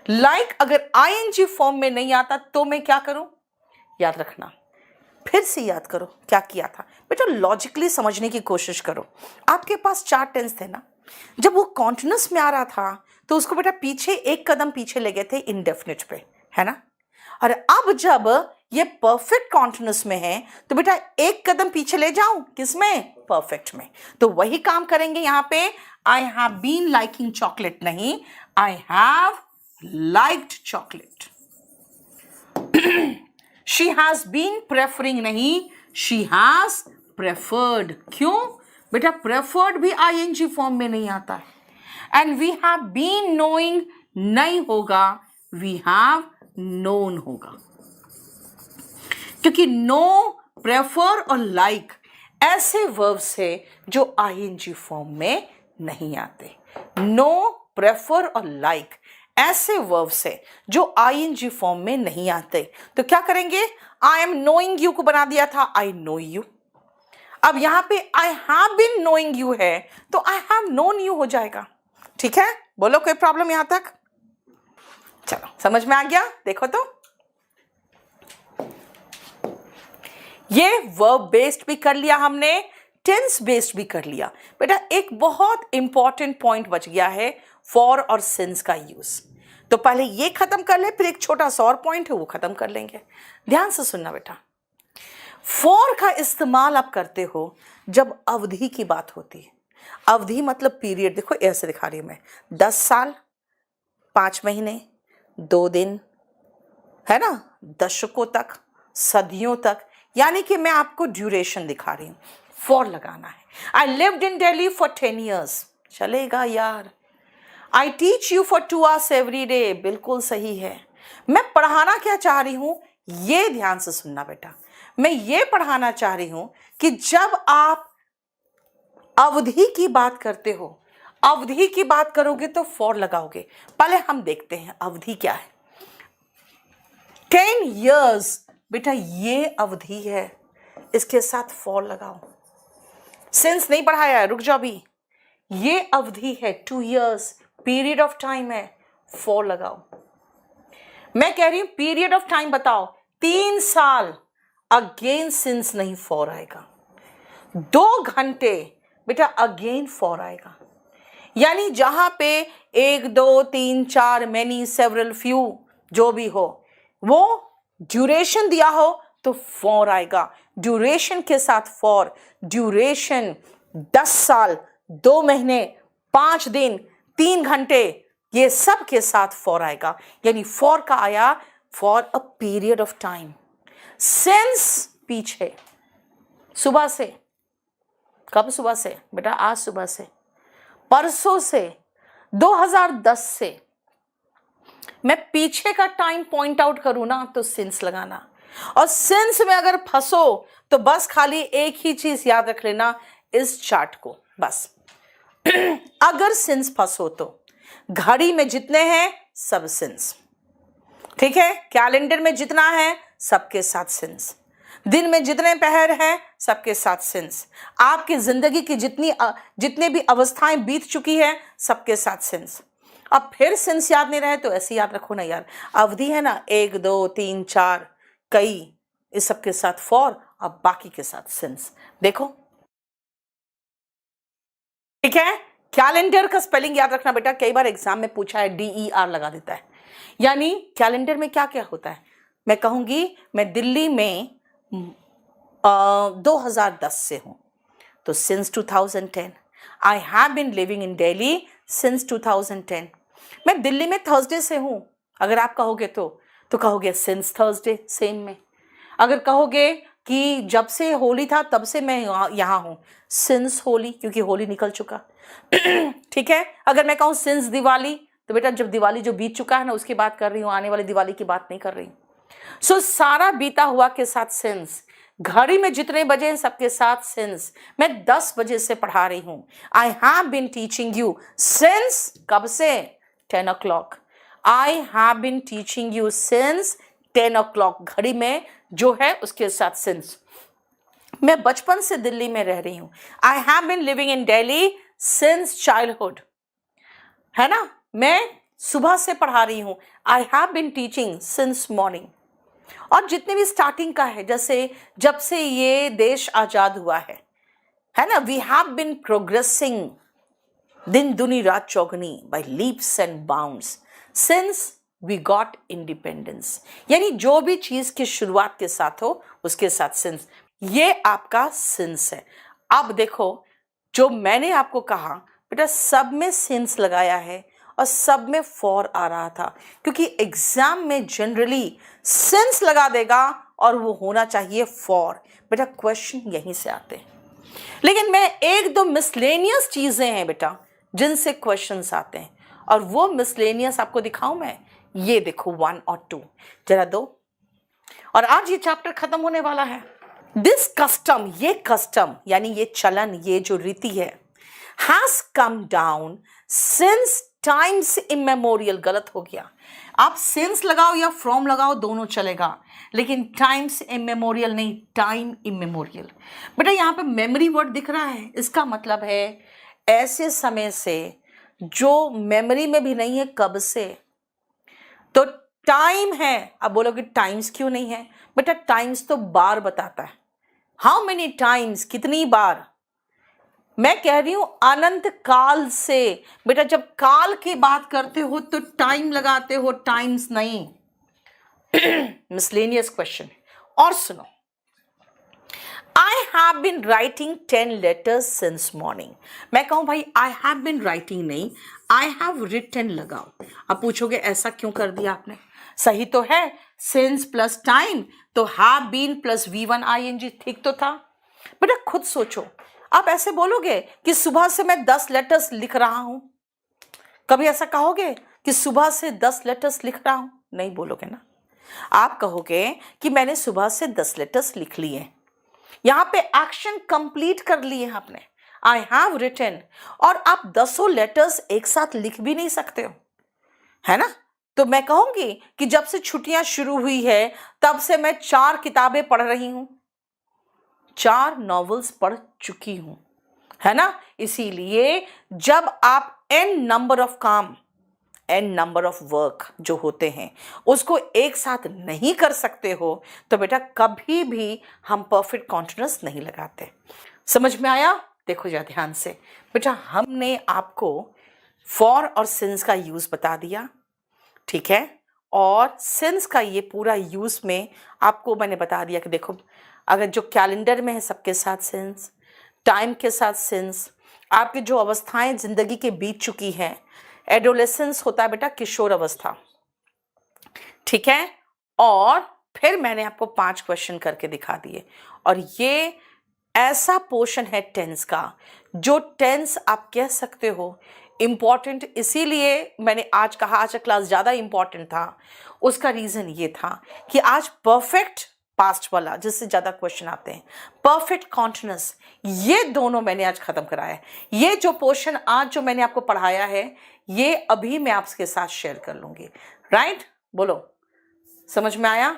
लाइक अगर ING फॉर्म में नहीं आता तो मैं क्या करूं, याद रखना, फिर से याद करो क्या किया था बेटा, लॉजिकली समझने की कोशिश करो। आपके पास 4 टेंस थे ना, जब वो कॉन्टिन्यूस में आ रहा था तो उसको बेटा पीछे एक कदम पीछे ले गए थे इंडेफिनिट पे, है ना। और अब जब ये परफेक्ट कॉन्टिन्यूस में है तो बेटा एक कदम पीछे ले जाऊं, किसमें, परफेक्ट में। तो वही काम करेंगे यहां पे, I have been liking chocolate नहीं, I have liked chocolate. She has been preferring नहीं, शी हैज प्रेफर्ड। क्यों बेटा, प्रेफर्ड भी ING फॉर्म में नहीं आता है। And we have been knowing नहीं होगा, वी हैव नोन होगा, क्योंकि नो, प्रेफर और लाइक ऐसे वर्ब्स है जो ING फॉर्म में नहीं आते। नो, प्रेफर और लाइक ऐसे वर्ब्स है जो ING फॉर्म में नहीं आते। तो क्या करेंगे, आई एम नोइंग यू को बना दिया था आई नो यू। अब यहां पे I have been knowing you है तो आई हैव नोन यू हो जाएगा, ठीक है। बोलो कोई प्रॉब्लम यहां तक, चलो समझ में आ गया। देखो तो ये वर्ब बेस्ड भी कर लिया हमने, टेंस बेस्ड भी कर लिया। बेटा एक बहुत इंपॉर्टेंट पॉइंट बच गया है, फॉर और सिंस का यूज। तो पहले ये खत्म कर ले, फिर एक छोटा सा और पॉइंट है वो खत्म कर लेंगे। ध्यान से सुनना बेटा, फॉर का इस्तेमाल आप करते हो जब अवधि की बात होती है। अवधि मतलब पीरियड, देखो ऐसे दिखा रही हूं मैं, 10 साल, 5 महीने, 2 दिन, है ना, दशकों तक, सदियों तक, यानी कि मैं आपको ड्यूरेशन दिखा रही हूँ। फॉर लगाना है। I lived in Delhi for 10 years, चलेगा यार। I teach you for 2 hours every day, बिल्कुल सही है। मैं पढ़ाना क्या चाह रही हूँ, ये ध्यान से सुनना बेटा। मैं ये पढ़ाना चाह रही हूँ कि जब आप अवधि की बात करते हो, अवधि की बात करोगे तो फॉर लगाओगे। पहले हम देखते हैं अवधि क्या है। 10 years, बेटा ये अवधि है, इसके साथ फॉर लगाओ। सिंस नहीं पढ़ाया है, रुक जाओ अभी। ये अवधि है, 2 years, पीरियड ऑफ टाइम है, फॉर लगाओ। मैं कह रही हूं पीरियड ऑफ टाइम बताओ, 3 साल, अगेन सिंस नहीं फॉर आएगा। 2 घंटे, बेटा अगेन फॉर आएगा। यानी जहां पे 1 2 3 4 मैनी सेवरल फ्यू जो भी हो, वो ड्यूरेशन दिया हो तो फॉर आएगा। ड्यूरेशन के साथ फॉर, ड्यूरेशन 10 साल, 2 महीने, 5 दिन, 3 घंटे, ये सब के साथ फॉर आएगा। यानी फॉर का आया for a period of time. Since पीछे, सुबह से, कब सुबह से बेटा, आज सुबह से, परसों से, 2010 से। मैं पीछे का टाइम पॉइंट आउट करूं ना तो सिंस लगाना। और सिंस में अगर फंसो तो बस खाली एक ही चीज याद रख लेना इस चार्ट को, बस। अगर सिंस फंसो तो घड़ी में जितने हैं सब सिंस, ठीक है। कैलेंडर में जितना है सबके साथ सिंस, दिन में जितने पहर हैं सबके साथ सिंस, आपकी जिंदगी की जितने भी अवस्थाएं बीत चुकी है सबके साथ सिंस। अब फिर सिंस याद नहीं रहे तो ऐसे याद रखो ना यार, अवधि है ना, 1 2 3 4 कई, इस सब के साथ फॉर, अब बाकी के साथ सिंस। देखो ठीक है। कैलेंडर का स्पेलिंग याद रखना बेटा, कई बार एग्जाम में पूछा है, DER लगा देता है। यानी कैलेंडर में क्या क्या होता है, मैं कहूंगी मैं दिल्ली में 2010 से हूं तो since 2010। I have been living in Delhi since 2010। मैं दिल्ली में थर्सडे से हूं, अगर आप कहोगे तो कहोगे सिंस थर्सडे सेम में। अगर कहोगे कि जब से होली था तब से मैं यहाँ हूं, सिंस होली, क्योंकि होली निकल चुका। ठीक है। अगर मैं कहूँ सिंस दिवाली तो बेटा जब दिवाली जो बीत चुका है ना उसकी बात कर रही हूँ, आने वाली दिवाली की बात नहीं कर रही। सो सारा बीता हुआ के साथ सिंस, घड़ी में जितने बजे हैं सबके साथ सिंस। मैं 10 बजे से पढ़ा रही हूं। I have been teaching you since, कब से, 10 o'clock। I have been teaching you since 10 o'clock, घड़ी में जो है उसके साथ सिंस। मैं बचपन से दिल्ली में रह रही हूं। I have been living in Delhi since childhood, है ना। मैं सुबह से पढ़ा रही हूं। I have been teaching since morning. और जितने भी स्टार्टिंग का है, जैसे जब से ये देश आजाद हुआ है ना, वी हैव बीन प्रोग्रेसिंग दिन दुनी रात चौगनी by leaps and bounds since we got independence. यानी जो भी चीज की शुरुआत के साथ हो उसके साथ सिंस, ये आपका सिंस है। अब देखो जो मैंने आपको कहा बेटा, सब में सिंस लगाया है और सब में फॉर आ रहा था, क्योंकि एग्जाम में जनरली सिंस लगा देगा और वो होना चाहिए फॉर। बेटा क्वेश्चन यहीं से आते हैं। लेकिन मैं 1-2 मिसलेनियस चीजें हैं बेटा जिनसे क्वेश्चंस आते हैं, और वो मिसलेनियस आपको दिखाऊं मैं। ये देखो 1 और 2 जरा दो, और आज ये चैप्टर खत्म होने वाला है। दिस कस्टम, ये कस्टम यानी ये चलन, ये जो रीति है, has come down since times immemorial. गलत हो गया, आप सिंस लगाओ या फ्रॉम लगाओ दोनों चलेगा, लेकिन टाइम्स इमेमोरियल नहीं, टाइम इमेमोरियल। बेटा यहाँ पे मेमोरी वर्ड दिख रहा है, इसका मतलब है ऐसे समय से जो मेमोरी में भी नहीं है, कब से। तो टाइम है। अब बोलोगे टाइम्स क्यों नहीं है, बेटा टाइम्स तो बार बताता है, हाउ मेनी टाइम्स, कितनी बार। मैं कह रही हूं अनंत काल से। बेटा जब काल की बात करते हो तो टाइम लगाते हो, टाइम्स नहीं। Miscellaneous question. और सुनो, I have been writing 10 letters since morning. मैं कहूं भाई आई हैव बिन राइटिंग नहीं, आई हैव रिटन लगाओ। अब पूछोगे ऐसा क्यों कर दिया आपने? सही तो है, सिंस प्लस टाइम तो have been plus V1 ING, ठीक तो था। बेटा खुद सोचो, आप ऐसे बोलोगे कि सुबह से मैं 10 लेटर्स लिख रहा हूं? कभी ऐसा कहोगे कि सुबह से 10 लेटर्स लिख रहा हूं? नहीं बोलोगे ना। आप कहोगे कि मैंने सुबह से 10 लेटर्स लिख लिए। यहां पे एक्शन कंप्लीट कर लिए आपने, आई हैव रिटन। और आप 10 लेटर्स एक साथ लिख भी नहीं सकते हो, है ना। तो मैं कहूंगी कि जब से छुट्टियां शुरू हुई है तब से मैं 4 किताबें पढ़ रही हूं, 4 नॉवेल्स पढ़ चुकी हूं, है ना। इसीलिए जब आप n नंबर ऑफ काम, n नंबर ऑफ वर्क जो होते हैं उसको एक साथ नहीं कर सकते हो तो बेटा कभी भी हम परफेक्ट कॉन्टिन्यूअस नहीं लगाते। समझ में आया? देखो जरा ध्यान से बेटा, हमने आपको फॉर और सिंस का यूज बता दिया, ठीक है। और सिंस का ये पूरा यूज में आपको मैंने बता दिया कि देखो, अगर जो कैलेंडर में है सबके साथ सिंस, टाइम के साथ सिंस, आपकी जो अवस्थाएं जिंदगी के बीत चुकी हैं, एडोलेसेंस होता है बेटा किशोर अवस्था, ठीक है। और फिर मैंने आपको 5 क्वेश्चन करके दिखा दिए। और ये ऐसा पोर्शन है टेंस का जो टेंस आप कह सकते हो इम्पॉर्टेंट, इसीलिए मैंने आज कहा आज का क्लास ज़्यादा इम्पॉर्टेंट था। उसका रीज़न ये था कि आज परफेक्ट पास्ट वाला जिससे ज़्यादा क्वेश्चन आते हैं, परफेक्ट कॉन्टिन्यूअस, ये दोनों मैंने आज ख़त्म कराया है। ये जो पोर्शन आज जो मैंने आपको पढ़ाया है ये अभी मैं आपके साथ शेयर कर लूँगी, राइट? बोलो, समझ में आया?